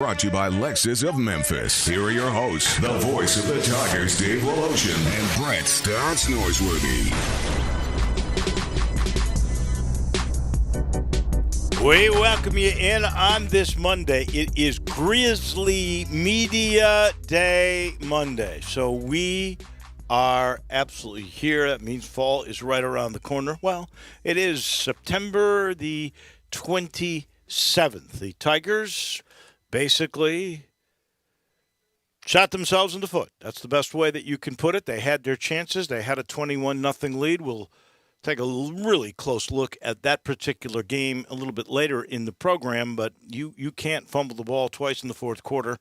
Brought to you by Lexus of Memphis. Here are your hosts, the voice of the Tigers, Dave Woloshin and Brett Stotts Norsworthy. We welcome you in on this Monday. It is Grizzly Media Day Monday. So we are absolutely here. That means fall is right around the corner. Well, it is September the 27th. The Tigers basically shot themselves in the foot. That's the best way that you can put it. They had their chances. They had a 21-0 lead. We'll take a really close look at that particular game a little bit later in the program, but you can't fumble the ball twice in the fourth quarter.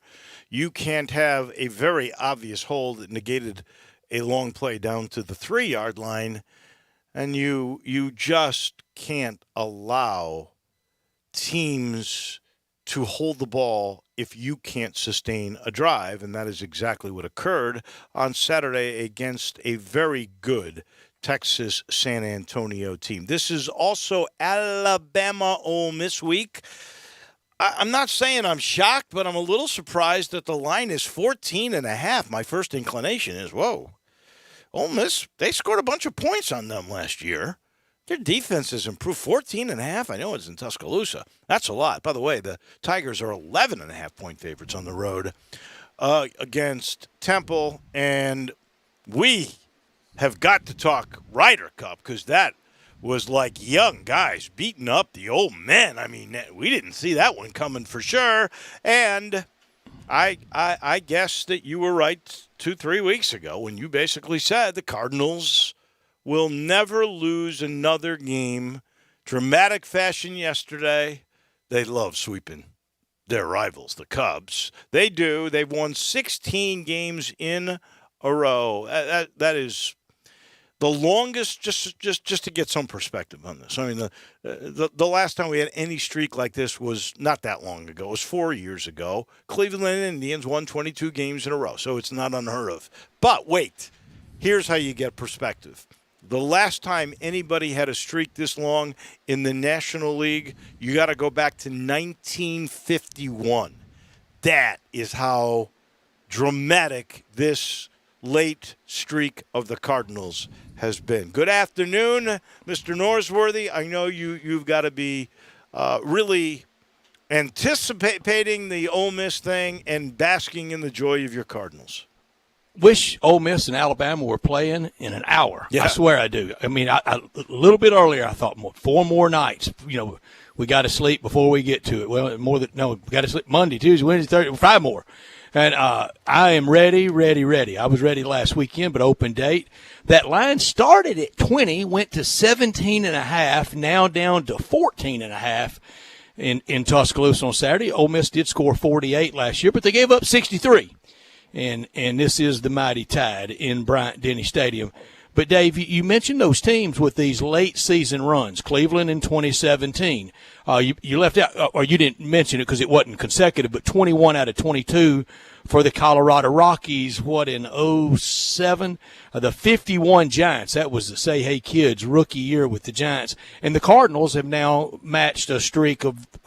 You can't have a very obvious hole that negated a long play down to the 3-yard line, and you just can't allow teams to hold the ball if you can't sustain a drive, and that is exactly what occurred on Saturday against a very good Texas San Antonio team. This is also Alabama Ole Miss week. I'm not saying I'm shocked, but I'm a little surprised that the line is 14.5. My first inclination is, whoa, Ole Miss, they scored a bunch of points on them last year. Their defense has improved 14.5. I know it's in Tuscaloosa. That's a lot. By the way, the Tigers are 11.5-point favorites on the road against Temple. And we have got to talk Ryder Cup because that was like young guys beating up the old men. I mean, we didn't see that one coming for sure. And I guess that you were right 2-3 weeks ago when you basically said the Cardinals will never lose another game. Dramatic fashion yesterday. They love sweeping their rivals, the Cubs. They do. They've won 16 games in a row. That is the longest, just to get some perspective on this. I mean, the last time we had any streak like this was not that long ago. It was 4 years ago. Cleveland Indians won 22 games in a row, so it's not unheard of. But wait, here's how you get perspective. The last time anybody had a streak this long in the National League, you got to go back to 1951. That is how dramatic this late streak of the Cardinals has been. Good afternoon, Mr. Norsworthy. I know you've got to be really anticipating the Ole Miss thing and basking in the joy of your Cardinals. Wish Ole Miss and Alabama were playing in an hour. Yeah. I swear I do. I mean, a little bit earlier I thought 4 more nights. You know, we got to sleep before we get to it. Well, we got to sleep Monday, Tuesday, Wednesday, Thursday, 5 more. And I am ready. I was ready last weekend, but open date. That line started at 20, went to 17.5, now down to 14.5 in Tuscaloosa on Saturday. Ole Miss did score 48 last year, but they gave up 63. And this is the Mighty Tide in Bryant-Denny Stadium. But, Dave, you mentioned those teams with these late-season runs, Cleveland in 2017. You left out, or you didn't mention it because it wasn't consecutive, but 21 out of 22 for the Colorado Rockies, in 2007? The 51 Giants, that was the Say Hey Kids rookie year with the Giants. And the Cardinals have now matched a streak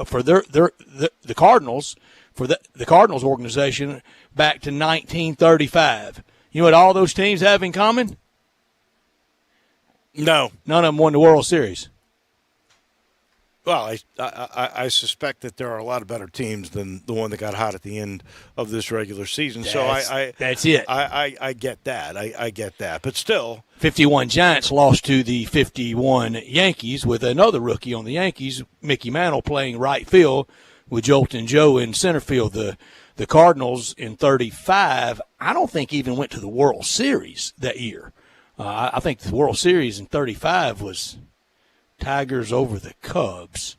for the Cardinals, for the Cardinals organization back to 1935. You know what all those teams have in common? No. None of them won the World Series. Well, I suspect that there are a lot of better teams than the one that got hot at the end of this regular season. That's it. I get that. I get that. But still. 51 Giants lost to the 51 Yankees with another rookie on the Yankees, Mickey Mantle, playing right field with Jolton Joe in center field. The Cardinals in 35, I don't think even went to the World Series that year. I think the World Series in 35 was Tigers over the Cubs.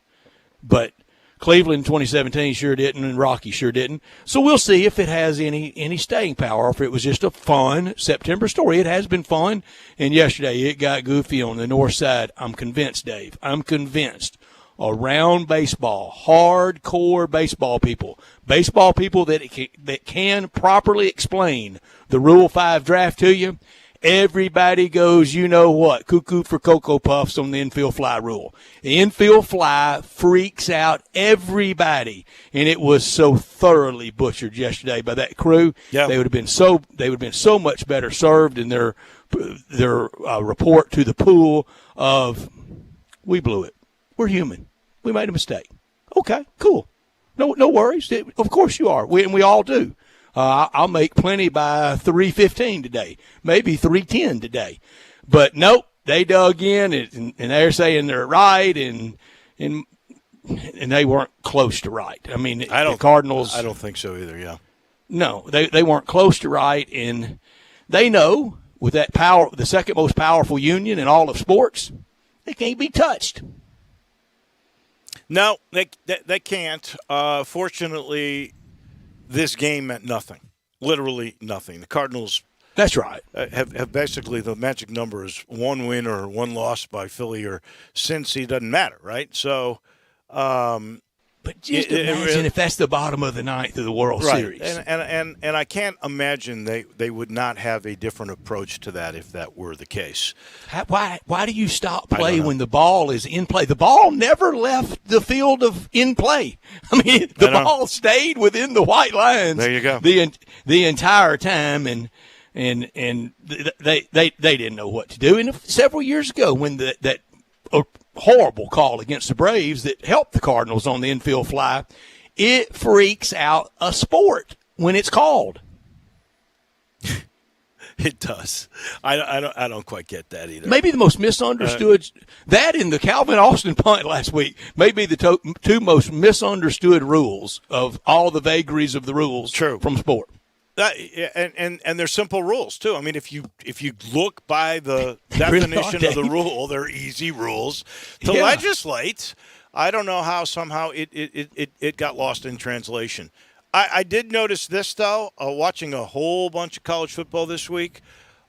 But Cleveland in 2017 sure didn't, and Rocky sure didn't. So we'll see if it has any staying power, or if it was just a fun September story. It has been fun, and yesterday it got goofy on the north side. I'm convinced, Dave. I'm convinced. Around baseball, hardcore baseball people that can properly explain the Rule 5 draft to you, everybody goes, you know what, cuckoo for Cocoa Puffs on the infield fly rule. The infield fly freaks out everybody, and it was so thoroughly butchered yesterday by that crew. Yeah. They would have been so much better served in their report to the pool of, we blew it. We're human. We made a mistake. Okay, cool. No worries. Of course you are. We all do. I'll make plenty by 3:15 today, maybe 3:10 today. But nope, they dug in, and they're saying they're right, and they weren't close to right. I mean, the Cardinals. I don't think so either, yeah. No, they weren't close to right, and they know with that power, the second most powerful union in all of sports, they can't be touched. No, they can't. Fortunately, this game meant nothing, literally nothing. The Cardinals. That's right. Have basically the magic number is one win or one loss by Philly or Cincy, doesn't matter, right? So, but just imagine if that's the bottom of the ninth of the World Series. And I can't imagine they would not have a different approach to that if that were the case. Why do you stop play when the ball is in play? The ball never left the field of in play. I mean, the ball stayed within the white lines. There you go. The entire time, and they didn't know what to do. And several years ago, when that horrible call against the Braves that helped the Cardinals on the infield fly, it freaks out a sport when it's called. It does. I don't quite get that either. Maybe the most misunderstood that in the Calvin Austin punt last week may be the two most misunderstood rules of all the vagaries of the rules from sport. And they're simple rules too. I mean, if you look by the definition of the rule, they're easy rules to legislate. I don't know how somehow it got lost in translation. I did notice this though, watching a whole bunch of college football this week.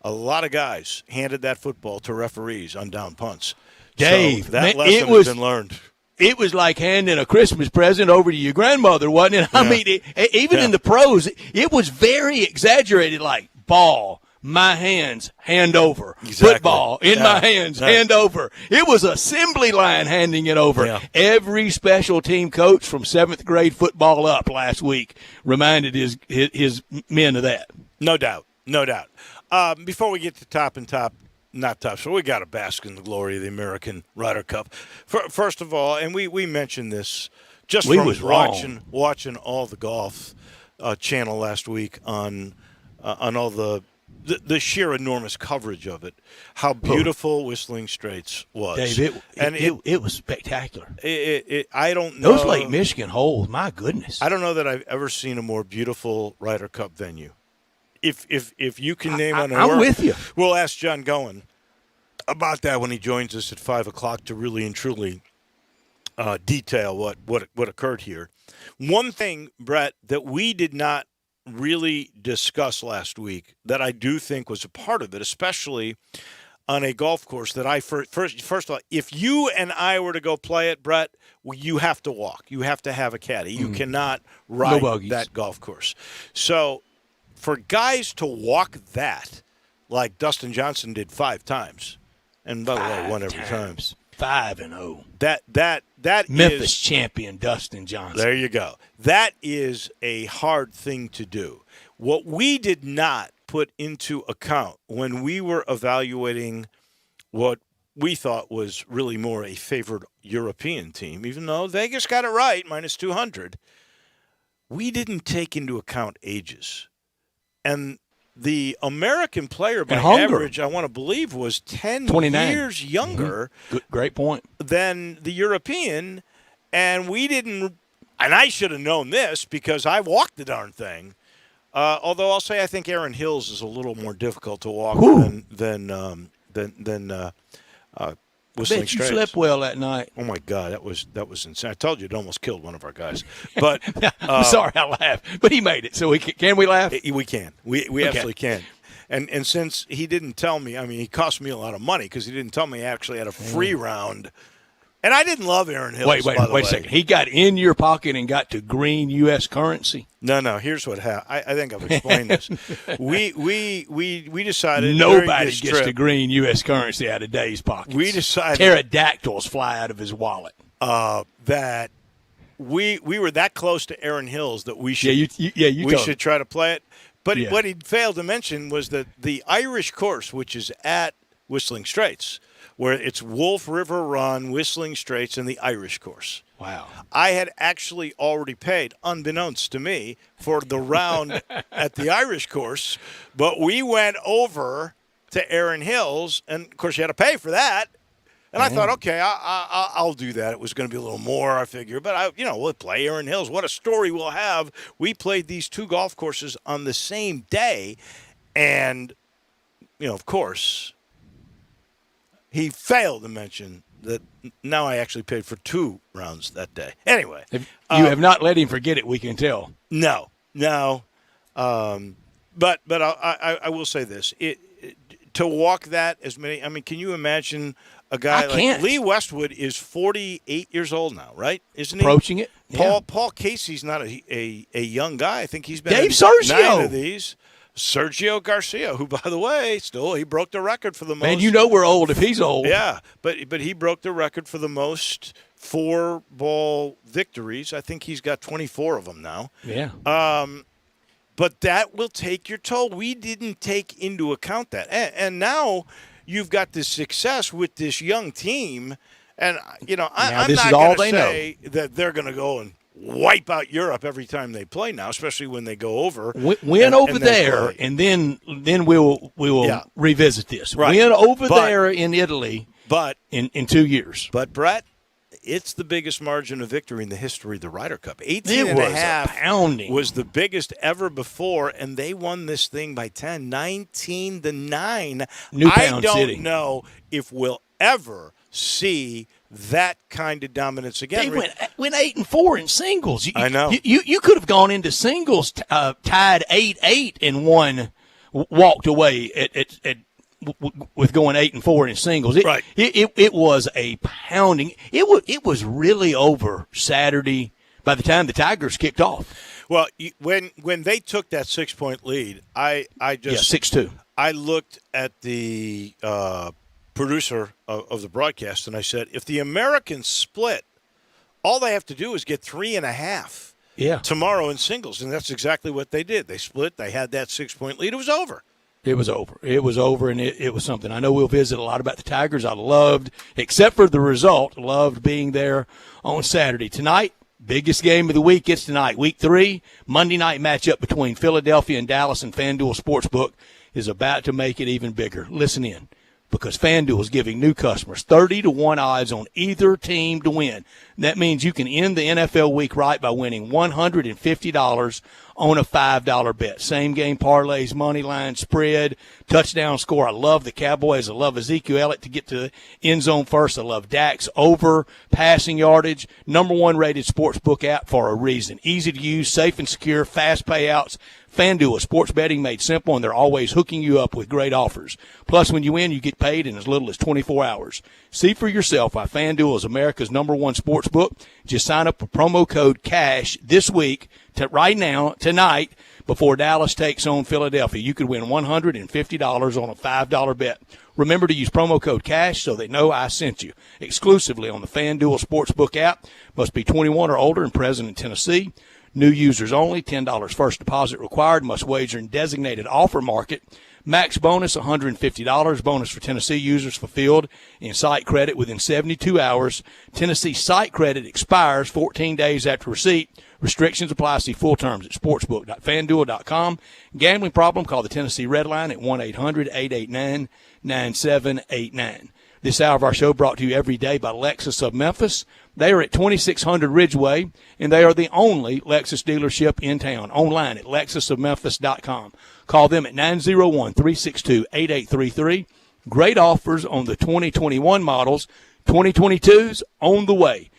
A lot of guys handed that football to referees on down punts. Dave, so that lesson has been learned. It was like handing a Christmas present over to your grandmother, wasn't it? I mean, even in the pros, it was very exaggerated, like ball, my hands, hand over. Exactly. Football, in my hands, hand over. It was assembly line handing it over. Yeah. Every special team coach from 7th grade football up last week reminded his men of that. No doubt. Before we get to not top, so we got to bask in the glory of the American Ryder Cup. First of all, and we mentioned this just from watching all the golf channel last week on all the sheer enormous coverage of it, how beautiful Whistling Straits was. Dave, it was spectacular. I don't know. Those Lake Michigan holes, my goodness. I don't know that I've ever seen a more beautiful Ryder Cup venue. If you can name one, I'm with you. We'll ask John Goen about that when he joins us at 5:00 to really and truly detail what occurred here. One thing, Brett, that we did not really discuss last week that I do think was a part of it, especially on a golf course that I first of all, if you and I were to go play it, Brett, you have to walk. You have to have a caddy. You cannot ride that golf course. So for guys to walk that, like Dustin Johnson did 5 times, and by the way, won every time. 5-0. That Memphis champion Dustin Johnson. There you go. That is a hard thing to do. What we did not put into account when we were evaluating what we thought was really more a favored European team, even though Vegas got it right, minus 200, we didn't take into account ages. And the American player by average, I want to believe, was 29 years younger. Great point. Than the European, and we didn't. And I should have known this because I walked the darn thing. Although I'll say I think Aaron Hills is a little more difficult to walk than Whistling Bet you Straits. slept well that night. Oh my God, that was insane. I told you it almost killed one of our guys. But I'm sorry I laughed, but he made it. So can we laugh? We can. We absolutely can. And since he didn't tell me, I mean, he cost me a lot of money because he didn't tell me he actually had a free round And I didn't love Aaron Hills. Wait a second. He got in your pocket and got to green U.S. currency? No. Here's what happened. I think I've explained this. We decided nobody gets to green U.S. currency out of Dave's pockets. We decided pterodactyls fly out of his wallet. That we were that close to Aaron Hills that we should we should try to play it. But Yeah. what he failed to mention was that the Irish course, which is at Whistling Straits, where it's Wolf River Run, Whistling Straits, and the Irish course. Wow. I had actually already paid, unbeknownst to me, for the round at the Irish course, but we went over to Aaron Hills, and, of course, you had to pay for that. And I thought, okay, I'll do that. It was going to be a little more, I figure. But, we'll play Aaron Hills. What a story we'll have. We played these two golf courses on the same day. And, of course, he failed to mention that now I actually paid for 2 rounds that day. Anyway. You have not let him forget it, we can tell. No. But I will say this. To walk that as many – can you imagine – a guy like Lee Westwood is 48 years old now, right? Isn't he? Approaching it. Yeah. Paul Casey's not a young guy. I think he's been Dave in Sergio. 9 of these. Sergio Garcia, who, by the way, he broke the record for the most. Man, we're old if he's old. Yeah, but he broke the record for the most 4-ball victories. I think he's got 24 of them now. Yeah. But that will take your toll. We didn't take into account that. And now – you've got this success with this young team, and I'm not going to say that they're going to go and wipe out Europe every time they play now, especially when they go over. Win over there, and then we'll revisit this. Right. Win over there in Italy, but in 2 years. But Brett, it's the biggest margin of victory in the history of the Ryder Cup. 18.5 was the biggest ever before, and they won this thing by 10, 19-9. I don't know if we'll ever see that kind of dominance again. They went 8-4 in singles. I know. You could have gone into singles tied 8-8 and walked away at with going 8-4 in singles. It was a pounding. It was really over Saturday by the time the Tigers kicked off. Well, when they took that 6-point lead, I just 6-2. I looked at the producer of the broadcast and I said, if the Americans split, all they have to do is get 3.5 tomorrow in singles, and that's exactly what they did. They split. They had that 6-point lead. It was over. It was over, and it was something. I know we'll visit a lot about the Tigers. I loved, except for the result, being there on Saturday. Tonight, biggest game of the week is tonight. Week 3, Monday night matchup between Philadelphia and Dallas, and FanDuel Sportsbook is about to make it even bigger. Listen in, because FanDuel is giving new customers 30-1 odds on either team to win. That means you can end the NFL week right by winning $150 on a $5 bet. Same game parlays, money line, spread, touchdown score. I love the Cowboys. I love Ezekiel Elliott to get to the end zone first. I love Dak's over passing yardage. #1 rated sportsbook app for a reason. Easy to use, safe and secure, fast payouts. FanDuel, sports betting made simple, and they're always hooking you up with great offers. Plus, when you win, you get paid in as little as 24 hours. See for yourself why FanDuel is America's #1 sports book. Just sign up with promo code CASH this week, right now, tonight, before Dallas takes on Philadelphia. You could win $150 on a $5 bet. Remember to use promo code CASH so they know I sent you. Exclusively on the FanDuel Sportsbook app. Must be 21 or older and present in Tennessee. New users only, $10 first deposit required. Must wager in designated offer market. Max bonus, $150. Bonus for Tennessee users fulfilled in site credit within 72 hours. Tennessee site credit expires 14 days after receipt. Restrictions apply. See full terms at sportsbook.fanduel.com. Gambling problem? Call the Tennessee Red Line at 1-800-889-9789. This hour of our show brought to you every day by Lexus of Memphis. They are at 2600 Ridgeway, and they are the only Lexus dealership in town. Online at lexusofmemphis.com. Call them at 901-362-8833. Great offers on the 2021 models. 2022's on the way.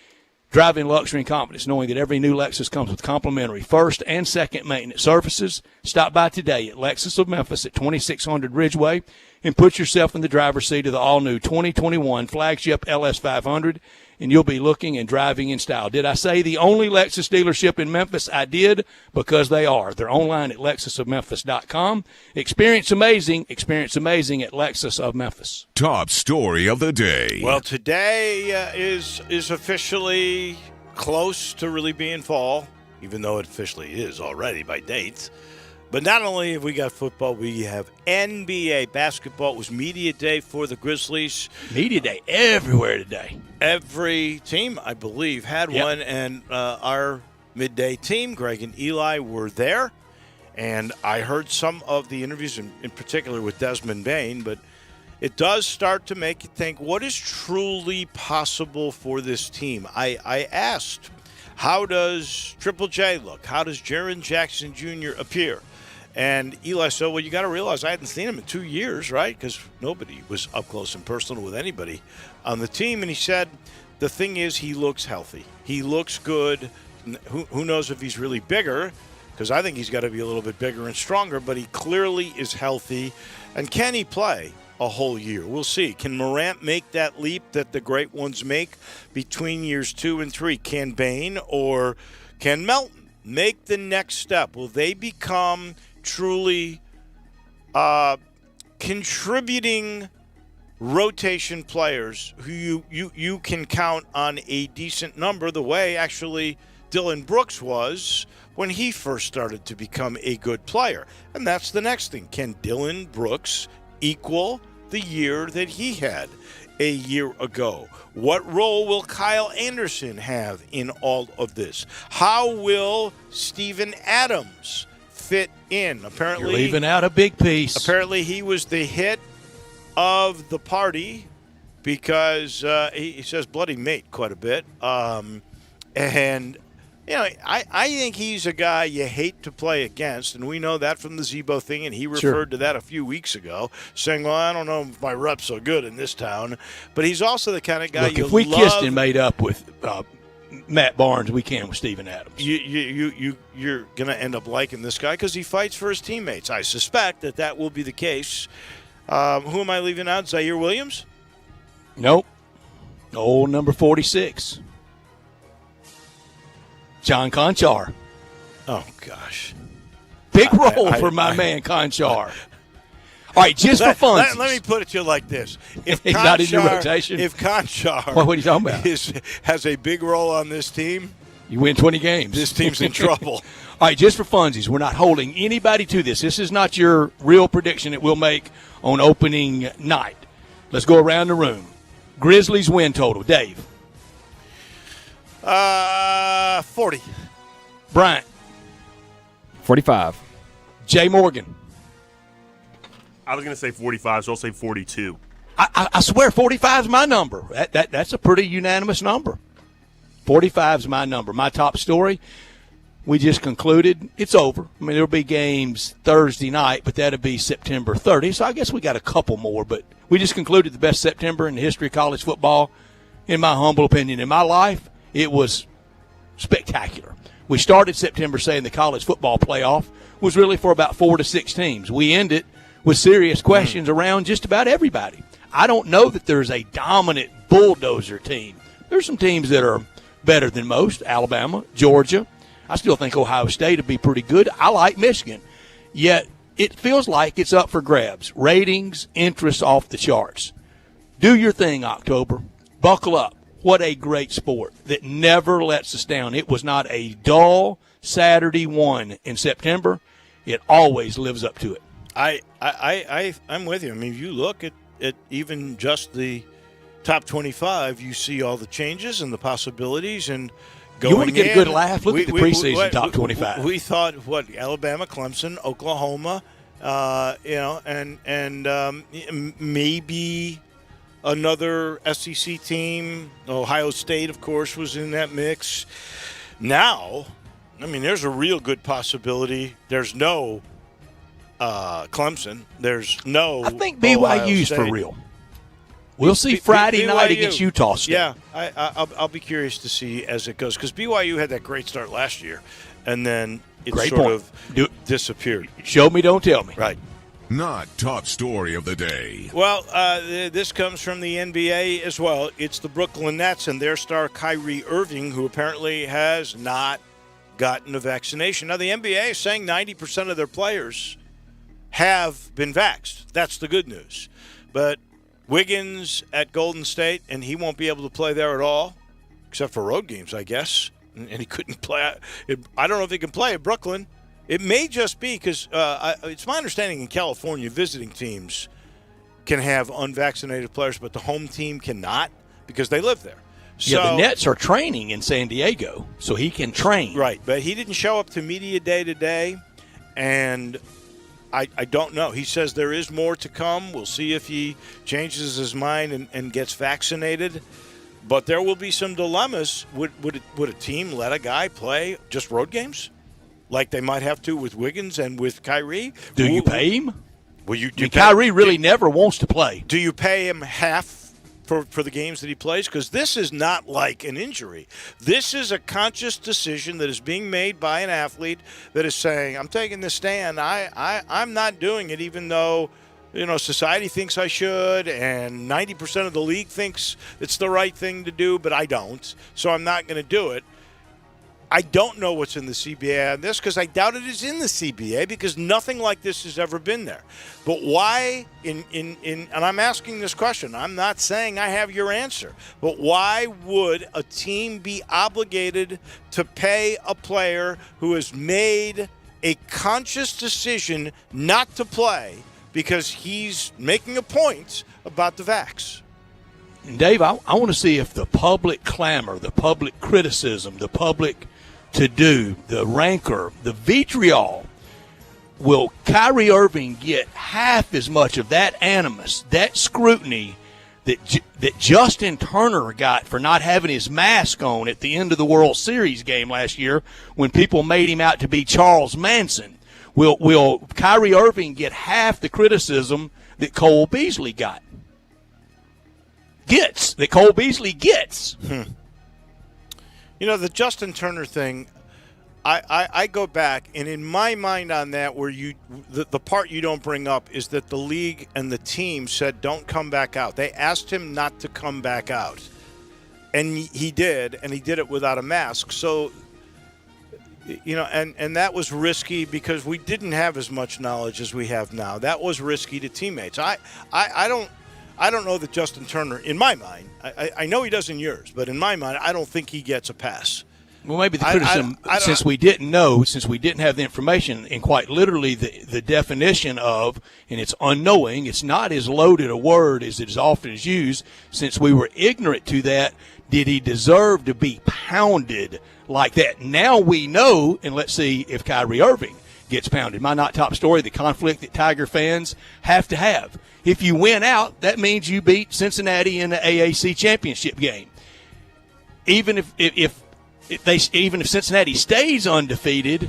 Driving luxury and confidence, knowing that every new Lexus comes with complimentary first and second maintenance services. Stop by today at Lexus of Memphis at 2600 Ridgeway and put yourself in the driver's seat of the all-new 2021 flagship LS500, and you'll be looking and driving in style. Did I say the only Lexus dealership in Memphis? I did, because they are. They're online at lexusofmemphis.com. Experience amazing at Lexus of Memphis. Top story of the day. Well, today is officially close to really being fall, even though it officially is already by dates. But not only have we got football, we have NBA basketball. It was media day for the Grizzlies. Media day everywhere today. Every team, I believe, had one, and our midday team, Greg and Eli, were there. And I heard some of the interviews, in particular with Desmond Bain, but it does start to make you think, what is truly possible for this team? I asked, how does Triple J look? How does Jaren Jackson Jr. appear? And Eli said, well, you got to realize I hadn't seen him in 2 years, right? Because nobody was up close and personal with anybody on the team. And he said, the thing is, he looks healthy. He looks good. Who knows if he's really bigger, because I think he's got to be a little bit bigger and stronger, but he clearly is healthy. And can he play a whole year? We'll see. Can Morant make that leap that the great ones make between years 2 and 3? Can Bain or can Melton make the next step? Will they become truly contributing rotation players who you can count on a decent number, the way actually Dillon Brooks was when he first started to become a good player? And that's the next thing. Can Dillon Brooks equal the year that he had a year ago? What role will Kyle Anderson have in all of this? How will Steven Adams fit in? Apparently, you're leaving out a big piece. Apparently, he was the hit of the party because he says bloody mate quite a bit. And you know, I think he's a guy you hate to play against, and we know that from the Zebo thing, and he referred to that a few weeks ago, saying, well, I don't know if my rep's so good in this town. But he's also the kind of guy if we kissed and made up with Matt Barnes, we can with Steven Adams. You're going to end up liking this guy because he fights for his teammates. I suspect that will be the case. Who am I leaving out? Zaire Williams? Nope. Old number 46. John Conchar. Oh, gosh. Big role for my man Conchar. All right, just for fun. Let me put it to you like this. If he's not in your rotation. If Conchar what are you talking about? has a big role on this team, you win 20 games. This team's in trouble. All right, just for funsies, we're not holding anybody to this. This is not your real prediction that we'll make on opening night. Let's go around the room. Grizzlies win total. Dave. 40. Bryant. 45. Jay Morgan. I was going to say 45, so I'll say 42. I swear 45 is my number. That's a pretty unanimous number. 45 is my number. My top story, we just concluded, it's over. I mean, there'll be games Thursday night, but that'll be September 30. So I guess we got a couple more, but we just concluded the best September in the history of college football, in my humble opinion. In my life, it was spectacular. We started September saying the college football playoff was really for about 4 to 6 teams. We ended with serious questions around just about everybody. I don't know that there's a dominant bulldozer team. There's some teams that are better than most. Alabama, Georgia. I still think Ohio State would be pretty good. I like Michigan. Yet it feels like it's up for grabs. Ratings, interest off the charts. Do your thing, October. Buckle up. What a great sport that never lets us down. It was not a dull Saturday one in September. It always lives up to it. I'm with you. I mean, if you look at even just the top 25, you see all the changes and the possibilities. And going you want to get a good laugh? Look at the preseason top 25. We thought, Alabama, Clemson, Oklahoma, and maybe another SEC team. Ohio State, of course, was in that mix. Now, I mean, there's a real good possibility. There's no Clemson. There's no. I think BYU's for real. We'll see Friday night against Utah State. Yeah, I'll be curious to see as it goes because BYU had that great start last year, and then it Great sort point. of disappeared. Show me, don't tell me. Right. Not top story of the day. Well, this comes from the NBA as well. It's the Brooklyn Nets and their star Kyrie Irving, who apparently has not gotten a vaccination. Now, the NBA is saying 90% of their players have been vaxxed. That's the good news. But Wiggins at Golden State, and he won't be able to play there at all, except for road games, I guess. And he couldn't play. I don't know if he can play at Brooklyn. It may just be because it's my understanding in California, visiting teams can have unvaccinated players, but the home team cannot because they live there. So, Yeah, the Nets are training in San Diego, so he can train. Right, but he didn't show up to media day today, and I don't know. He says there is more to come. We'll see if he changes his mind and gets vaccinated. But there will be some dilemmas. Would a team let a guy play just road games? Like they might have to with Wiggins and with Kyrie. Do you pay him? Well, Kyrie really never wants to play. Do you pay him half for the games that he plays? Because this is not like an injury. This is a conscious decision that is being made by an athlete that is saying, I'm taking this stand. I'm not doing it even though, society thinks I should and 90% of the league thinks it's the right thing to do, but I don't. So I'm not going to do it. I don't know what's in the CBA on this because I doubt it is in the CBA because nothing like this has ever been there. But why and I'm asking this question. I'm not saying I have your answer. But why would a team be obligated to pay a player who has made a conscious decision not to play because he's making a point about the vax? And Dave, I want to see if the public clamor, the public criticism, the public to-do, the rancor, the vitriol, will Kyrie Irving get half as much of that animus, that scrutiny that Justin Turner got for not having his mask on at the end of the World Series game last year when people made him out to be Charles Manson? Will Kyrie Irving get half the criticism that Cole Beasley got? That Cole Beasley gets. The Justin Turner thing, I go back, and in my mind on that, where the part you don't bring up is that the league and the team said don't come back out. They asked him not to come back out, and he did, and he did it without a mask. So, and that was risky because we didn't have as much knowledge as we have now. That was risky to teammates. I don't know that Justin Turner, in my mind, I know he does in yours, but in my mind, I don't think he gets a pass. Well, maybe the criticism, since we didn't have the information, and quite literally the definition of, and it's unknowing, it's not as loaded a word as it is often is used, since we were ignorant to that, did he deserve to be pounded like that? Now we know, and let's see if Kyrie Irving gets pounded. My not top story, the conflict that Tiger fans have to have. If you win out, that means you beat Cincinnati in the AAC championship game. Even if Cincinnati stays undefeated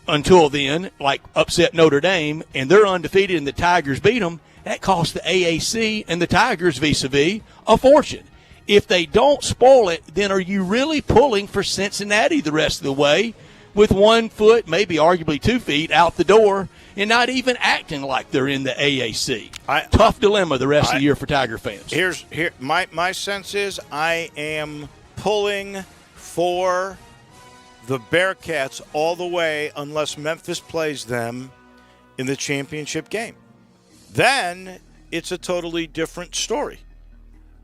until then, like upset Notre Dame, and they're undefeated and the Tigers beat them, that costs the AAC and the Tigers vis-a-vis a fortune. If they don't spoil it, then are you really pulling for Cincinnati the rest of the way with 1 foot, maybe arguably 2 feet out the door, and not even acting like they're in the AAC? Tough dilemma the rest of the year for Tiger fans. My sense is I am pulling for the Bearcats all the way unless Memphis plays them in the championship game. Then it's a totally different story.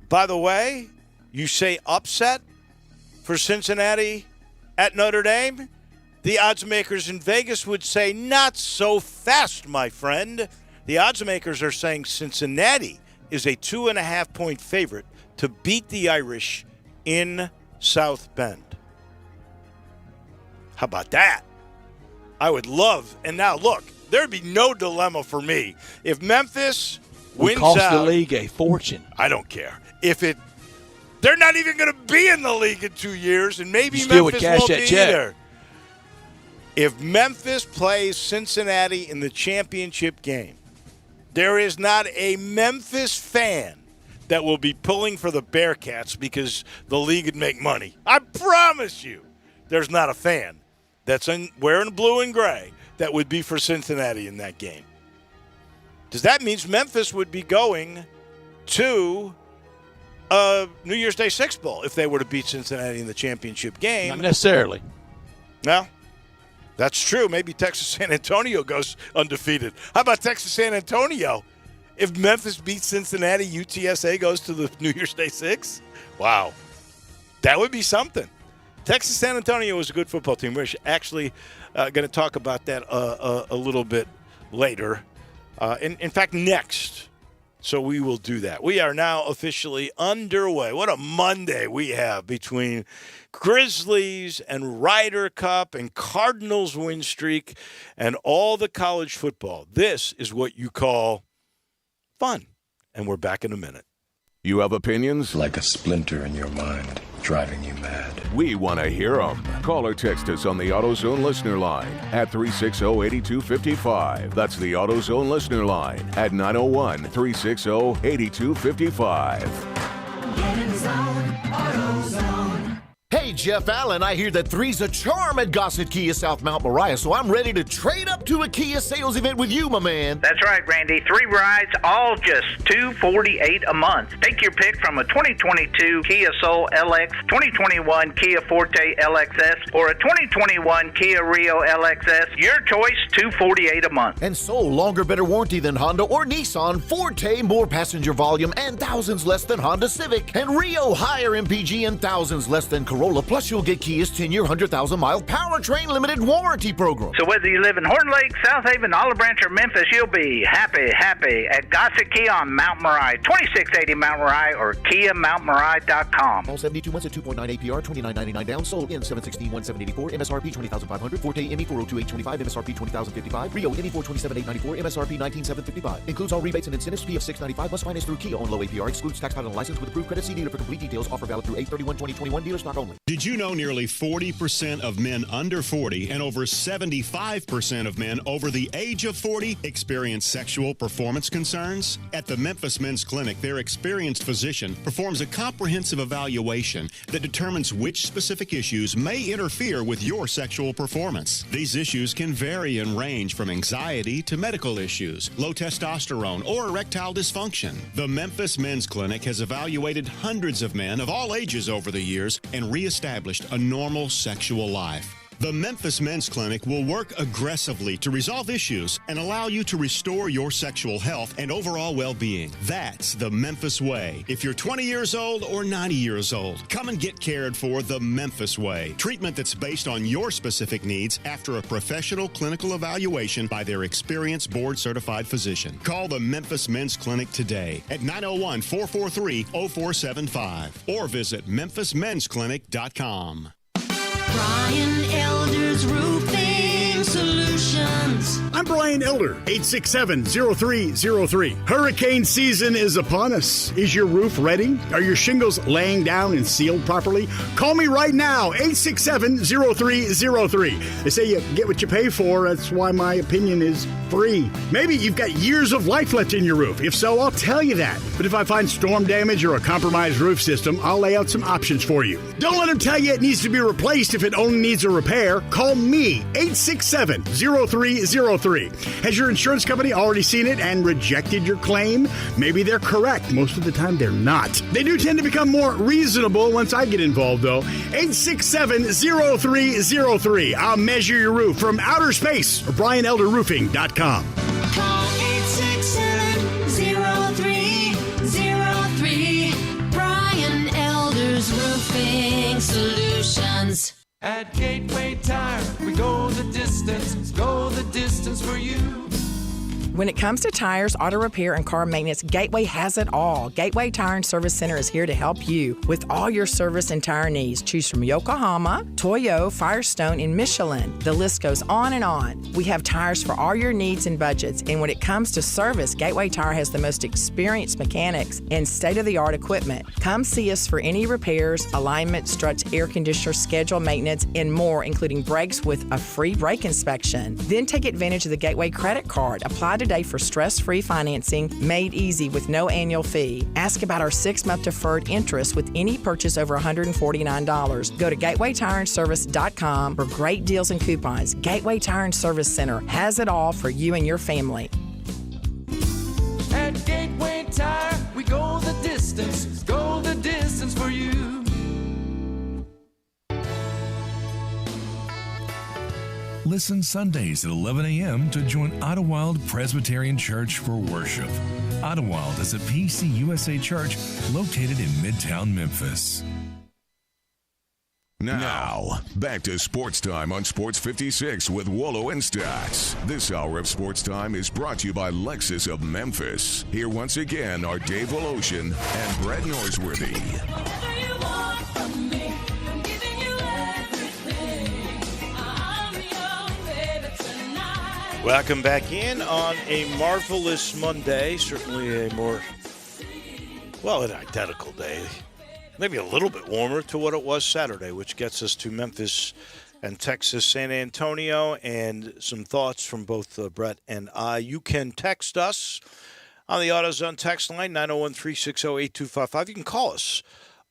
By the way, you say upset for Cincinnati at Notre Dame? The odds makers in Vegas would say, not so fast, my friend. The odds makers are saying Cincinnati is a 2.5-point favorite to beat the Irish in South Bend. How about that? I would love, and now look, there'd be no dilemma for me. If Memphis wins out. It costs the league a fortune. I don't care. They're not even going to be in the league in 2 years, and maybe you still Memphis would cash won't that be check. either. If Memphis plays Cincinnati in the championship game, there is not a Memphis fan that will be pulling for the Bearcats because the league would make money. I promise you, there's not a fan. that's wearing blue and gray that would be for Cincinnati in that game. Does that mean Memphis would be going to New Year's Day Six Bowl if they were to beat Cincinnati in the championship game? Not necessarily. No, that's true. Maybe Texas San Antonio goes undefeated. How about Texas San Antonio? If Memphis beats Cincinnati, UTSA goes to the New Year's Day Six? Wow. That would be something. Texas San Antonio is a good football team. We're actually going to talk about that a little bit later. In fact, next. So we will do that. We are now officially underway. What a Monday we have between Grizzlies and Ryder Cup and Cardinals win streak and all the college football. This is what you call fun. And we're back in a minute. You have opinions? Like a splinter in your mind, driving you mad. We want to hear them. Call or text us on the AutoZone listener line at 360-8255. That's the AutoZone listener line at 901-360-8255. Get in the zone, AutoZone. Hey, Jeff Allen, I hear that three's a charm at Gossett Kia South Mount Moriah, so I'm ready to trade up to a Kia sales event with you, my man. That's right, Randy. 3 rides, all just $248 a month. Take your pick from a 2022 Kia Soul LX, 2021 Kia Forte LXS, or a 2021 Kia Rio LXS. Your choice, $248 a month. And Soul, longer, better warranty than Honda or Nissan. Forte, more passenger volume and thousands less than Honda Civic. And Rio, higher MPG and thousands less than Corolla. Plus, you'll get Kia's 10-year, 100,000-mile powertrain limited warranty program. So whether you live in Horn Lake, South Haven, Olive Branch, or Memphis, you'll be happy at Gossett Kia on Mount Moriah, 2680 Mount Moriah, or KiaMountMoriah.com. All 72 months at 2.9 APR, $29.99 down. Sold in 716-1784, MSRP $20,500. Forte ME 402-825, MSRP $20,055. Rio ME 427-894, MSRP $19,755. Includes all rebates and incentives. PF $695. Must finance through Kia on low APR. Excludes tax title and license with approved credit. See dealer for complete details. Offer valid through 8/31/2021. Dealer stock only. Did you know nearly 40% of men under 40 and over 75% of men over the age of 40 experience sexual performance concerns? At the Memphis Men's Clinic, their experienced physician performs a comprehensive evaluation that determines which specific issues may interfere with your sexual performance. These issues can vary and range from anxiety to medical issues, low testosterone, or erectile dysfunction. The Memphis Men's Clinic has evaluated hundreds of men of all ages over the years and reestablished a normal sexual life. The Memphis Men's Clinic will work aggressively to resolve issues and allow you to restore your sexual health and overall well-being. That's the Memphis way. If you're 20 years old or 90 years old, come and get cared for the Memphis way. Treatment that's based on your specific needs after a professional clinical evaluation by their experienced board-certified physician. Call the Memphis Men's Clinic today at 901-443-0475 or visit memphismensclinic.com. Brian Elder's Roofing Solutions. I'm Brian Elder, 867-0303. Hurricane season is upon us. Is your roof ready? Are your shingles laying down and sealed properly? Call me right now, 867-0303. They say you get what you pay for. That's why my opinion is free. Maybe you've got years of life left in your roof. If so, I'll tell you that. But if I find storm damage or a compromised roof system, I'll lay out some options for you. Don't let them tell you it needs to be replaced if it only needs a repair. Call me, 867-0303. Has your insurance company already seen it and rejected your claim? Maybe they're correct. Most of the time, they're not. They do tend to become more reasonable once I get involved, though. 867-0303. I'll measure your roof from outer space or BrianElderRoofing.com. Call 867-0303. Brian Elder's Roofing Solutions. At Gateway Tire, we go the distance for you. When it comes to tires, auto repair, and car maintenance, Gateway has it all. Gateway Tire and Service Center is here to help you with all your service and tire needs. Choose from Yokohama, Toyo, Firestone, and Michelin. The list goes on and on. We have tires for all your needs and budgets. And when it comes to service, Gateway Tire has the most experienced mechanics and state-of-the-art equipment. Come see us for any repairs, alignment, struts, air conditioner, schedule maintenance, and more, including brakes with a free brake inspection. Then take advantage of the Gateway credit card. Apply today for stress-free financing made easy with no annual fee. Ask about our 6-month deferred interest with any purchase over $149. Go to gatewaytireandservice.com for great deals and coupons. Gateway Tire and Service Center has it all for you and your family. At Gateway Tire, we go the distance for you. Listen Sundays at 11 a.m. to join Idlewild Presbyterian Church for worship. Idlewild is a PCUSA church located in Midtown Memphis. Now, back to Sports Time on Sports 56 with Wolo and Stats. This hour of Sports Time is brought to you by Lexus of Memphis. Here once again are Dave Woloshin and Brett Norsworthy. Welcome back in on a marvelous Monday, certainly a more, an identical day. Maybe a little bit warmer to what it was Saturday, which gets us to Memphis and Texas, San Antonio, and some thoughts from both Brett and I. You can text us on the AutoZone text line, 901-360-8255. You can call us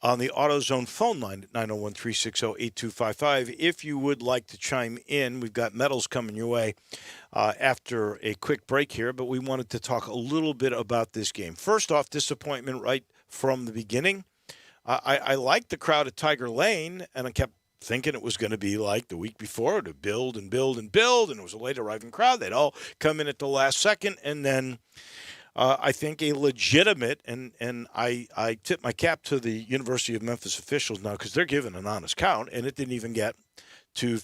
on the AutoZone phone line at 901-360-8255 if you would like to chime in. We've got medals coming your way after a quick break here, but we wanted to talk a little bit about this game. First off, disappointment right from the beginning. I liked the crowd at Tiger Lane, and I kept thinking it was going to be like the week before, to build and build and build, and it was a late-arriving crowd. They'd all come in at the last second, and then I think a legitimate, and I tip my cap to the University of Memphis officials now because they're giving an honest count, and it didn't even get to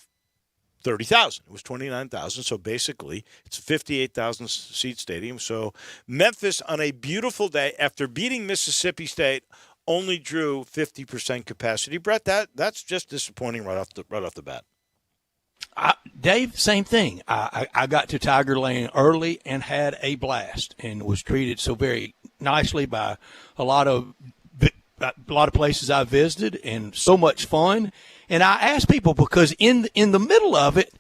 30,000. It was 29,000, so basically it's a 58,000-seat stadium. So Memphis, on a beautiful day, after beating Mississippi State, only drew 50% capacity. Brett, that's just disappointing right off the bat. Dave, same thing. I got to Tiger Lane early and had a blast and was treated so very nicely by a lot of places I visited, and so much fun. And I asked people because in the middle of it,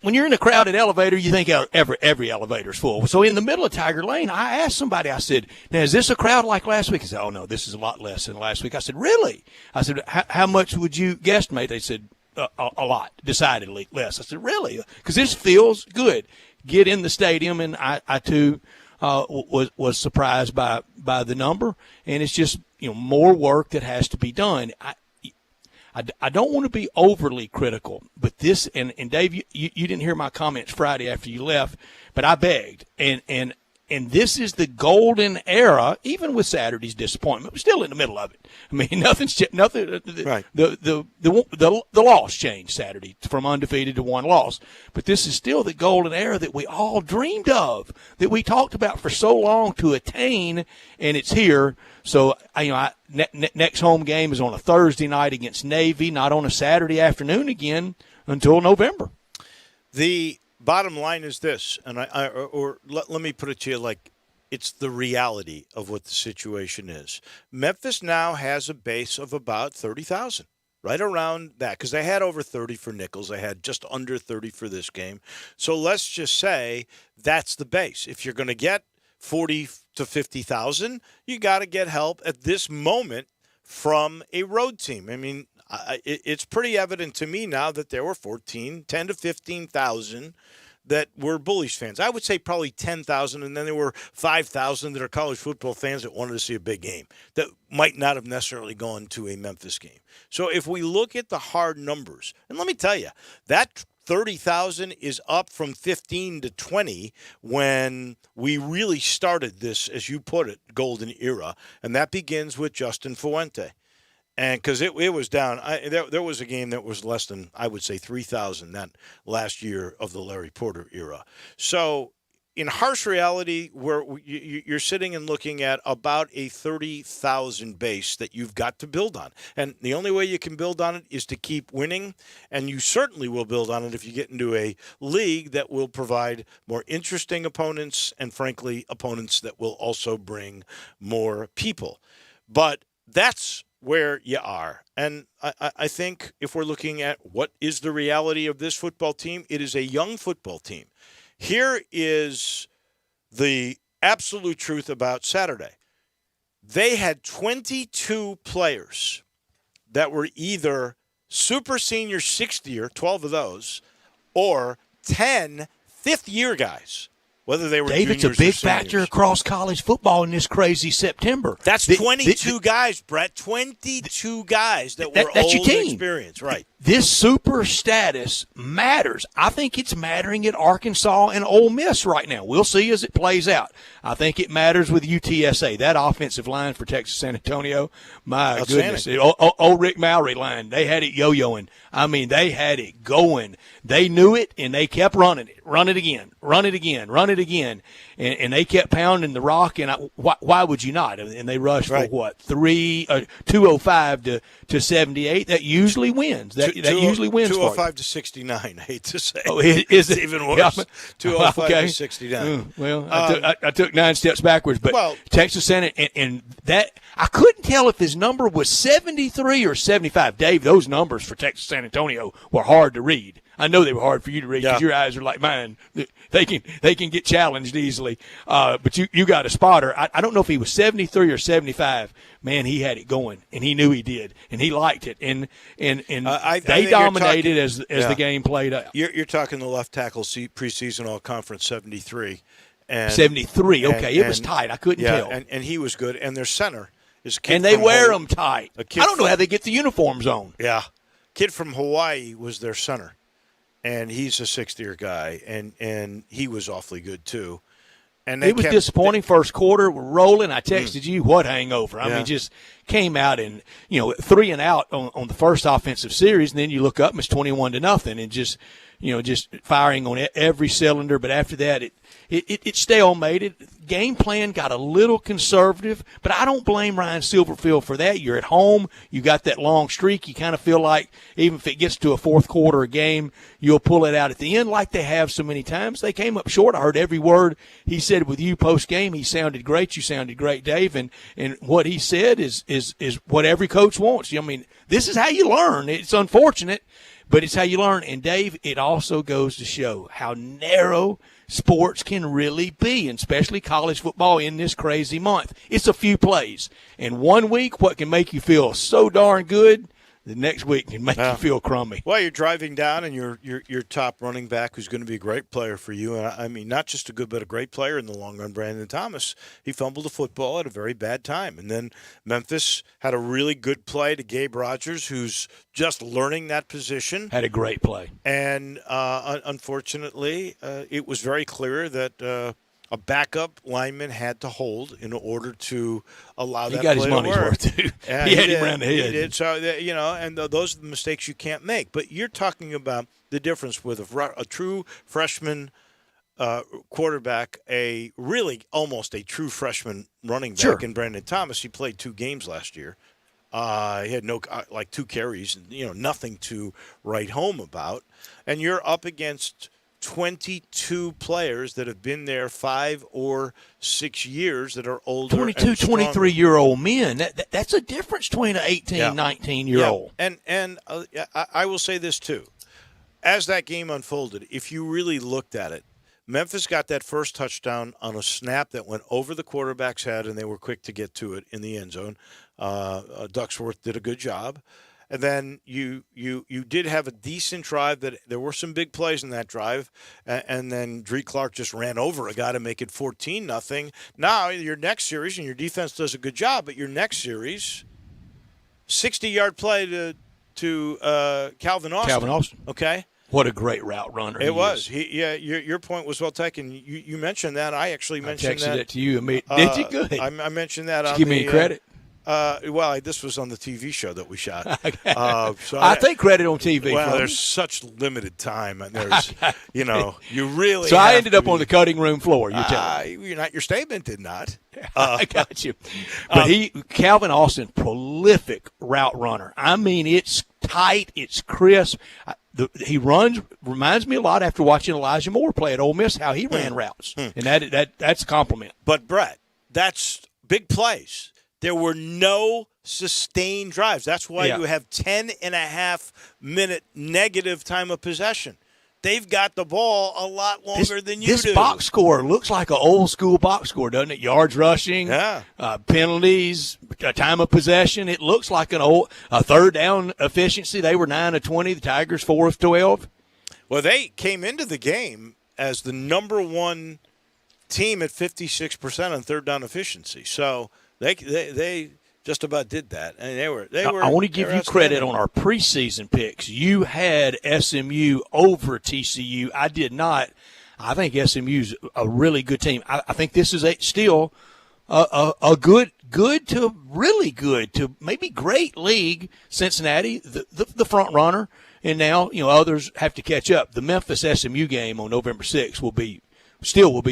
when you're in a crowded elevator, you think every elevator's full. So in the middle of Tiger Lane, I asked somebody, I said, now, is this a crowd like last week? He said, oh, no, this is a lot less than last week. I said, really? I said, how much would you guesstimate? They said, a lot, decidedly less. I said, really? Because this feels good. Get in the stadium, and I too, was surprised by the number. And it's just, more work that has to be done. I don't want to be overly critical, but this, and Dave, you didn't hear my comments Friday after you left, but I begged, and this is the golden era, even with Saturday's disappointment. We're still in the middle of it. I mean, nothing. Right. The loss changed Saturday from undefeated to one loss, but this is still the golden era that we all dreamed of, that we talked about for so long to attain, and it's here. So, next home game is on a Thursday night against Navy, not on a Saturday afternoon again until November. The bottom line is this, and let me put it to you like it's the reality of what the situation is. Memphis now has a base of about 30,000, right around that, because they had over 30 for Nichols. They had just under 30 for this game. So let's just say that's the base. If you're going to get 40 to 50,000, you got to get help at this moment from a road team. I mean, it's pretty evident to me now that there were 10 to 15,000 that were Bullies fans. I would say probably 10,000, and then there were 5,000 that are college football fans that wanted to see a big game that might not have necessarily gone to a Memphis game. So if we look at the hard numbers, and let me tell you, that 30,000 is up from 15 to 20 when we really started this, as you put it, golden era, and that begins with Justin Fuente. And because it was down, there was a game that was less than, I would say, 3,000 that last year of the Larry Porter era. So in harsh reality, where you're sitting and looking at about a 30,000 base that you've got to build on. And the only way you can build on it is to keep winning. And you certainly will build on it if you get into a league that will provide more interesting opponents and, frankly, opponents that will also bring more people. But that's where you are. And I think if we're looking at what is the reality of this football team, it is a young football team. Here is the absolute truth about Saturday. They had 22 players that were either super senior 6th year, 12 of those, or 10 fifth-year guys, whether they were David, juniors it's a big or factor seniors. across college football in this crazy September. That's 22 guys, Brett. 22 guys that were that's your old and team. experienced. Right. This super status matters. I think it's mattering at Arkansas and Ole Miss right now. We'll see as it plays out. I think it matters with UTSA. That offensive line for Texas San Antonio, my goodness. Old Rick Mowry line, they had it yo-yoing. I mean, they had it going. They knew it, and they kept running it. Run it again. And they kept pounding the rock, and why would you not? And they rushed for, 205 to 78. That usually wins. That usually wins 205 to 69, I hate to say. Oh, is it? It's even worse. Yeah. 205 Okay. to 69. Well, I took 9 steps backwards, but Texas Senate, and that I couldn't tell if his number was 73 or 75. Dave, those numbers for Texas San Antonio were hard to read. I know they were hard for you to read because your eyes are like mine. They can get challenged easily. But you got a spotter. I don't know if he was 73 or 75. Man, he had it going, and he knew he did, and he liked it, and they dominated as the game played out. You're talking the left tackle preseason all conference 73. And 73. Okay, it was tight. I couldn't tell. And he was good. And their center is a kid and they from wear Hawaii. them tight. I don't know how they get the uniforms on. Yeah, kid from Hawaii was their center. And he's a 6th-year guy, and he was awfully good too. And it was disappointing first quarter. We're rolling. I texted you, what hangover? I mean, just came out and 3 and out on the first offensive series, and then you look up and it's 21-0, and just firing on every cylinder. But after that, it stalemated. Game plan got a little conservative, but I don't blame Ryan Silverfield for that. You're at home. You got that long streak. You kind of feel like even if it gets to a fourth quarter a game, you'll pull it out at the end like they have so many times. They came up short. I heard every word he said with you post-game. He sounded great. You sounded great, Dave. And what he said is what every coach wants. I mean, this is how you learn. It's unfortunate, but it's how you learn. And, Dave, it also goes to show how narrow sports can really be, and especially college football in this crazy month. It's a few plays. And 1 week, what can make you feel so darn good, the next week can make you feel crummy. Well, you're driving down, and your top running back, who's going to be a great player for you, and I mean not just a good but a great player in the long run, Brandon Thomas, he fumbled the football at a very bad time. And then Memphis had a really good play to Gabe Rogers, who's just learning that position. Had a great play. And unfortunately, it was very clear that a backup lineman had to hold in order to allow that play to work. He got his money's worth, too. Yeah, he had him around the head. He did. So, and those are the mistakes you can't make. But you're talking about the difference with a true freshman quarterback, a really almost a true freshman running back in Brandon Thomas. He played 2 games last year. He had 2 carries, nothing to write home about. And you're up against 22 players that have been there 5 or 6 years that are older. 22, 23-year-old men. That's a difference between an 18, 19-year-old. And I will say this, too. As that game unfolded, if you really looked at it, Memphis got that first touchdown on a snap that went over the quarterback's head, and they were quick to get to it in the end zone. Ducksworth did a good job. And then you did have a decent drive. That there were some big plays in that drive, and then Dree Clark just ran over a guy to make it 14-0. Now your next series, and your defense does a good job, but your next series, 60-yard play to Calvin Austin. Calvin Austin. Okay. What a great route runner it was. Your point was well taken. You mentioned that. I actually mentioned that. I texted it to you. Did you? Good. I mentioned that. Just give me credit. This was on the TV show that we shot. I take credit on TV. Well, there's such limited time, and there's, you really. So I ended up on the cutting room floor. You're telling me. Your statement did not. I got you. But Calvin Austin, prolific route runner. I mean, it's tight, it's crisp. He reminds me a lot after watching Elijah Moore play at Ole Miss, how he ran routes, and that's a compliment. But Brett, that's big plays. There were no sustained drives. That's why you have 10.5-minute negative time of possession. they've got the ball a lot longer than you do. This box score looks like an old-school box score, doesn't it? Yards rushing, penalties, time of possession. It looks like a third down efficiency. They were 9 of 20. The Tigers 4 of 12. Well, they came into the game as the number one team at 56% on third down efficiency. So they just about did that, and they were. I want to give you credit on our preseason picks. You had SMU over TCU. I did not. I think SMU's a really good team. I think this is still a good to really good to maybe great league. Cincinnati, the front runner, and now others have to catch up. The Memphis SMU game on November 6th will be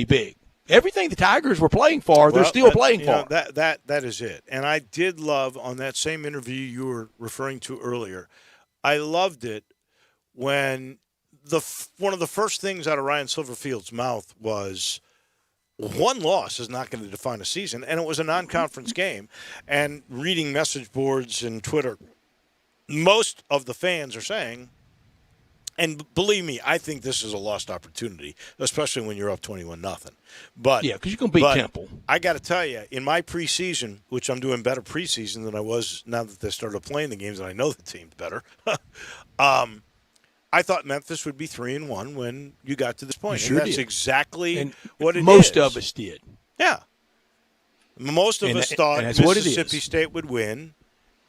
big. Everything the Tigers were playing for, they're still playing for. That is it. And I did love on that same interview you were referring to earlier. I loved it when one of the first things out of Ryan Silverfield's mouth was, one loss is not going to define a season, and it was a non-conference game. And reading message boards and Twitter, most of the fans are saying, and believe me, I think this is a lost opportunity, especially when you're up 21-0. But yeah, because you're going to beat Temple. I got to tell you, in my preseason, which I'm doing better preseason than I was now that they started playing the games and I know the team's better, I thought Memphis would be 3-1 when you got to this point. Sure, and that's did. Exactly what it is. Most of us did. Yeah. Most of us thought Mississippi State would win,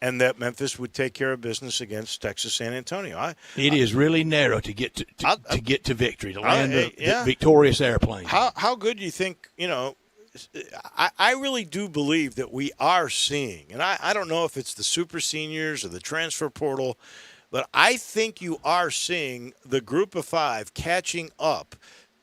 and that Memphis would take care of business against Texas San Antonio. It is really narrow to get to victory, to land the victorious airplane. How good do you think, I really do believe that we are seeing, and I don't know if it's the super seniors or the transfer portal, but I think you are seeing the group of five catching up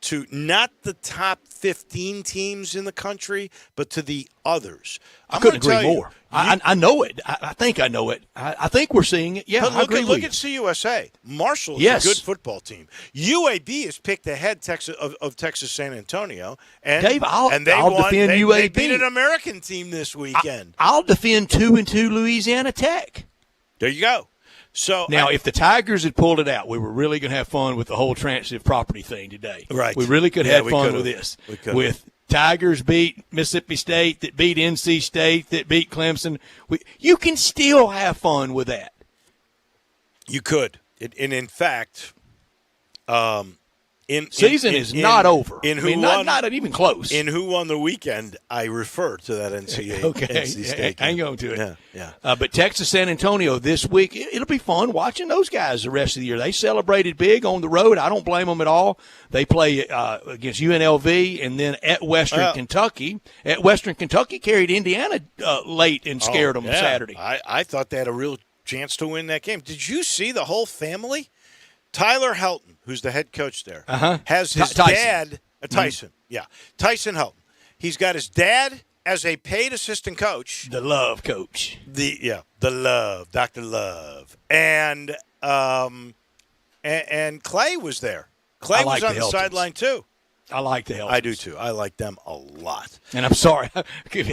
to not the top 15 teams in the country, but to the others. I couldn't agree more. I know it. I think I know it. I think we're seeing it. Yeah, but I agree look at CUSA. Marshall's a good football team. UAB is picked ahead of Texas San Antonio. And, Dave, I'll defend UAB. They beat an American team this weekend. I'll defend 2-2 Louisiana Tech. There you go. So now, if the Tigers had pulled it out, we were really going to have fun with the whole transitive property thing today. Right. We really could have fun with this. With Tigers beat Mississippi State, that beat NC State, that beat Clemson. You can still have fun with that. You could. And in fact, season is not over. Not even close. In who won the weekend, I refer to that NC State game. Hang on to it. Yeah. But Texas San Antonio this week, it'll be fun watching those guys the rest of the year. They celebrated big on the road. I don't blame them at all. They play against UNLV and then at Western Kentucky. At Western Kentucky carried Indiana late and scared them Saturday. I thought they had a real chance to win that game. Did you see the whole family? Tyler Helton, who's the head coach there, has his dad, Tyson. Yeah, Tyson Helton. He's got his dad as a paid assistant coach. The Love coach. The Love, Dr. Love. And Clay was there. Clay was on the sideline, too. I like the Heltons. I do, too. I like them a lot. And I'm sorry. I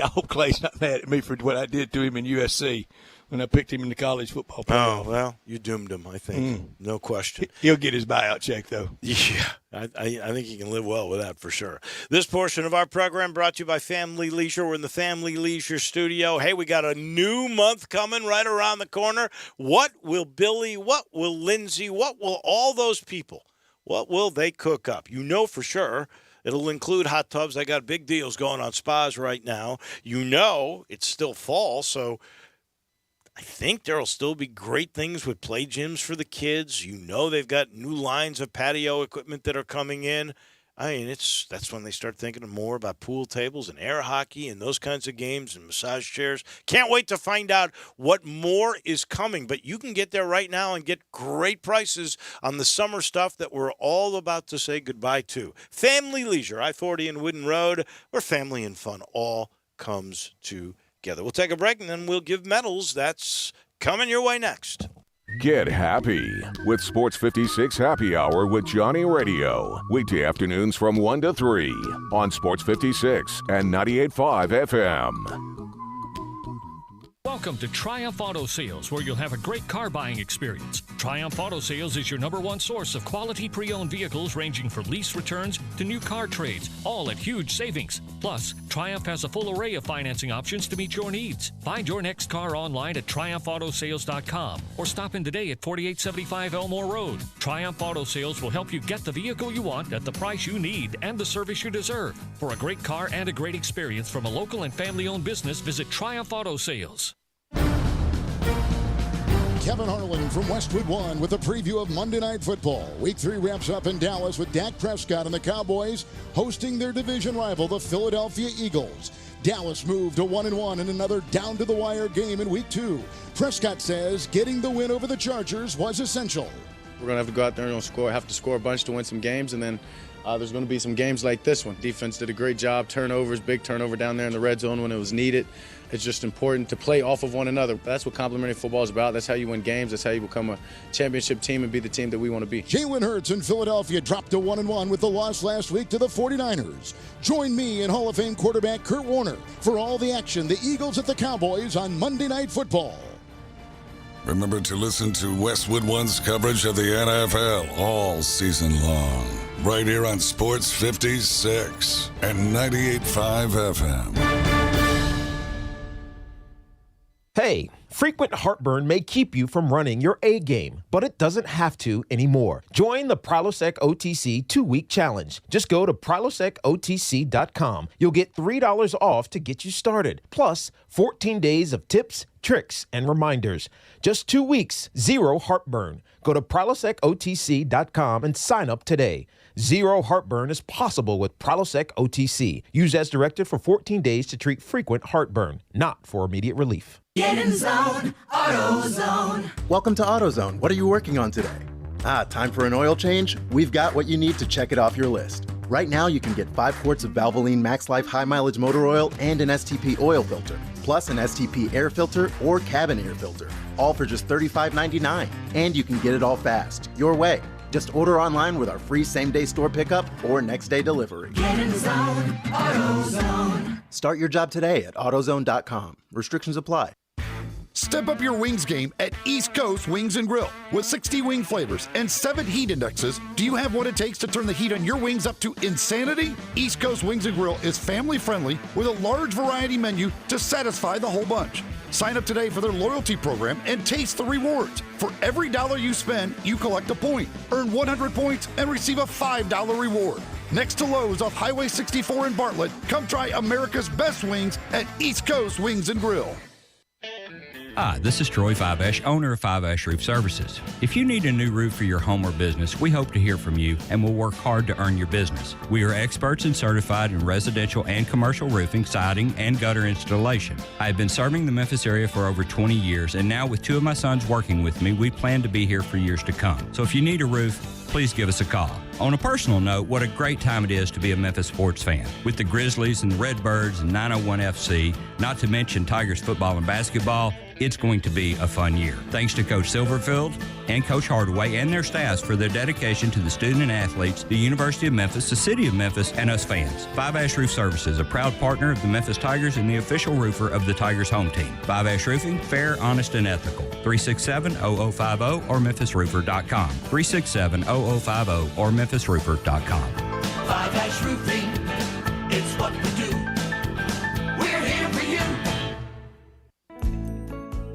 hope Clay's not mad at me for what I did to him in USC when I picked him in the college football playoff. Oh, well, you doomed him, I think. No question. He'll get his buyout check, though. Yeah, I think he can live well with that for sure. This portion of our program brought to you by Family Leisure. We're in the Family Leisure studio. Hey, we got a new month coming right around the corner. What will Billy, what will Lindsay, what will all those people, what will they cook up? You know for sure. It'll include hot tubs. They got big deals going on spas right now. You know it's still fall, so I think there will still be great things with play gyms for the kids. You know they've got new lines of patio equipment that are coming in. I mean, that's when they start thinking more about pool tables and air hockey and those kinds of games and massage chairs. Can't wait to find out what more is coming. But you can get there right now and get great prices on the summer stuff that we're all about to say goodbye to. Family Leisure, I-40 and Wooden Road, where family and fun all comes together. We'll take a break, and then we'll give medals. That's coming your way next. Get happy with Sports 56 Happy Hour with Johnny Radio. Weekday afternoons from 1 to 3 on Sports 56 and 98.5 FM. Welcome to Triumph Auto Sales, where you'll have a great car buying experience. Triumph Auto Sales is your #1 source of quality pre-owned vehicles ranging from lease returns to new car trades, all at huge savings. Plus, Triumph has a full array of financing options to meet your needs. Find your next car online at triumphautosales.com or stop in today at 4875 Elmore Road. Triumph Auto Sales will help you get the vehicle you want at the price you need and the service you deserve. For a great car and a great experience from a local and family-owned business, visit Triumph Auto Sales. Kevin Harlan from Westwood One with a preview of Monday Night Football. Week 3 wraps up in Dallas with Dak Prescott and the Cowboys hosting their division rival, the Philadelphia Eagles. Dallas moved to 1-1 in another down-to-the-wire game in Week 2. Prescott says getting the win over the Chargers was essential. We're going to have to go out there and have to score a bunch to win some games, and then there's going to be some games like this one. Defense did a great job. Turnovers, big turnover down there in the red zone when it was needed. It's just important to play off of one another. That's what complementary football is about. That's how you win games. That's how you become a championship team and be the team that we want to be. Jalen Hurts in Philadelphia dropped to 1-1 with the loss last week to the 49ers. Join me and Hall of Fame quarterback Kurt Warner for all the action, the Eagles at the Cowboys on Monday Night Football. Remember to listen to Westwood One's coverage of the NFL all season long, right here on Sports 56 and 98.5 FM. Hey, frequent heartburn may keep you from running your A game, but it doesn't have to anymore. Join the Prilosec OTC 2-week challenge. Just go to prilosecotc.com. You'll get $3 off to get you started, plus 14 days of tips, tricks, and reminders. Just 2 weeks, zero heartburn. Go to prilosecotc.com and sign up today. Zero heartburn is possible with Prilosec OTC. Use as directed for 14 days to treat frequent heartburn, not for immediate relief. Get in zone, AutoZone. Welcome to AutoZone. What are you working on today? Time for an oil change? We've got what you need to check it off your list. Right now, you can get 5 quarts of Valvoline Max Life High Mileage Motor Oil and an STP oil filter, plus an STP air filter or cabin air filter, all for just $35.99. And you can get it all fast, your way. Just order online with our free same-day store pickup or next-day delivery. Get in zone, AutoZone. Start your job today at AutoZone.com. Restrictions apply. Step up your wings game at East Coast Wings & Grill. With 60 wing flavors and 7 heat indexes, do you have what it takes to turn the heat on your wings up to insanity? East Coast Wings & Grill is family-friendly with a large variety menu to satisfy the whole bunch. Sign up today for their loyalty program and taste the rewards. For every $1 you spend, you collect a point. Earn 100 points and receive a $5 reward. Next to Lowe's off Highway 64 in Bartlett, come try America's best wings at East Coast Wings & Grill. Hi, this is Troy Fiveash, owner of Fiveash Roof Services. If you need a new roof for your home or business, we hope to hear from you and will work hard to earn your business. We are experts and certified in residential and commercial roofing, siding, and gutter installation. I have been serving the Memphis area for over 20 years, and now with 2 of my sons working with me, we plan to be here for years to come. So if you need a roof, please give us a call. On a personal note, what a great time it is to be a Memphis sports fan. With the Grizzlies and the Redbirds and 901 FC, not to mention Tigers football and basketball, it's going to be a fun year. Thanks to Coach Silverfield and Coach Hardaway and their staffs for their dedication to the student and athletes, the University of Memphis, the City of Memphis, and us fans. Five Ash Roof Services, a proud partner of the Memphis Tigers and the official roofer of the Tigers home team. Five Ash Roofing, fair, honest, and ethical. 367-0050 or memphisroofer.com. 367-0050 or memphisroofer.com. Five Ash Roofing, it's what we do. We're here for you.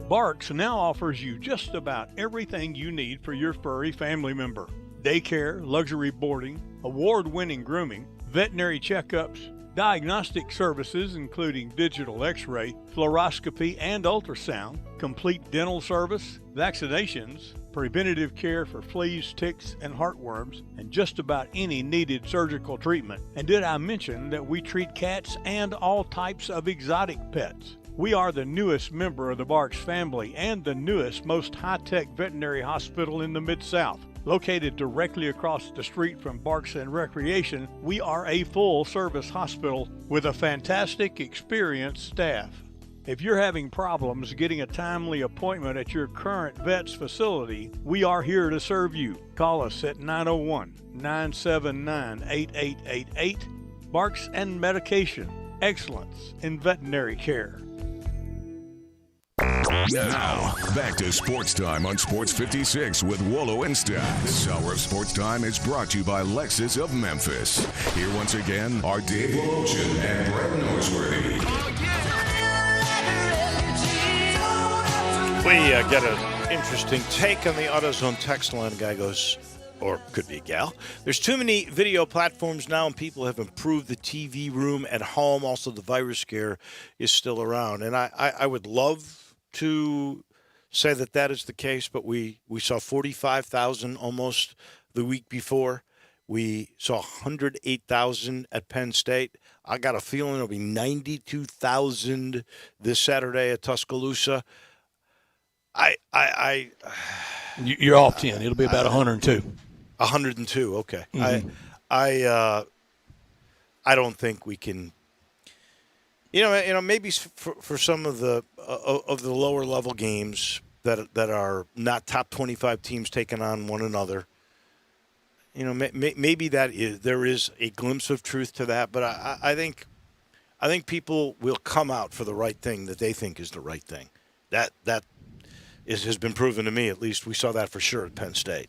Barks now offers you just about everything you need for your furry family member. Daycare, luxury boarding, award-winning grooming, veterinary checkups, diagnostic services including digital x-ray, fluoroscopy and ultrasound, complete dental service, vaccinations, preventative care for fleas, ticks, and heartworms, and just about any needed surgical treatment. And did I mention that we treat cats and all types of exotic pets? We are the newest member of the Barks family and the newest, most high-tech veterinary hospital in the Mid-South. Located directly across the street from Barks and Recreation, we are a full-service hospital with a fantastic, experienced staff. If you're having problems getting a timely appointment at your current vet's facility, we are here to serve you. Call us at 901-979-8888. Barks and Medication. Excellence in veterinary care. Now, back to Sports Time on Sports 56 with Wolo and Stats. This hour of Sports Time is brought to you by Lexus of Memphis. Here once again are Dave Wilson and Brett Norsworthy. We get an interesting take on the AutoZone text line. A guy goes, or could be a gal, there's too many video platforms now, and people have improved the TV room at home. Also, the virus scare is still around. And I would love to say that is the case, but we saw 45,000 almost the week before. We saw 108,000 at Penn State. I got a feeling it'll be 92,000 this Saturday at Tuscaloosa. You're off 10. It'll be about 102. 102. Okay. Mm-hmm. I don't think we can. Maybe for some of the lower level games that are not top 25 teams taking on one another. Maybe there is a glimpse of truth to that, but I think people will come out for the right thing that they think is the right thing. That has been proven to me. At least we saw that for sure at Penn State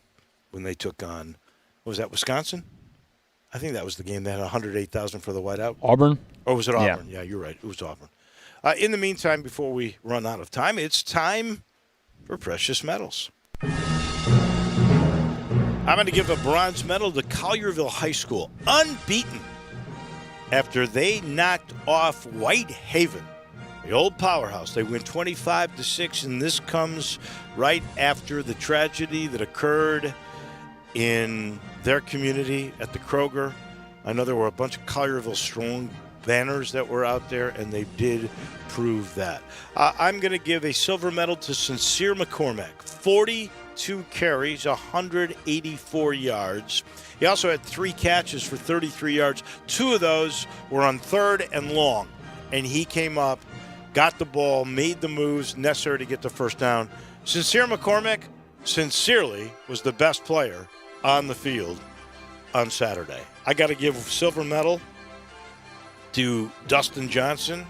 when they took on, what was that, Wisconsin? I think that was the game that had 108,000 for the whiteout. Auburn? Or was it Auburn? Yeah, you're right. It was Auburn. In the meantime, before we run out of time, it's time for precious metals. I'm going to give a bronze medal to Collierville High School, unbeaten after they knocked off Whitehaven, the old powerhouse. They win 25-6, and this comes right after the tragedy that occurred in their community at the Kroger. I know there were a bunch of Collierville Strong banners that were out there, and they did prove that. I'm going to give a silver medal to Sincere McCormack, 42 carries, 184 yards. He also had 3 catches for 33 yards. 2 of those were on 3rd and long, and he came up, got the ball, made the moves necessary to get the first down. Sincere McCormack sincerely was the best player on the field on Saturday. I got to give a silver medal to Dustin Johnson.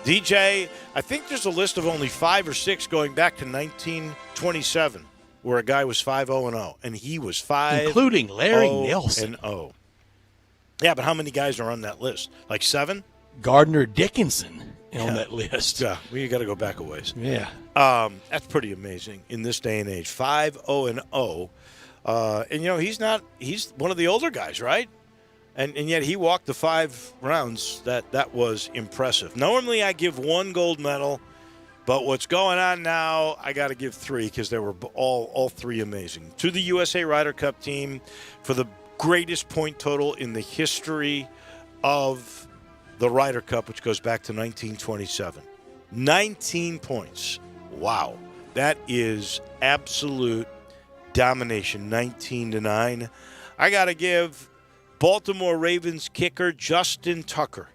DJ, I think there's a list of only 5 or 6 going back to 1927 where a guy was 5-0-0, and he was 5, including Larry Nelson. Yeah, but how many guys are on that list? Like 7? Gardner Dickinson on that list. Yeah, you got to go back a ways. Yeah. That's pretty amazing in this day and age. 5-0-0. And he's one of the older guys, right? And yet he walked the 5 rounds. That was impressive. Normally I give 1 gold medal, but what's going on now, I got to give 3 because they were all 3 amazing. To the USA Ryder Cup team for the greatest point total in the history of the Ryder Cup, which goes back to 1927. 19 points. Wow. That is absolute domination, 19-9. I got to give Baltimore Ravens kicker Justin Tucker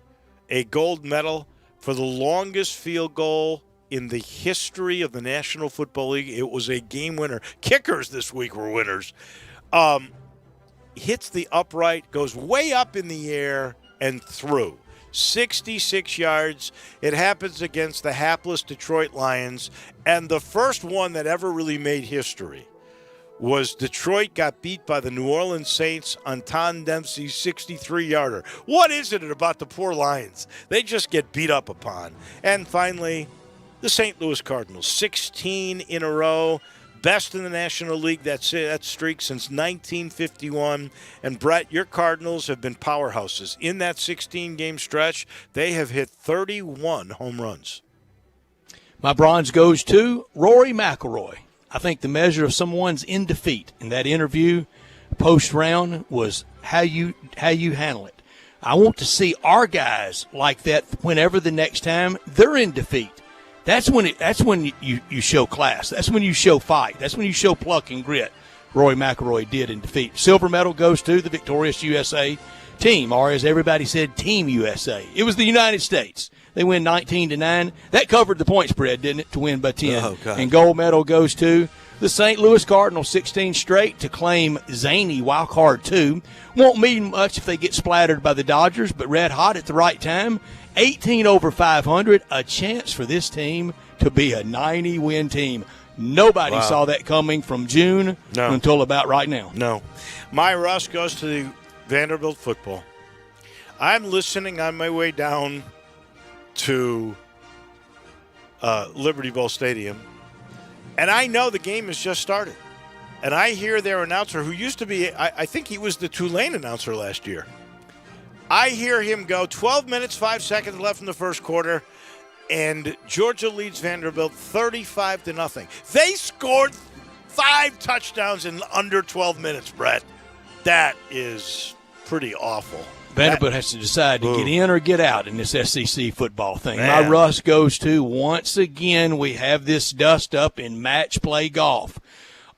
a gold medal for the longest field goal in the history of the National Football League. It was a game winner. Kickers this week were winners. Hits the upright, goes way up in the air and through. 66 yards. It happens against the hapless Detroit Lions, and the first one that ever really made history was Detroit got beat by the New Orleans Saints on Tom Dempsey's 63-yarder. What is it about the poor Lions? They just get beat up upon. And finally, the St. Louis Cardinals, 16 in a row, best in the National League, that streak since 1951. And Brett, your Cardinals have been powerhouses. In that 16-game stretch, they have hit 31 home runs. My bronze goes to Rory McIlroy. I think the measure of someone's in defeat in that interview post-round was how you handle it. I want to see our guys like that whenever the next time they're in defeat. That's when you show class. That's when you show fight. That's when you show pluck and grit. Rory McIlroy did in defeat. Silver medal goes to the victorious USA team, or as everybody said, Team USA. It was the United States. They win 19-9. That covered the point spread, didn't it, to win by 10? Oh, God. And gold medal goes to the St. Louis Cardinals, 16 straight to claim zany wild card 2. Won't mean much if they get splattered by the Dodgers, but red hot at the right time. 18 over 500, a chance for this team to be a 90-win team. Nobody saw that coming from June until about right now. No. My Russ goes to the Vanderbilt football. I'm listening on my way down to Liberty Bowl Stadium, and I know the game has just started. And I hear their announcer, who used to be, I think he was the Tulane announcer last year. I hear him go, 12 minutes, 5 seconds left in the first quarter, and Georgia leads Vanderbilt 35-0. They scored 5 touchdowns in under 12 minutes, Brett. That is pretty awful. Vanderbilt has to decide to get in or get out in this SEC football thing. Man. My Russ goes to, once again, we have this dust up in match play golf.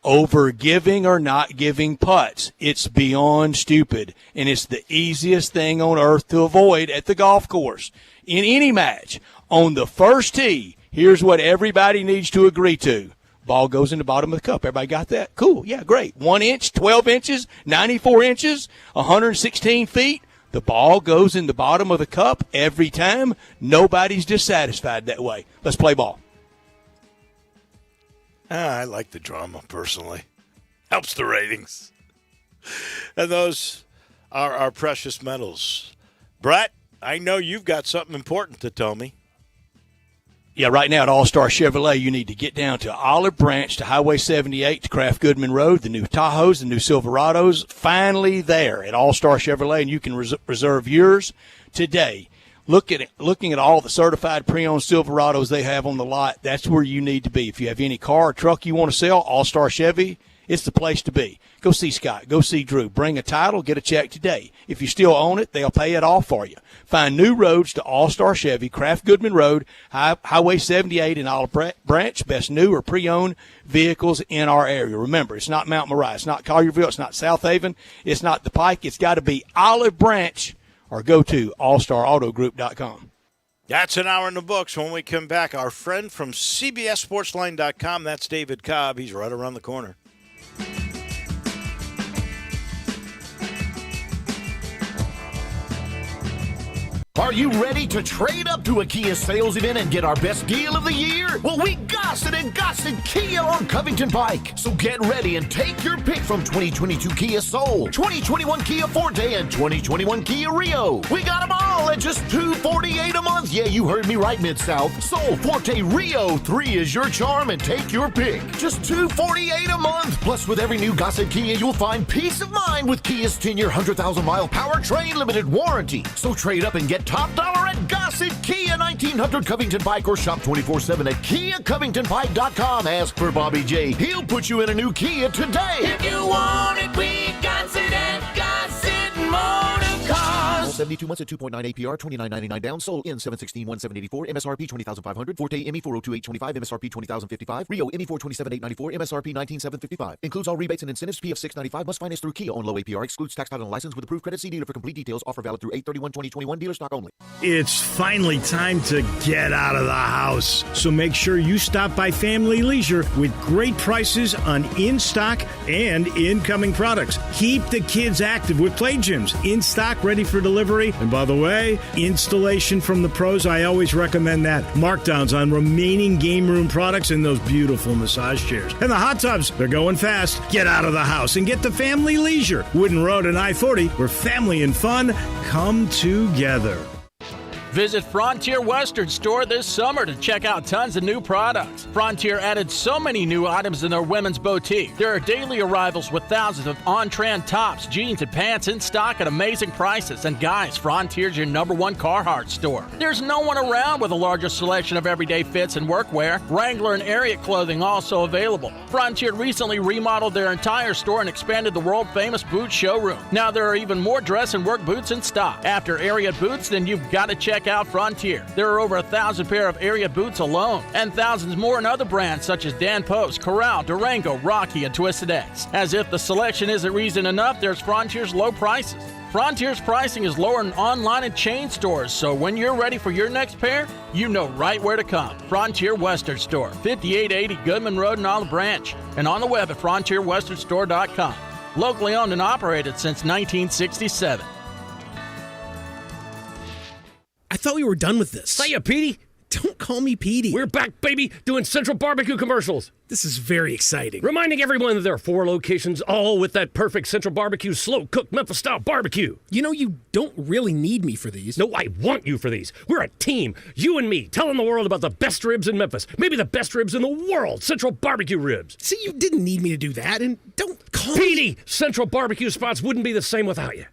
Over giving or not giving putts. It's beyond stupid, and it's the easiest thing on earth to avoid at the golf course. In any match, on the first tee, here's what everybody needs to agree to. Ball goes in the bottom of the cup. Everybody got that? Cool. Yeah, great. 1 inch, 12 inches, 94 inches, 116 feet. The ball goes in the bottom of the cup every time. Nobody's dissatisfied that way. Let's play ball. I like the drama, personally. Helps the ratings. And those are our precious metals. Brett, I know you've got something important to tell me. Yeah, right now at All-Star Chevrolet, you need to get down to Olive Branch to Highway 78 to Kraft Goodman Road. The new Tahoes, the new Silverados, finally there at All-Star Chevrolet, and you can reserve yours today. Looking at all the certified pre-owned Silverados they have on the lot, that's where you need to be. If you have any car or truck you want to sell, All-Star Chevy, it's the place to be. Go see Scott. Go see Drew. Bring a title. Get a check today. If you still own it, they'll pay it off for you. Find new roads to All-Star Chevy, Kraft Goodman Road, Highway 78 in Olive Branch. Best new or pre-owned vehicles in our area. Remember, it's not Mount Moriah. It's not Collierville. It's not South Haven. It's not the Pike. It's got to be Olive Branch, or go to allstarautogroup.com. That's an hour in the books. When we come back, our friend from CBSSportsline.com, that's David Cobb. He's right around the corner. Are you ready to trade up to a Kia sales event and get our best deal of the year? Well, we Gossett and Gossett Kia on Covington Pike. So get ready and take your pick from 2022 Kia Soul, 2021 Kia Forte, and 2021 Kia Rio. We got them all at just $248 a month. Yeah, you heard me right, Mid-South. Soul, Forte, Rio, 3 is your charm, and take your pick. Just $248 a month. Plus, with every new Gossett Kia, you'll find peace of mind with Kia's 10-year, 100,000-mile powertrain limited warranty. So trade up and get top dollar at Gossett Kia, 1900 Covington Pike, or shop 24/7 at KiaCovingtonPike.com. Ask for Bobby J. He'll put you in a new Kia today. If you want it, we got it at Gossett Motor Cars. 72 months at 2.9 APR, $29.99 down. Sold in 716-1784. MSRP $20,500. Forte ME $402,825. MSRP $20,055. Rio ME $427,894. MSRP $19,755. Includes all rebates and incentives. PF $695. Must finance through Kia on low APR. Excludes tax title and license with approved credit. See dealer for complete details. Offer valid through 8/31/2021. Dealer stock only. It's finally time to get out of the house. So make sure you stop by Family Leisure with great prices on in-stock and incoming products. Keep the kids active with play gyms, in stock, ready for delivery. And by the way, installation from the pros, I always recommend that. Markdowns on remaining game room products and those beautiful massage chairs. And the hot tubs, they're going fast. Get out of the house and get to Family Leisure. Wooden Road and I-40, where family and fun come together. Visit Frontier Western Store this summer to check out tons of new products. Frontier added so many new items in their women's boutique. There are daily arrivals with thousands of on-trend tops, jeans, and pants in stock at amazing prices. And guys, Frontier's your #1 Carhartt store. There's no one around with a larger selection of everyday fits and workwear. Wrangler and Ariat clothing also available. Frontier recently remodeled their entire store and expanded the world-famous boot showroom. Now there are even more dress and work boots in stock. After Ariat boots, then you've got to check out Frontier. There are over 1,000 pair of Ariat boots alone, and thousands more in other brands such as Dan Post, Corral, Durango, Rocky, and Twisted X. As if the selection isn't reason enough, there's Frontier's low prices. Frontier's pricing is lower than online and chain stores, so when you're ready for your next pair, you know right where to come. Frontier Western Store, 5880 Goodman Road in Olive Branch, and on the web at frontierwesternstore.com. Locally owned and operated since 1967. I thought we were done with this. Say ya, Petey. Don't call me Petey. We're back, baby, doing Central Barbecue commercials. This is very exciting. Reminding everyone that there are 4 locations, all with that perfect Central Barbecue, slow-cooked Memphis-style barbecue. You know, you don't really need me for these. No, I want you for these. We're a team, you and me, telling the world about the best ribs in Memphis. Maybe the best ribs in the world, Central Barbecue ribs. See, you didn't need me to do that, and don't call Petey, me. Central Barbecue spots wouldn't be the same without you.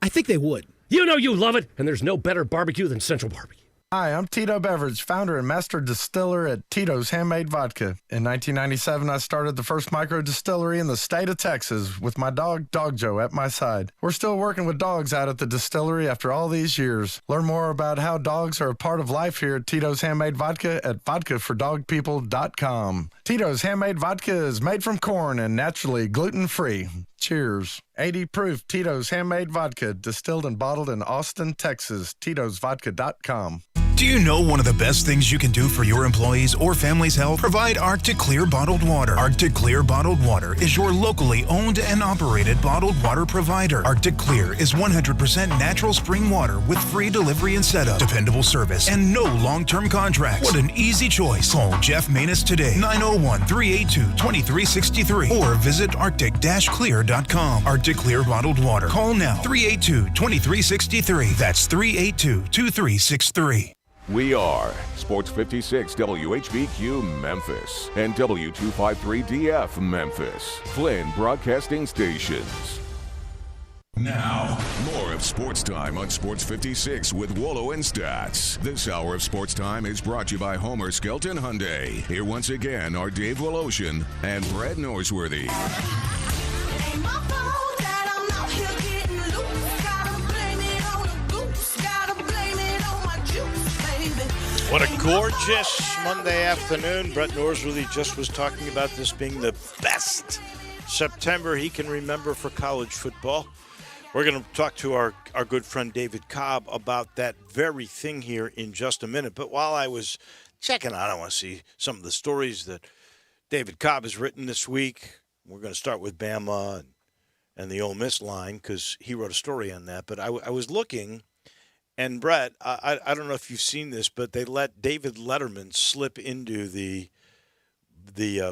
I think they would. You know you love it, and there's no better barbecue than Central Barbecue. Hi, I'm Tito Beveridge, founder and master distiller at Tito's Handmade Vodka. In 1997, I started the first micro distillery in the state of Texas with my dog, Dog Joe, at my side. We're still working with dogs out at the distillery after all these years. Learn more about how dogs are a part of life here at Tito's Handmade Vodka at vodkafordogpeople.com. Tito's Handmade Vodka is made from corn and naturally gluten-free. Cheers. 80 proof Tito's Handmade Vodka, distilled and bottled in Austin, Texas. Tito'sVodka.com. Do you know one of the best things you can do for your employees or family's health? Provide Arctic Clear bottled water. Arctic Clear bottled water is your locally owned and operated bottled water provider. Arctic Clear is 100% natural spring water with free delivery and setup, dependable service, and no long-term contracts. What an easy choice. Call Jeff Manus today, 901-382-2363, or visit arctic-clear.com. Arctic Clear bottled water. Call now, 382-2363. That's 382-2363. We are Sports 56 WHBQ Memphis and W253DF Memphis, Flynn Broadcasting Stations. Now, more of Sports Time on Sports 56 with Wolo and Stats. This hour of Sports Time is brought to you by Homer Skelton Hyundai. Here once again are Dave Woloshin and Brad Norsworthy. What a gorgeous Monday afternoon. Brett Norsworthy just was talking about this being the best September he can remember for college football. We're going to talk to our good friend David Cobb about that very thing here in just a minute. But while I was checking out, I want to see some of the stories that David Cobb has written this week. We're going to start with Bama and the Ole Miss line because he wrote a story on that. But I was looking. And, Brett, I don't know if you've seen this, but they let David Letterman slip into the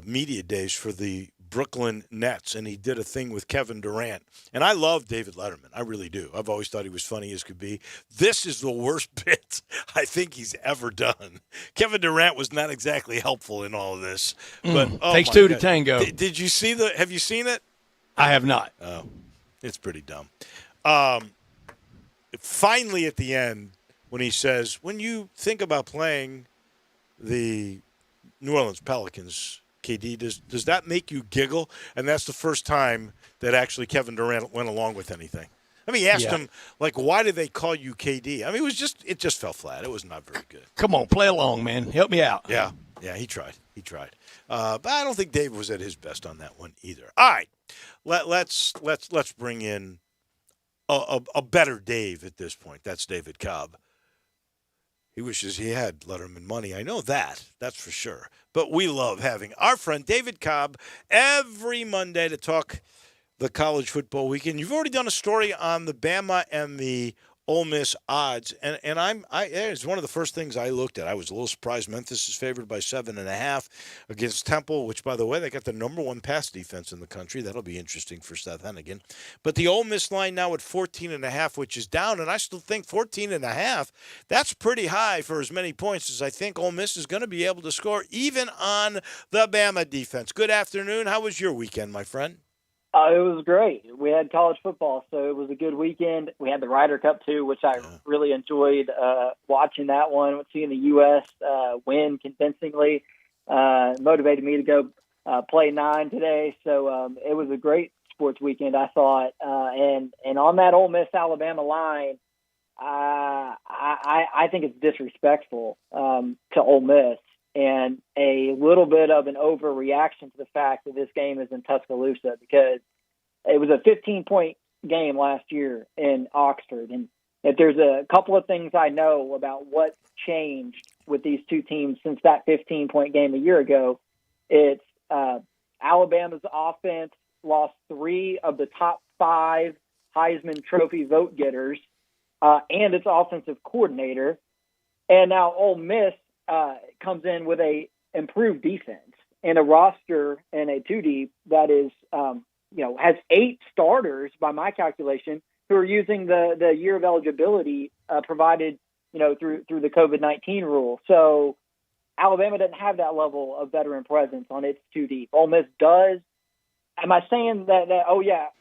media days for the Brooklyn Nets, and he did a thing with Kevin Durant. And I love David Letterman. I really do. I've always thought he was funny as could be. This is the worst bit I think he's ever done. Kevin Durant was not exactly helpful in all of this. But takes two to tango. Did you see have you seen it? I have not. Oh, it's pretty dumb. Finally, at the end, when he says, when you think about playing the New Orleans Pelicans, KD, does that make you giggle? And that's the first time that actually Kevin Durant went along with anything. I mean, he asked him, like, why did they call you KD? I mean, it just fell flat. It was not very good. Come on, play along, man. Help me out. Yeah, he tried. But I don't think Dave was at his best on that one either. All right, let's bring in a better Dave at this point. That's David Cobb. He wishes he had Letterman money. I know that. That's for sure. But we love having our friend David Cobb every Monday to talk the college football weekend. You've already done a story on the Bama and the Ole Miss odds, and it's one of the first things I looked at. I was a little surprised Memphis is favored by 7.5 against Temple, which, by the way, they got the number one pass defense in the country. That'll be interesting for Seth Hennigan. But the Ole Miss line now at 14.5, which is down, and I still think 14.5, that's pretty high for as many points as I think Ole Miss is going to be able to score, even on the Bama defense. Good afternoon. How was your weekend, my friend? It was great. We had college football, so it was a good weekend. We had the Ryder Cup, too, which I really enjoyed watching that one, seeing the U.S. Win convincingly. Motivated me to go play 9 today. So it was a great sports weekend, I thought. And on that Ole Miss-Alabama line, I think it's disrespectful to Ole Miss and a little bit of an overreaction to the fact that this game is in Tuscaloosa, because it was a 15-point game last year in Oxford. And if there's a couple of things I know about what's changed with these two teams since that 15-point game a year ago, it's Alabama's offense lost 3 of the top 5 Heisman Trophy vote getters and its offensive coordinator. And now Ole Miss comes in with a improved defense and a roster and a 2-deep that is, has 8 starters by my calculation who are using the year of eligibility provided, through the COVID-19 rule. So Alabama doesn't have that level of veteran presence on its 2-deep. Ole Miss does. Am I saying that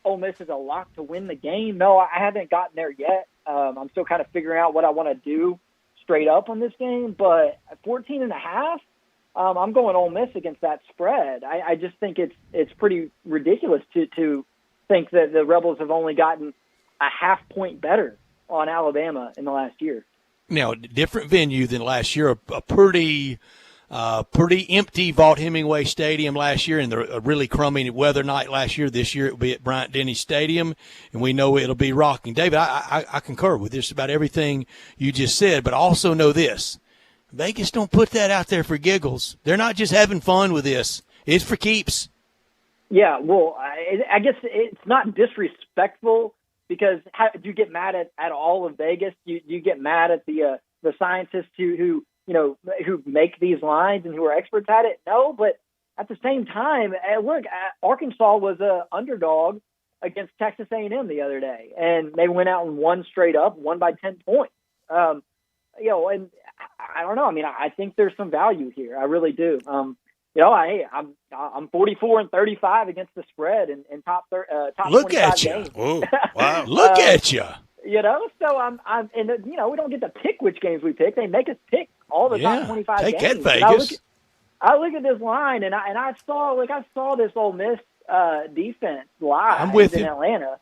Ole Miss is a lock to win the game? No, I haven't gotten there yet. I'm still kind of figuring out what I want to do straight up on this game, but 14.5, I'm going Ole Miss against that spread. I just think it's pretty ridiculous to think that the Rebels have only gotten a half point better on Alabama in the last year. Now, different venue than last year, a pretty empty Vaught-Hemingway Stadium last year, and a really crummy weather night last year. This year it will be at Bryant-Denny Stadium, and we know it'll be rocking. David, I concur with just about everything you just said, but I also know this. Vegas don't put that out there for giggles. They're not just having fun with this. It's for keeps. Yeah, well, I guess it's not disrespectful because do you get mad at all of Vegas? You get mad at the scientists who make these lines and who are experts at it? No, but at the same time, look, Arkansas was an underdog against Texas A&M the other day, and they went out and won straight up, won by 10 points. And I don't know. I mean, I think there's some value here. I really do. I'm 44-35 against the spread in top Look 25 at you. games. Oh, wow. Look at you. So I'm we don't get to pick which games we pick. They make us pick all the top 25 take games. Take that, Vegas. I look at this line and I saw this Ole Miss defense live I'm with in you. Atlanta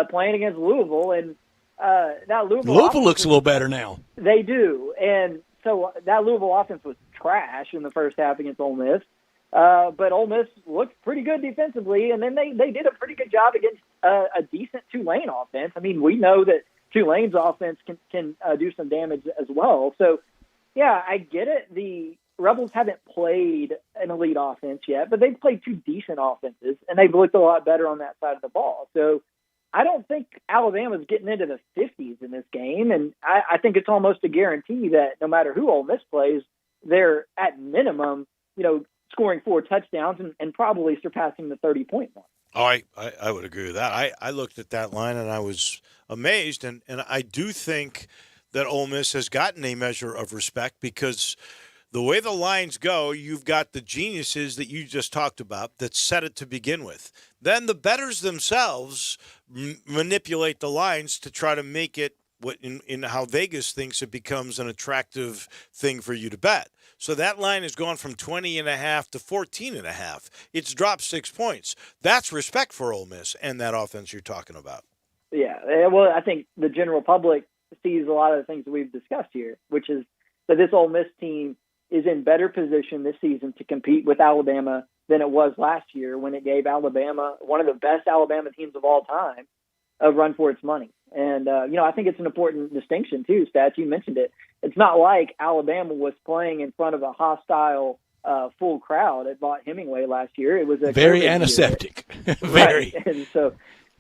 playing against Louisville, and that Louisville looks a little better now. They do, and so that Louisville offense was trash in the first half against Ole Miss. But Ole Miss looked pretty good defensively, and then they did a pretty good job against a decent Tulane offense. I mean, we know that Tulane's offense can do some damage as well. So, yeah, I get it. The Rebels haven't played an elite offense yet, but they've played 2 decent offenses, and they've looked a lot better on that side of the ball. So I don't think Alabama's getting into the 50s in this game, and I think it's almost a guarantee that no matter who Ole Miss plays, they're at minimum, scoring 4 touchdowns and probably surpassing the 30-point mark. Oh, I would agree with that. I looked at that line and I was amazed, and I do think that Ole Miss has gotten a measure of respect because the way the lines go, you've got the geniuses that you just talked about that set it to begin with. Then the bettors themselves manipulate the lines to try to make it what in how Vegas thinks it becomes an attractive thing for you to bet. So that line has gone from 20.5 to 14.5. It's dropped 6 points. That's respect for Ole Miss and that offense you're talking about. Yeah, well, I think the general public sees a lot of the things that we've discussed here, which is that this Ole Miss team is in better position this season to compete with Alabama than it was last year when it gave Alabama, one of the best Alabama teams of all time, a run for its money. And, I think it's an important distinction, too, Stats. You mentioned it. It's not like Alabama was playing in front of a hostile full crowd at Vaught-Hemingway last year. It was a very antiseptic. Very. Right. And so,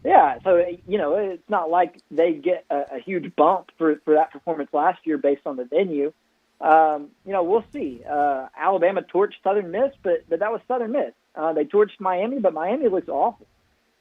it's not like they get a huge bump for that performance last year based on the venue. We'll see. Alabama torched Southern Miss, but that was Southern Miss. They torched Miami, but Miami looks awful.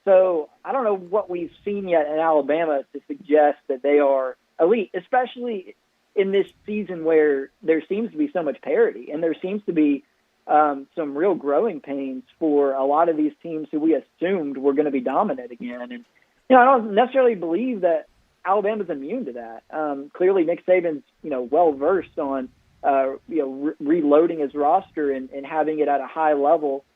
So I don't know what we've seen yet in Alabama to suggest that they are elite, especially in this season where there seems to be so much parity and there seems to be some real growing pains for a lot of these teams who we assumed were going to be dominant again. And, I don't necessarily believe that Alabama's immune to that. Clearly Nick Saban's, well-versed on, reloading his roster and having it at a high level.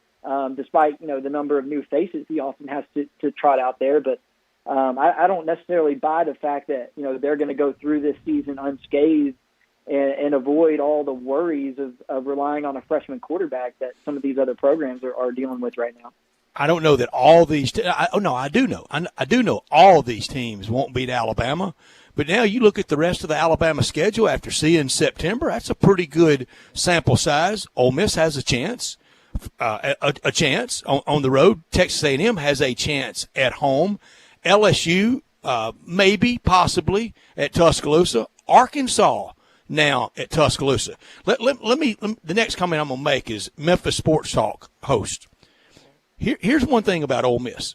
Despite, the number of new faces he often has to trot out there. But I don't necessarily buy the fact that, they're going to go through this season unscathed and avoid all the worries of relying on a freshman quarterback that some of these other programs are dealing with right now. I don't know that all these I do know. I do know all these teams won't beat Alabama. But now you look at the rest of the Alabama schedule after seeing September, that's a pretty good sample size. Ole Miss has a chance. A chance on the road. Texas A&M has a chance at home. LSU, maybe, possibly, at Tuscaloosa. Arkansas now at Tuscaloosa. Let me the next comment I'm going to make is Memphis Sports Talk host. Here's one thing about Ole Miss.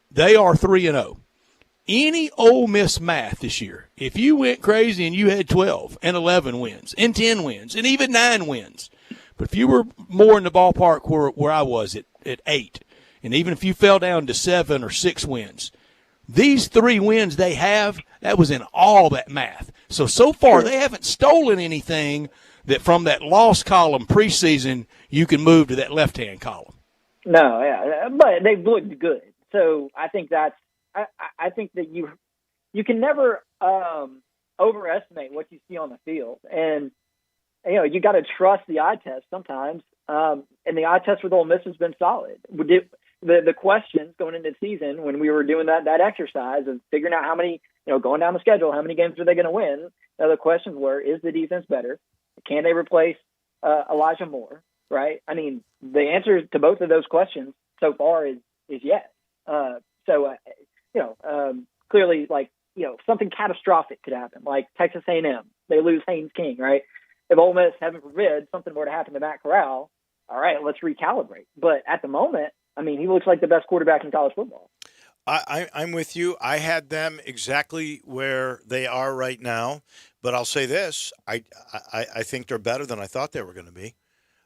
They are 3-0. Any Ole Miss math this year, if you went crazy and you had 12 and 11 wins and 10 wins and even 9 wins, but if you were more in the ballpark where I was at 8, and even if you fell down to 7 or 6 wins, these 3 wins they have, that was in all that math. So far they haven't stolen anything that from that loss column preseason you can move to that left-hand column. No, yeah, but they've looked good. So I think that's I think that you can never overestimate what you see on the field, and you got to trust the eye test sometimes. And the eye test with Ole Miss has been solid. The questions going into the season when we were doing that exercise of figuring out how many, going down the schedule, how many games are they going to win? The questions were: is the defense better? Can they replace Elijah Moore? Right? I mean, the answer to both of those questions so far is yes. Clearly, something catastrophic could happen, like Texas A&M. They lose Haynes King, right? If Ole Miss, heaven forbid, something were to happen to Matt Corral, all right, let's recalibrate. But at the moment, I mean, he looks like the best quarterback in college football. I'm with you. I had them exactly where they are right now. But I'll say this. I think they're better than I thought they were going to be.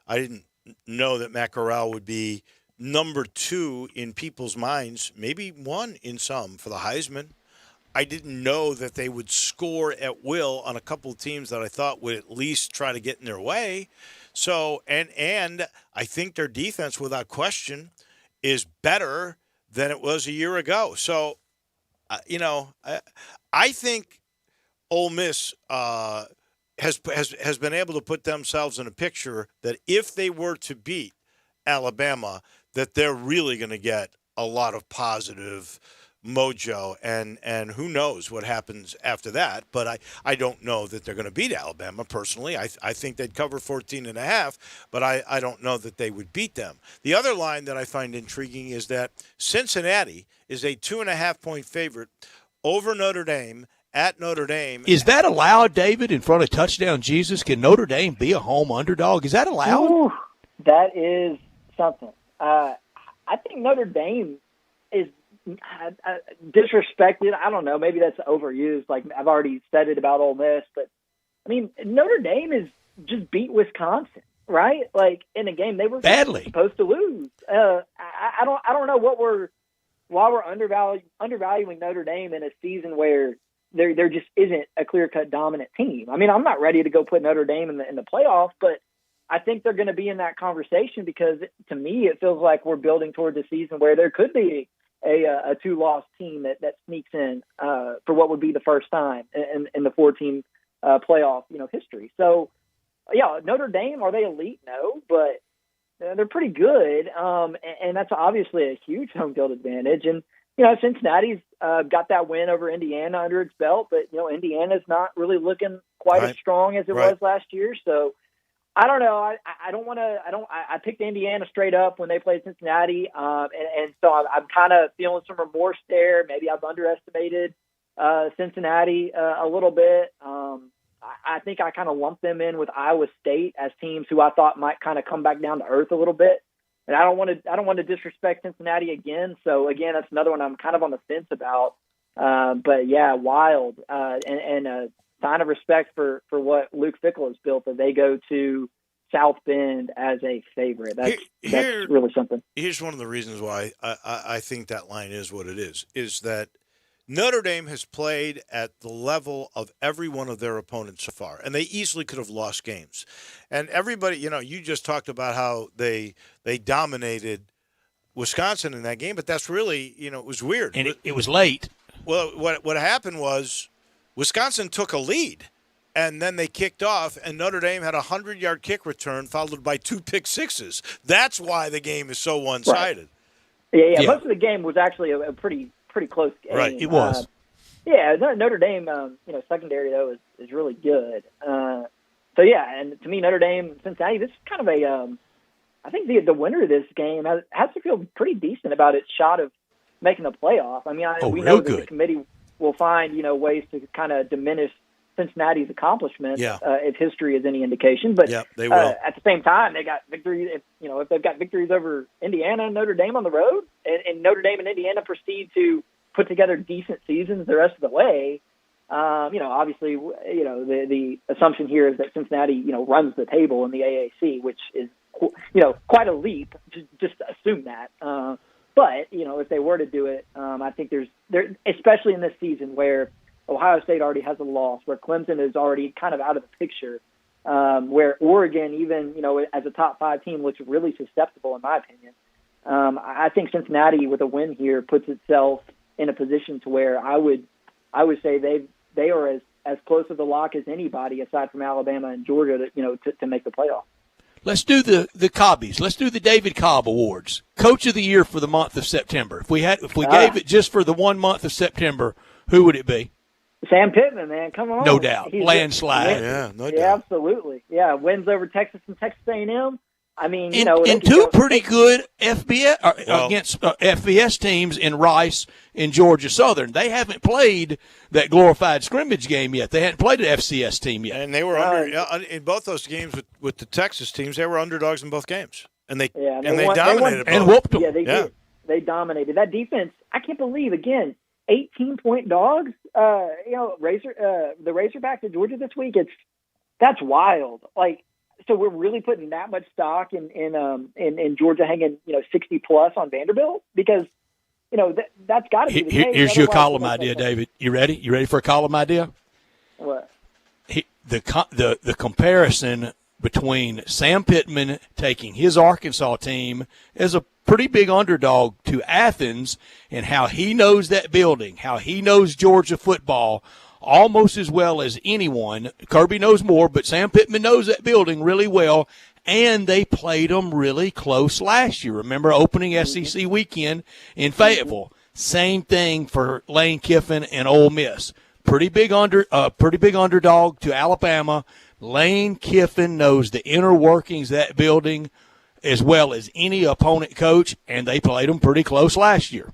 I didn't know that Matt Corral would be number 2 in people's minds, maybe 1 in some for the Heisman. I didn't know that they would score at will on a couple of teams that I thought would at least try to get in their way. So, and I think their defense, without question, is better than it was a year ago. So, I think Ole Miss has been able to put themselves in a picture that if they were to beat Alabama, that they're really going to get a lot of positive mojo, and who knows what happens after that. But I don't know that they're going to beat Alabama personally. I think they'd cover 14.5, but I don't know that they would beat them. The other line that I find intriguing is that Cincinnati is a 2.5-point favorite over Notre Dame at Notre Dame. Is that allowed, David, in front of Touchdown Jesus? Can Notre Dame be a home underdog? Is that allowed? Ooh, that is something. I think Notre Dame is disrespected. I don't know. Maybe that's overused. Like I've already said it about Ole Miss, but I mean, Notre Dame is just beat Wisconsin, right? Like in a game they were badly supposed to lose. I don't know why we're undervaluing Notre Dame in a season where there just isn't a clear-cut dominant team. I mean, I'm not ready to go put Notre Dame in the playoffs, but I think they're going to be in that conversation because to me it feels like we're building towards a season where there could be a 2-loss team that sneaks in for what would be the first time in the 4-team playoff history. So yeah, Notre Dame, are they elite? No, but they're pretty good, and that's obviously a huge home field advantage. And Cincinnati's got that win over Indiana under its belt, but Indiana's not really looking quite as strong as it was last year. So I don't know. I picked Indiana straight up when they played Cincinnati, and so I'm kind of feeling some remorse there. Maybe I've underestimated Cincinnati a little bit. I think I kind of lumped them in with Iowa State as teams who I thought might kind of come back down to earth a little bit. And I don't want to disrespect Cincinnati again. So again, that's another one I'm kind of on the fence about. But yeah, wild and a sign of respect for what Luke Fickell has built that they go to South Bend as a favorite. That's really something. Here's one of the reasons why I think that line is what it is that Notre Dame has played at the level of every one of their opponents so far, and they easily could have lost games. And everybody, you just talked about how they dominated Wisconsin in that game, but that's really, it was weird. And it was late. Well, what happened was Wisconsin took a lead, and then they kicked off, and Notre Dame had a 100-yard kick return followed by 2 pick sixes. That's why the game is so one-sided. Right. Yeah. Most of the game was actually a pretty close game. Right, it was. Notre Dame, secondary though is really good. So yeah, and to me, Notre Dame, Cincinnati, this is kind of a. I think the winner of this game has to feel pretty decent about its shot of making the playoff. I mean, we know that the committee will find ways to kind of diminish Cincinnati's accomplishments, Yeah. if history is any indication. But they will. At the same time, they got victories. If they've got victories over Indiana and Notre Dame on the road, and Notre Dame and Indiana proceed to put together decent seasons the rest of the way, obviously, the assumption here is that Cincinnati, runs the table in the AAC, which is, quite a leap just to assume that. But if they were to do it, I think there, especially in this season where Ohio State already has a loss, where Clemson is already kind of out of the picture, where Oregon, even as a top 5 team, looks really susceptible, in my opinion. I think Cincinnati, with a win here, puts itself in a position to where I would say they are as close to the lock as anybody, aside from Alabama and Georgia, to make the playoff. Let's do the Cobbies. Let's do the David Cobb Awards. Coach of the Year for the month of September. If we gave it just for the 1 month of September, who would it be? Sam Pittman, man, come on. No doubt. Landslide. No doubt. Absolutely. Yeah, wins over Texas and Texas A&M. I mean, and two pretty good against FBS teams in Rice and Georgia Southern. They haven't played that glorified scrimmage game yet. They hadn't played an FCS team yet. And they were in both those games with the Texas teams. They were underdogs in both games, and they dominated both. And whooped them. Yeah, they did. They dominated that defense. I can't believe, again, 18-point dogs. The Razorbacks of Georgia this week. That's wild. So we're really putting that much stock in Georgia hanging 60 plus on Vanderbilt, because that's got to be the case. Here's your column idea, David. You ready? You ready for a column idea? What? The comparison between Sam Pittman taking his Arkansas team as a pretty big underdog to Athens, and how he knows that building, how he knows Georgia football almost as well as anyone. Kirby knows more, but Sam Pittman knows that building really well, and they played them really close last year. Remember opening SEC weekend in Fayetteville? Same thing for Lane Kiffin and Ole Miss. Pretty big underdog to Alabama. Lane Kiffin knows the inner workings of that building as well as any opponent coach, and they played them pretty close last year.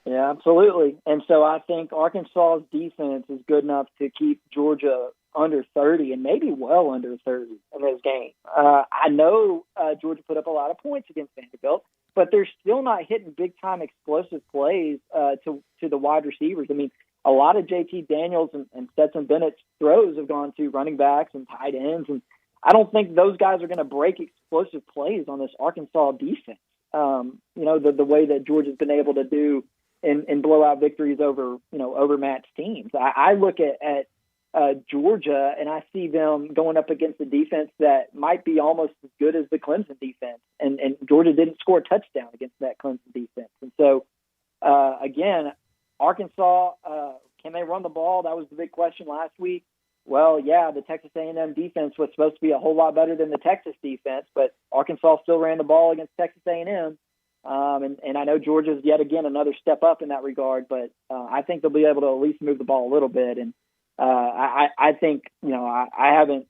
Yeah, absolutely. And so I think Arkansas's defense is good enough to keep Georgia under 30 and maybe well under 30 in this game. I know Georgia put up a lot of points against Vanderbilt, but they're still not hitting big-time explosive plays to the wide receivers. I mean, a lot of JT Daniels and Stetson Bennett's throws have gone to running backs and tight ends, and I don't think those guys are going to break explosive plays on this Arkansas defense. The way that Georgia's been able to do in blowout victories over overmatched teams. I look at Georgia and I see them going up against a defense that might be almost as good as the Clemson defense, and Georgia didn't score a touchdown against that Clemson defense. And so again, Arkansas, can they run the ball? That was the big question last week. Well, yeah, the Texas A&M defense was supposed to be a whole lot better than the Texas defense, but Arkansas still ran the ball against Texas A&M. And I know Georgia's yet again another step up in that regard, but I think they'll be able to at least move the ball a little bit. And I think, I haven't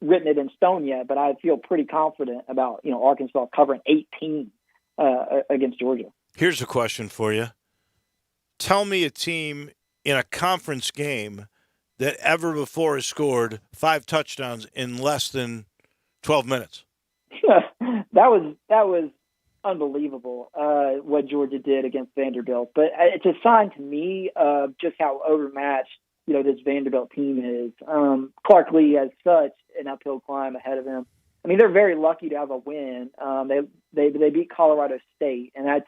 written it in stone yet, but I feel pretty confident about, Arkansas covering 18 against Georgia. Here's a question for you. Tell me a team in a conference game that ever before has scored 5 touchdowns in less than 12 minutes. That was unbelievable what Georgia did against Vanderbilt. But it's a sign to me of just how overmatched, this Vanderbilt team is. Clark Lee has such an uphill climb ahead of him. I mean, they're very lucky to have a win. They beat Colorado State, and that's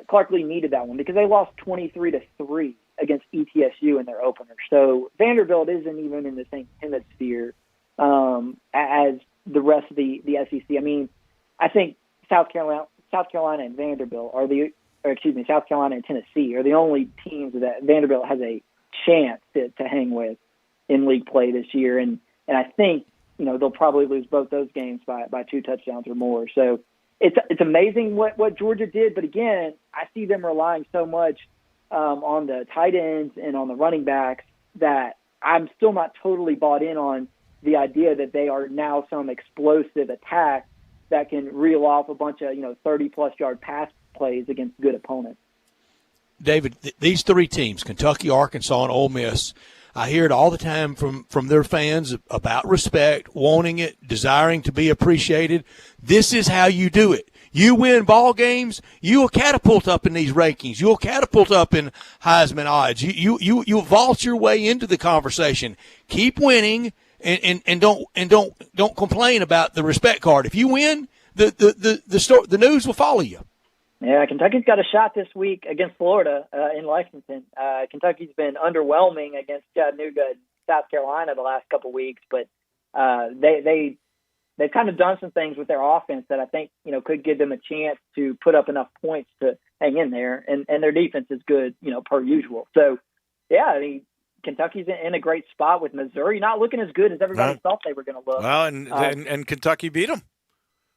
Clark Lee needed that one because they lost 23-3 against ETSU in their opener. So Vanderbilt isn't even in the same hemisphere as the rest of the SEC. I mean, I think South Carolina and Vanderbilt South Carolina and Tennessee are the only teams that Vanderbilt has a chance to hang with in league play this year. And I think, they'll probably lose both those games by 2 touchdowns or more. So it's amazing what Georgia did. But again, I see them relying so much on the tight ends and on the running backs that I'm still not totally bought in on the idea that they are now some explosive attack that can reel off a bunch of 30-plus yard pass plays against good opponents. David, these 3 teams, Kentucky, Arkansas, and Ole Miss, I hear it all the time from their fans about respect, wanting it, desiring to be appreciated. This is how you do it. You win ball games, you'll catapult up in these rankings. You'll catapult up in Heisman odds. You'll vault your way into the conversation. Keep winning and don't complain about the respect card. If you win, the news will follow you. Yeah, Kentucky's got a shot this week against Florida in Lexington. Kentucky's been underwhelming against Chattanooga and South Carolina the last couple weeks, but they've kind of done some things with their offense that I think, could give them a chance to put up enough points to hang in there. And their defense is good, per usual. So, yeah, I mean, Kentucky's in a great spot with Missouri not looking as good as everybody thought they were going to look. Well, and Kentucky beat them.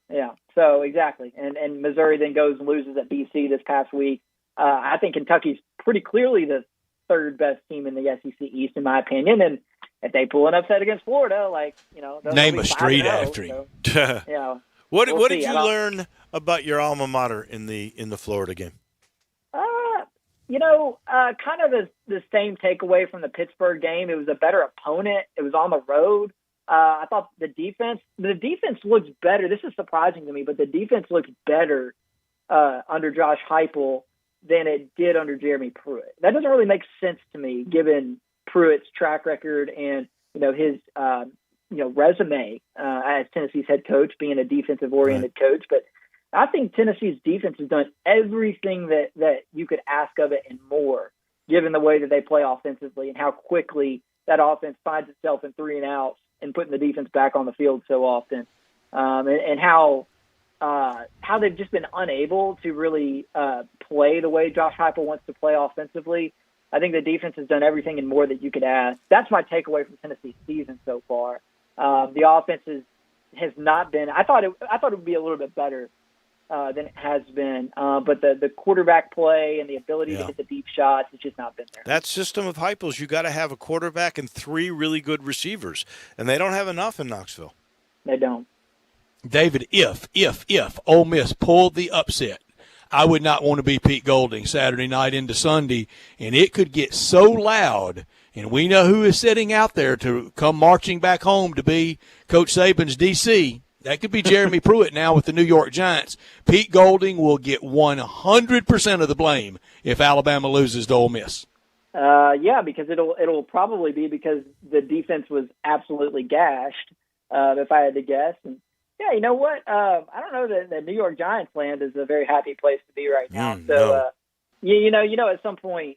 Yeah, so exactly. And Missouri then goes and loses at BC this past week. I think Kentucky's pretty clearly the third best team in the SEC East, in my opinion. And if they pull an upset against Florida, name a street after him. So, What did you learn about your alma mater in the Florida game? Kind of the same takeaway from the Pittsburgh game. It was a better opponent. It was on the road. I thought the defense looks better. This is surprising to me, but the defense looks better under Josh Heupel than it did under Jeremy Pruitt. That doesn't really make sense to me, given Pruitt's track record and his resume as Tennessee's head coach, being a defensive-oriented coach. But I think Tennessee's defense has done everything that you could ask of it and more, given the way that they play offensively and how quickly that offense finds itself in 3 and outs and putting the defense back on the field so often, and how they've just been unable to really play the way Josh Heupel wants to play offensively. I think the defense has done everything and more that you could ask. That's my takeaway from Tennessee's season so far. The offense has not been. I thought it would be a little bit better than it has been, but the quarterback play and the ability to hit the deep shots has just not been there. That system of Heupel's, you got to have a quarterback and 3 really good receivers, and they don't have enough in Knoxville. They don't. David, if Ole Miss pulled the upset, I would not want to be Pete Golding Saturday night into Sunday, and it could get so loud, and we know who is sitting out there to come marching back home to be Coach Saban's DC. That could be Jeremy Pruitt now with the New York Giants. Pete Golding will get 100% of the blame if Alabama loses to Ole Miss. Yeah, because it'll probably be because the defense was absolutely gashed, if I had to guess. And yeah, you know what? I don't know that the New York Giants land is a very happy place to be right now. At some point,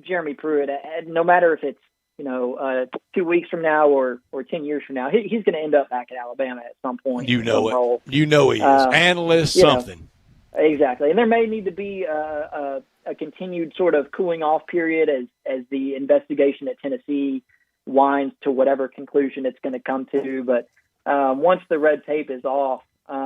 Jeremy Pruitt, no matter if it's 2 weeks from now or 10 years from now, he's going to end up back at Alabama at some point. You know it. You know he is. Analyst, something. Exactly. And there may need to be a continued sort of cooling off period as the investigation at Tennessee winds to whatever conclusion it's going to come to. But once the red tape is off,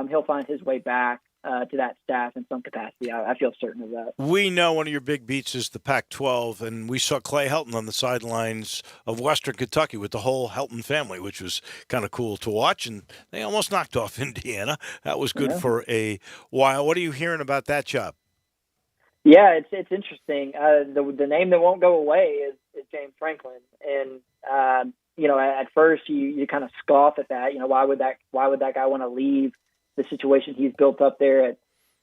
he'll find his way back to that staff in some capacity. I feel certain of that. We know one of your big beats is the Pac-12, and we saw Clay Helton on the sidelines of Western Kentucky with the whole Helton family, which was kind of cool to watch, and they almost knocked off Indiana. That was good for a while. What are you hearing about that job? Yeah, it's interesting. The name that won't go away is James Franklin, and at first you kind of scoff at that. Why would that guy want to leave the situation he's built up there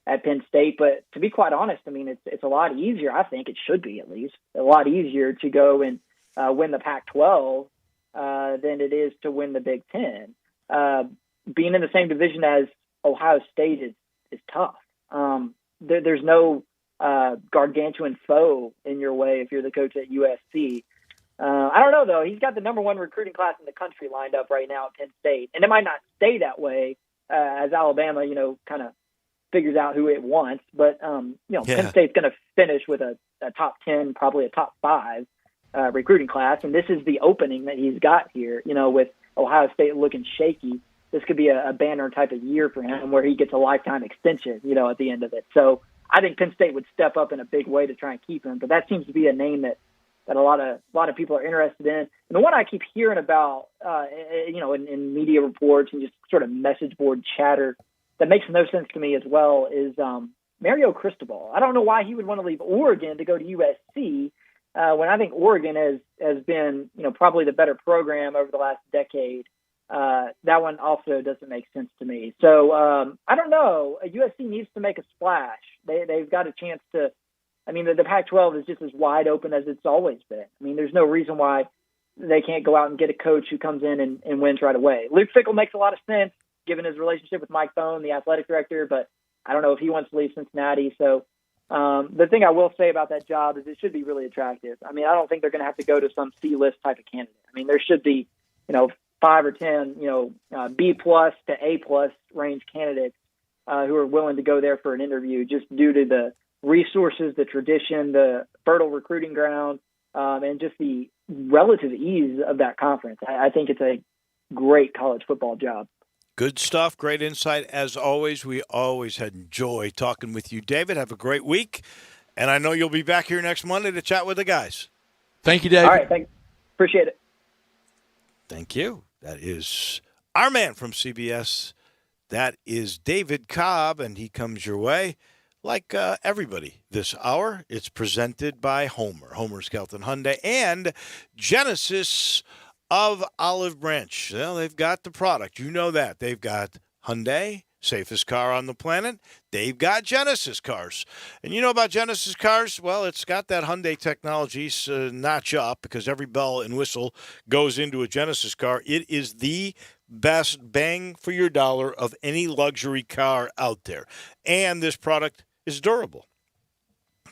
at Penn State? But to be quite honest, I mean, it's a lot easier. I think it should be, at least a lot easier to go and win the Pac-12 than it is to win the Big Ten. Being in the same division as Ohio State is tough. There's no gargantuan foe in your way if you're the coach at USC. I don't know, though. He's got the number 1 recruiting class in the country lined up right now at Penn State, and it might not stay that way as Alabama, kind of figures out who it wants. But, Penn State's going to finish with a top 10, probably a top 5 recruiting class, and this is the opening that he's got here, with Ohio State looking shaky. This could be a banner type of year for him where he gets a lifetime extension, at the end of it. So I think Penn State would step up in a big way to try and keep him, but that seems to be a name that a lot of people are interested in. And the one I keep hearing about, in media reports and just sort of message board chatter that makes no sense to me as well is Mario Cristobal. I don't know why he would want to leave Oregon to go to USC. when I think Oregon has been, probably the better program over the last decade. That one also doesn't make sense to me. So I don't know. USC needs to make a splash. They've got a chance to. I mean, the Pac-12 is just as wide open as it's always been. I mean, there's no reason why they can't go out and get a coach who comes in and wins right away. Luke Fickell makes a lot of sense given his relationship with Mike Bohn, the athletic director, but I don't know if he wants to leave Cincinnati. So the thing I will say about that job is it should be really attractive. I mean, I don't think they're going to have to go to some C-list type of candidate. I mean, there should be, 5 or 10, B+ to A+ range candidates who are willing to go there for an interview just due to the resources, the tradition, the fertile recruiting ground, and just the relative ease of that conference. I think it's a great college football job. Good stuff. Great insight. As always, we always enjoy talking with you, David. Have a great week. And I know you'll be back here next Monday to chat with the guys. Thank you, David. All right. Thanks. Appreciate it. Thank you. That is our man from CBS. That is David Cobb, and he comes your way like everybody this hour. It's presented by Homer Skelton Hyundai, and Genesis of Olive Branch. Well, they've got the product. You know that. They've got Hyundai, safest car on the planet. They've got Genesis cars. And you know about Genesis cars? Well, it's got that Hyundai technology notch up because every bell and whistle goes into a Genesis car. It is the best bang for your dollar of any luxury car out there. And this product is durable.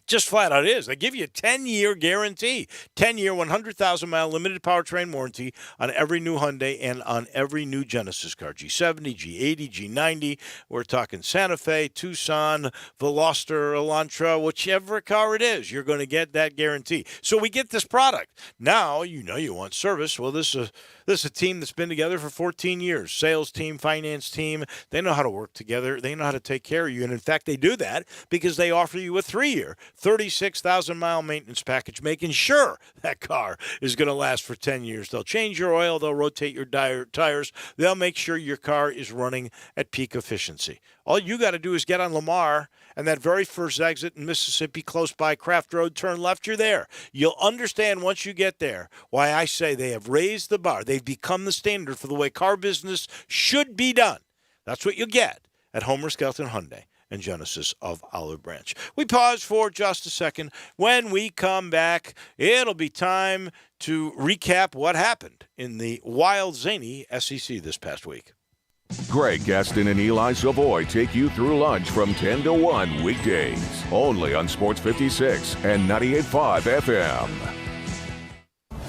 Just flat out is. They give you a 10-year guarantee. 10-year, 100,000-mile limited powertrain warranty on every new Hyundai and on every new Genesis car. G70, G80, G90. We're talking Santa Fe, Tucson, Veloster, Elantra, whichever car it is, you're going to get that guarantee. So we get this product. Now, you want service. Well, this is a team that's been together for 14 years. Sales team, finance team. They know how to work together. They know how to take care of you. And, in fact, they do that because they offer you a 3-year, 36,000-mile maintenance package, making sure that car is going to last for 10 years. They'll change your oil. They'll rotate your tires. They'll make sure your car is running at peak efficiency. All you got to do is get on Lamar and that very first exit in Mississippi close by Craft Road, turn left, you're there. You'll understand once you get there why I say they have raised the bar. They've become the standard for the way car business should be done. That's what you get at Homer Skelton Hyundai and Genesis of Olive Branch. We pause for just a second. When we come back, it'll be time to recap what happened in the wild, zany SEC this past week. Greg Gaston and Eli Savoy take you through lunch from 10 to 1 weekdays, only on Sports 56 and 98.5 FM.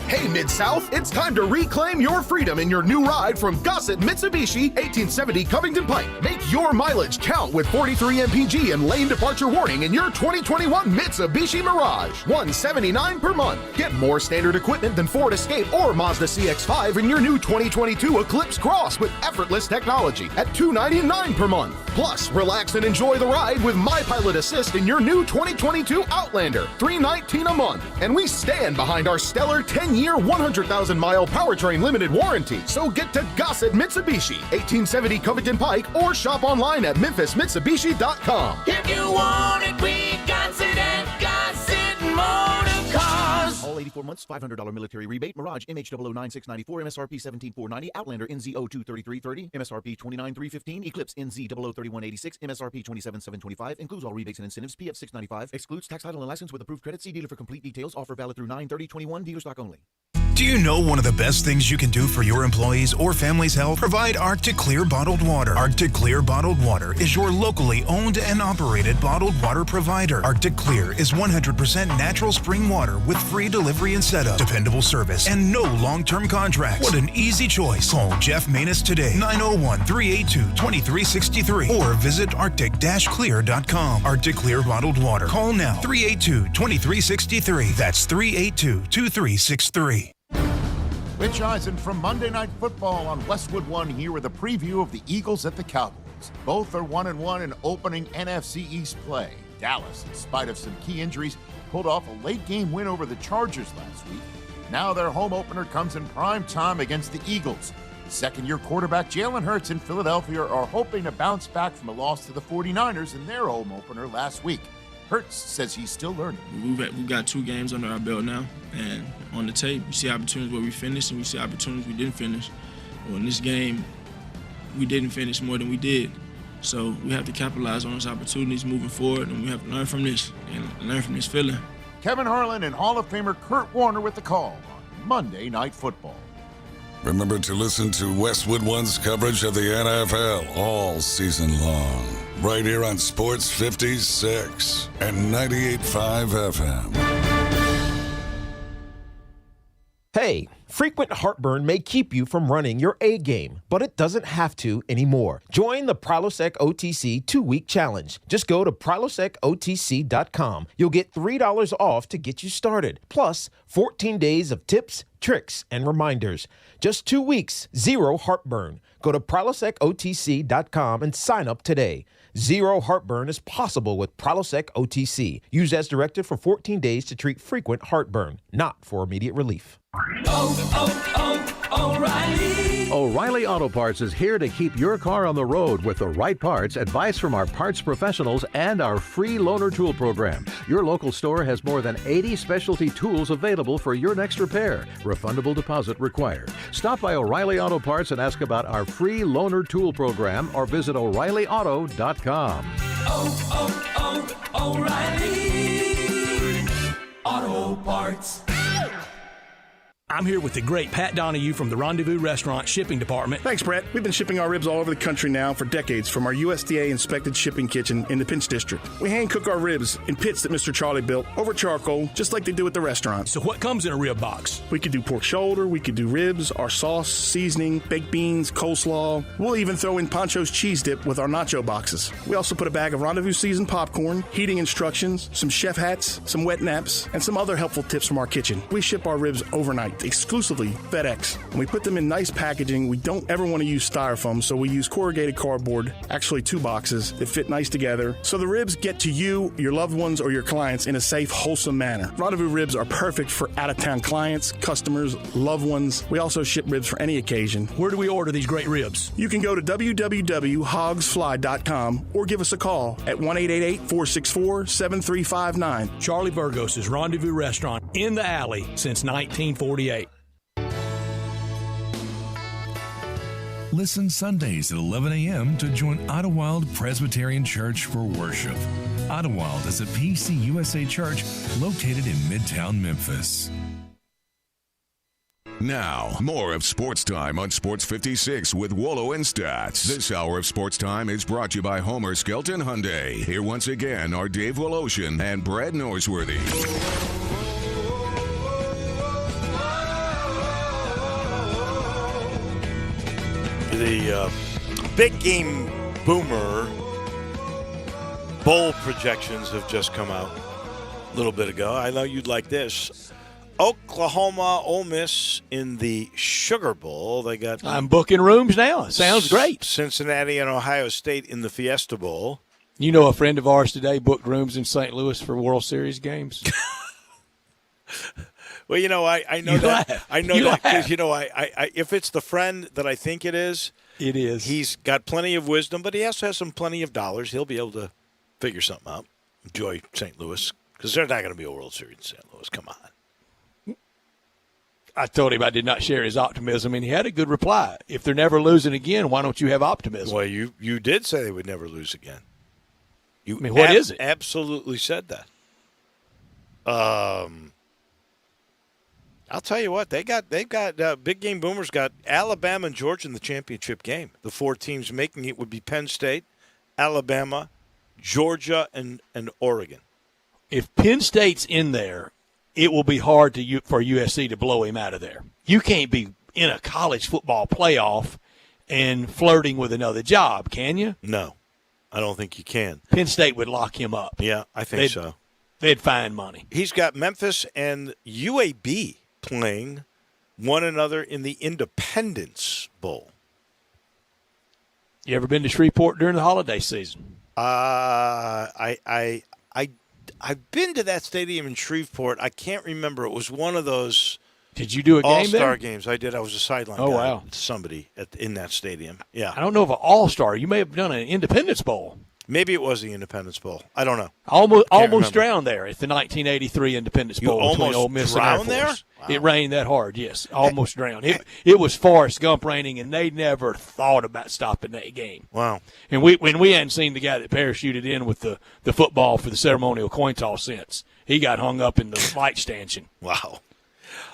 Hey, Mid-South, it's time to reclaim your freedom in your new ride from Gossett Mitsubishi, 1870 Covington Pike. Make your mileage count with 43 MPG and lane departure warning in your 2021 Mitsubishi Mirage, $179 per month. Get more standard equipment than Ford Escape or Mazda CX-5 in your new 2022 Eclipse Cross with effortless technology at $299 per month. Plus, relax and enjoy the ride with My Pilot Assist in your new 2022 Outlander, $319 a month. And we stand behind our stellar 10-year, 100,000-mile powertrain limited warranty. So get to Gossett Mitsubishi, 1870 Covington Pike, or shop online at memphismitsubishi.com. If you want it, we got it at Gossett Motor Cars. All 84 months, $500 military rebate. Mirage MH009-694, MSRP $17,490. Outlander NZ023330, MSRP $29,315. Eclipse NZ003186, MSRP $27,725. Includes all rebates and incentives. PF $695. Excludes tax, title, and license with approved credit. See dealer for complete details. Offer valid through 9/30/21. Dealer stock only. Do you know one of the best things you can do for your employees or family's health? Provide Arctic Clear bottled water. Arctic Clear bottled water is your locally owned and operated bottled water provider. Arctic Clear is 100% natural spring water with free delivery and setup, dependable service, and no long-term contracts. What an easy choice. Call Jeff Manus today, 901-382-2363, or visit arctic-clear.com. Arctic Clear bottled water. Call now, 382-2363. That's 382-2363. Rich Eisen from Monday Night Football on Westwood One here with a preview of the Eagles at the Cowboys. Both are 1-1 in opening NFC East play. Dallas, in spite of some key injuries, pulled off a late-game win over the Chargers last week. Now their home opener comes in prime time against the Eagles. Second-year quarterback Jalen Hurts in Philadelphia are hoping to bounce back from a loss to the 49ers in their home opener last week. Hurts says he's still learning. We've got 2 games under our belt now, and on the tape, we see opportunities where we finished and we see opportunities we didn't finish. Well, in this game, we didn't finish more than we did. So we have to capitalize on those opportunities moving forward, and we have to learn from this and learn from this feeling. Kevin Harlan and Hall of Famer Kurt Warner with the call on Monday Night Football. Remember to listen to Westwood One's coverage of the NFL all season long, right here on Sports 56 and 98.5 FM. Hey, frequent heartburn may keep you from running your A game, but it doesn't have to anymore. Join the Prilosec OTC 2-week challenge. Just go to prilosecotc.com. You'll get $3 off to get you started, plus 14 days of tips, tricks, and reminders. Just 2 weeks, 0 heartburn. Go to prilosecotc.com and sign up today. 0 heartburn is possible with Prilosec OTC. Use as directed for 14 days to treat frequent heartburn, not for immediate relief. O'Reilly Auto Parts is here to keep your car on the road with the right parts, advice from our parts professionals, and our free loaner tool program. Your local store has more than 80 specialty tools available for your next repair. Refundable deposit required. Stop by O'Reilly Auto Parts and ask about our free loaner tool program or visit O'ReillyAuto.com. O'Reilly Auto Parts. I'm here with the great Pat Donahue from the Rendezvous Restaurant Shipping Department. Thanks, Brett. We've been shipping our ribs all over the country now for decades from our USDA-inspected shipping kitchen in the Pinch District. We hand-cook our ribs in pits that Mr. Charlie built over charcoal, just like they do at the restaurant. So what comes in a rib box? We could do pork shoulder, we could do ribs, our sauce, seasoning, baked beans, coleslaw. We'll even throw in Pancho's cheese dip with our nacho boxes. We also put a bag of Rendezvous seasoned popcorn, heating instructions, some chef hats, some wet naps, and some other helpful tips from our kitchen. We ship our ribs overnight, exclusively FedEx. And we put them in nice packaging. We don't ever want to use styrofoam, so we use corrugated cardboard, actually 2 boxes that fit nice together, so the ribs get to you, your loved ones, or your clients in a safe, wholesome manner. Rendezvous ribs are perfect for out-of-town clients, customers, loved ones. We also ship ribs for any occasion. Where do we order these great ribs? You can go to www.hogsfly.com or give us a call at 1-888-464-7359. Charlie Burgos' Rendezvous Restaurant in the alley since 1948. Listen Sundays at 11 a.m. to join Idlewild Presbyterian Church for worship. Idlewild is a PCUSA church located in Midtown Memphis. Now, more of Sports Time on Sports 56 with Wolo and Stats. This hour of Sports Time is brought to you by Homer Skelton Hyundai. Here once again are Dave Woloshin and Brad Norsworthy. The Big Game Boomer bowl projections have just come out a little bit ago. I know you'd like this. Oklahoma, Ole Miss in the Sugar Bowl. They got. I'm booking rooms now. Sounds great. Cincinnati and Ohio State in the Fiesta Bowl. You know, a friend of ours today booked rooms in St. Louis for World Series games. Well, you know, I know you that. Laugh. I know you that because, laugh. you know, I if it's the friend that I think it is, he's got plenty of wisdom, but he also has plenty of dollars. He'll be able to figure something out. Enjoy St. Louis because there's not going to be a World Series in St. Louis. Come on. I told him I did not share his optimism, and he had a good reply. If they're never losing again, why don't you have optimism? Well, you did say they would never lose again. You what is it? Absolutely said that. I'll tell you what, they've got Big Game Boomers got Alabama and Georgia in the championship game. The 4 teams making it would be Penn State, Alabama, Georgia, and Oregon. If Penn State's in there, it will be hard for USC to blow him out of there. You can't be in a college football playoff and flirting with another job, can you? No, I don't think you can. Penn State would lock him up. Yeah, I think so. They'd find money. He's got Memphis and UAB playing one another in the Independence Bowl. You ever been to Shreveport during the holiday season? I've been to that stadium in Shreveport. I can't remember. It was one of those. Did you do a game All-Star there? games. I did. I was a sideline guy. Wow. Somebody in that stadium. Yeah. I don't know if an All-Star. You may have done an Independence Bowl. Maybe it was the Independence Bowl. I don't know. Almost drowned there at the 1983 Independence You Bowl between almost Ole Miss and Air drowned there? Force. It rained that hard, yes. Almost drowned. It was Forrest Gump raining, and they never thought about stopping that game. Wow. And we hadn't seen the guy that parachuted in with the football for the ceremonial coin toss since. He got hung up in the light stanchion. Wow.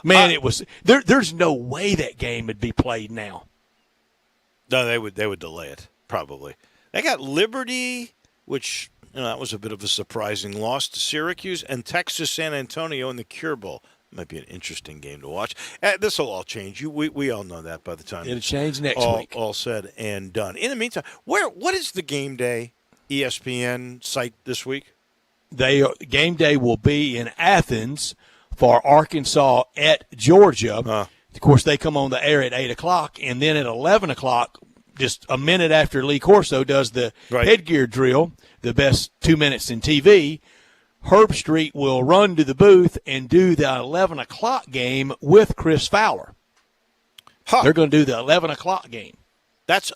Man, it was there's no way that game would be played now. No, they would delay it, probably. They got Liberty, which that was a bit of a surprising loss to Syracuse, and Texas San Antonio in the Cure Bowl. Might be an interesting game to watch. This will all change. We all know that by the time it'll change next week. All said and done. In the meantime, what is the Game Day ESPN site this week? Game Day will be in Athens for Arkansas at Georgia. Of course, they come on the air at 8 o'clock, and then at 11 o'clock, just a minute after Lee Corso does the headgear drill, the best 2 minutes in TV, Herb Street will run to the booth and do the 11 o'clock game with Chris Fowler. They're going to do the 11 o'clock game. That's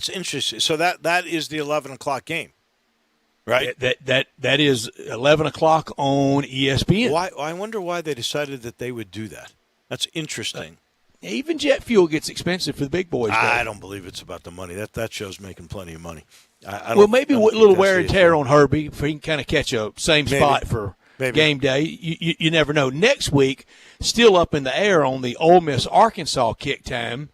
interesting. So that is the 11 o'clock game, right? That is 11 o'clock on ESPN. Why? I wonder why they decided that they would do that. That's interesting. Even jet fuel gets expensive for the big boys. I don't believe it's about the money. That show's making plenty of money. Maybe a little wear and tear on Herbie if he can kind of catch a same spot for game day. You never know. Next week, still up in the air on the Ole Miss Arkansas kick time.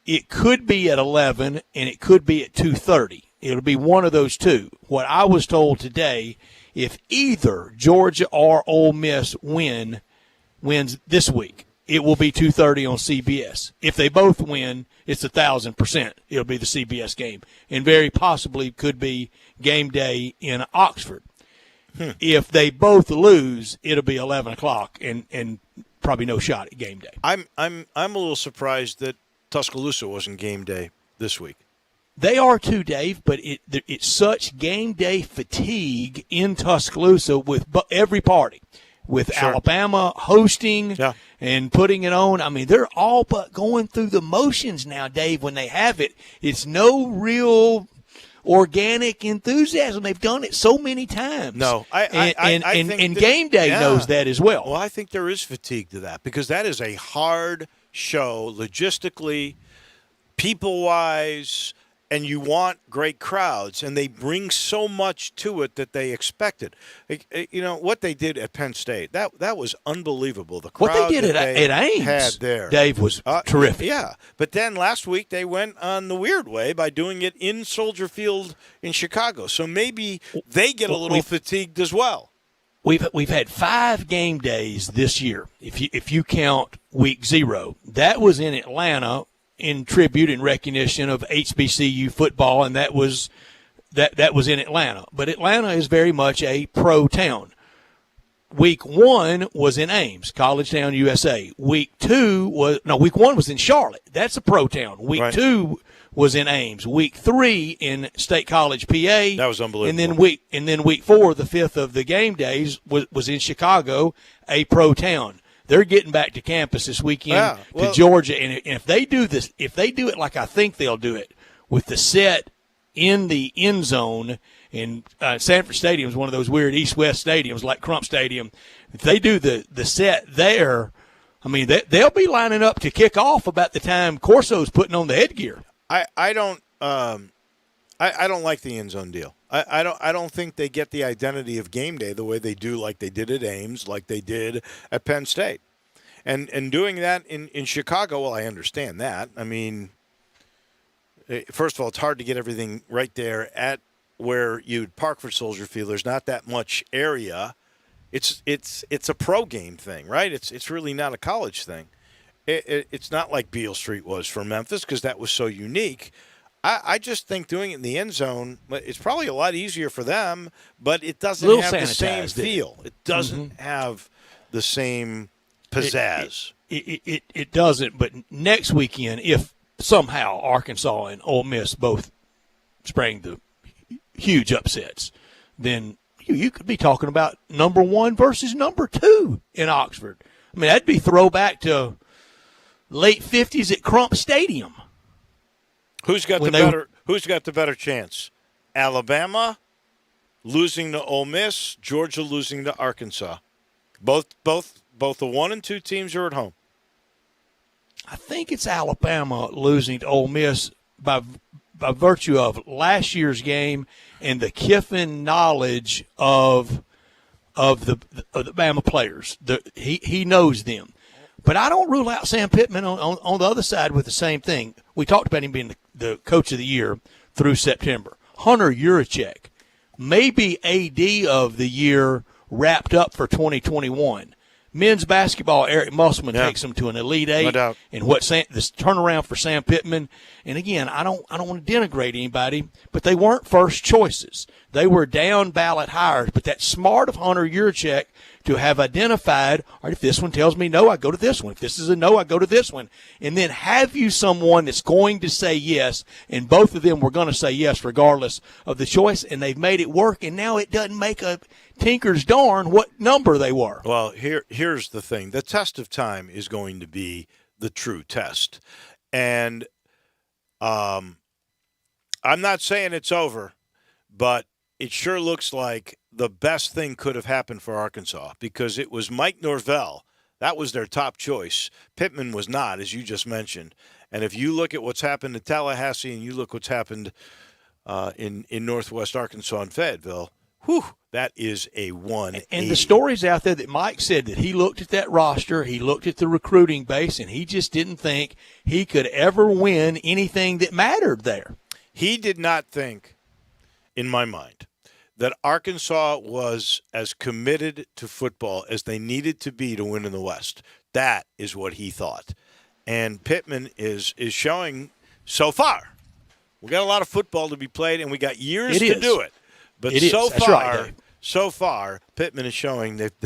It could be at 11 and it could be at 2:30. It'll be one of those two. What I was told today, if either Georgia or Ole Miss wins this week, it will be 2:30 on CBS. If they both win, it's 1,000%. It'll be the CBS game, and very possibly could be game day in Oxford. If they both lose, it'll be 11 o'clock, and probably no shot at game day. I'm a little surprised that Tuscaloosa wasn't game day this week. They are too, Dave, but it's such game day fatigue in Tuscaloosa with every party. With Alabama hosting and putting it on. I mean, they're all but going through the motions now, Dave, when they have it. It's no real organic enthusiasm. They've done it so many times. No. I think game day knows that as well. Well, I think there is fatigue to that because that is a hard show logistically, people-wise, and you want great crowds, and they bring so much to it that they expected. What they did at Penn State, that was unbelievable. The crowd what they did at Ames had there, Dave, was terrific. Yeah, but then last week they went on the weird way by doing it in Soldier Field in Chicago. So maybe they get a little fatigued as well. We've had 5 game days this year. If you count week 0, that was in Atlanta in tribute and recognition of HBCU football, and that was in Atlanta. But Atlanta is very much a pro town. Week 1 was in Ames, College Town, USA. Week 1 was in Charlotte. That's a pro town. Week 2 was in Ames. Week 3 in State College, PA. That was unbelievable. And then week 4, the 5th of the game days, was in Chicago, a pro town. They're getting back to campus this weekend to Georgia, and if they do it like I think they'll do it, with the set in the end zone, and Sanford Stadium is one of those weird east-west stadiums like Crump Stadium. If they do the set there, I mean they'll be lining up to kick off about the time Corso's putting on the headgear. I don't like the end zone deal. I don't think they get the identity of game day the way they do, like they did at Ames, like they did at Penn State. And doing that in Chicago, well, I understand that. I mean, first of all, it's hard to get everything right there at where you'd park for Soldier Field. There's not that much area. It's a pro game thing, right? It's really not a college thing. It's not like Beale Street was for Memphis because that was so unique. I just think doing it in the end zone, it's probably a lot easier for them, but it doesn't have the same feel. It doesn't have the same pizzazz. It doesn't, but next weekend, if somehow Arkansas and Ole Miss both spring the huge upsets, then you could be talking about number 1 versus number 2 in Oxford. I mean, that'd be throwback to late 50s at Crump Stadium. Who's got the better chance? Alabama losing to Ole Miss, Georgia losing to Arkansas. Both the 1 and 2 teams are at home. I think it's Alabama losing to Ole Miss by virtue of last year's game and the Kiffin knowledge of the Bama players. He knows them. But I don't rule out Sam Pittman on the other side with the same thing. We talked about him being the coach of the year through September. Hunter Yurachek, maybe AD of the year wrapped up for 2021. Men's basketball, Eric Musselman takes them to an Elite Eight. No doubt. And this turnaround for Sam Pittman. And again, I don't want to denigrate anybody, but they weren't first choices. They were down ballot hires. But that's smart of Hunter Yurachek to have identified, all right, if this one tells me no, I go to this one. If this is a no, I go to this one. And then have you someone that's going to say yes, and both of them were going to say yes regardless of the choice, and they've made it work, and now it doesn't make a tinker's darn what number they were. Well, here's the thing. The test of time is going to be the true test. And I'm not saying it's over, but it sure looks like the best thing could have happened for Arkansas because it was Mike Norvell. That was their top choice. Pittman was not, as you just mentioned. And if you look at what's happened in Tallahassee and you look what's happened in Northwest Arkansas and Fayetteville, that is a 180. And the stories out there that Mike said that he looked at that roster, he looked at the recruiting base, and he just didn't think he could ever win anything that mattered there. He did not think, in my mind, that Arkansas was as committed to football as they needed to be to win in the West. That is what he thought. And Pittman is showing so far. We got a lot of football to be played, and we got years to do it. But so far, Pittman is showing that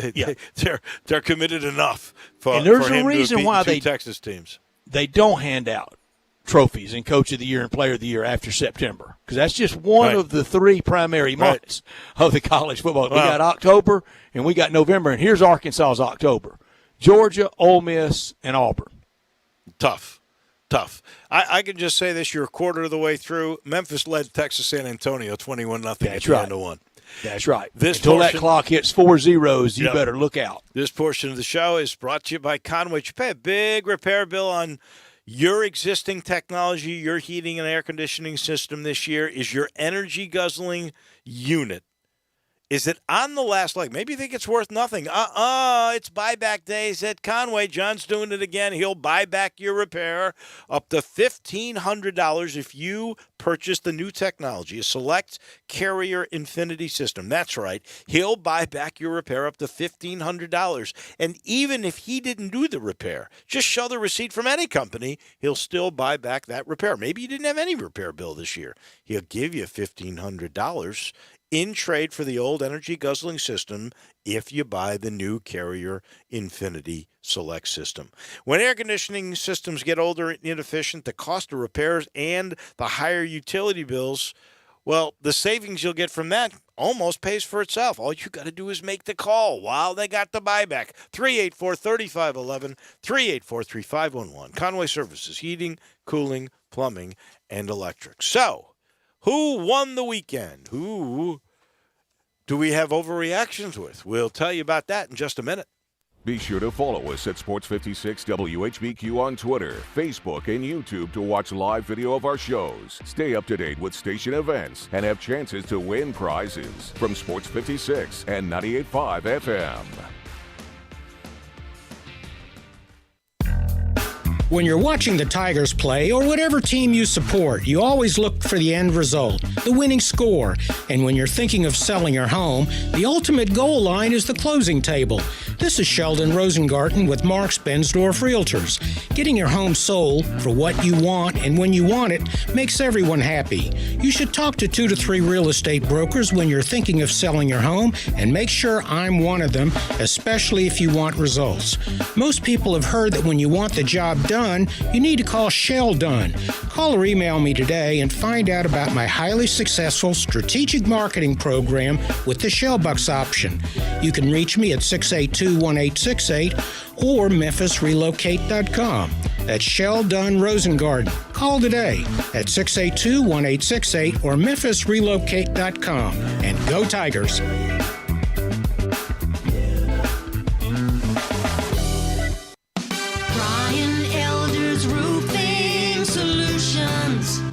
they're committed enough for and there's for him a reason to have why beaten two Texas teams. They don't hand out trophies and Coach of the Year and Player of the Year after September because that's just one of the 3 primary months of the college football. We got October and we got November, and here's Arkansas's October. Georgia, Ole Miss, and Auburn. Tough. I can just say this: you're a quarter of the way through. Memphis led Texas San Antonio 21-0 at the end of 1. That's right. Until that clock hits 4 zeros, you better look out. This portion of the show is brought to you by Conway. You pay a big repair bill on your existing technology, your heating and air conditioning system this year. Is your energy guzzling unit, is it on the last leg? Maybe you think it's worth nothing. It's buyback days at Conway. John's doing it again. He'll buy back your repair up to $1,500 if you purchase the new technology, a Select Carrier Infinity system. That's right. He'll buy back your repair up to $1,500. And even if he didn't do the repair, just show the receipt from any company, he'll still buy back that repair. Maybe you didn't have any repair bill this year. He'll give you $1,500 in trade for the old energy guzzling system if you buy the new Carrier Infinity Select system. When air conditioning systems get older and inefficient, the cost of repairs and the higher utility bills, well, the savings you'll get from that almost pays for itself. All you got to do is make the call while they got the buyback. 384-3511, 384-3511. Conway Services, heating, cooling, plumbing, and electric. So, who won the weekend? Who do we have overreactions with? We'll tell you about that in just a minute. Be sure to follow us at Sports 56 WHBQ on Twitter, Facebook, and YouTube to watch live video of our shows. Stay up to date with station events and have chances to win prizes from Sports 56 and 98.5 FM. When you're watching the Tigers play or whatever team you support, you always look for the end result, the winning score. And when you're thinking of selling your home, the ultimate goal line is the closing table. This is Sheldon Rosengarten with Mark's Bensdorf Realtors. Getting your home sold for what you want and when you want it makes everyone happy. You should talk to 2 to 3 real estate brokers when you're thinking of selling your home, and make sure I'm one of them, especially if you want results. Most people have heard that when you want the job done, done, you need to call Shell Done. Call or email me today and find out about my highly successful strategic marketing program with the Shell Bucks option. You can reach me at 682-1868 or memphisrelocate.com. That's Shell Dunn Rosengarten. Call today at 682-1868 or memphisrelocate.com. And go Tigers!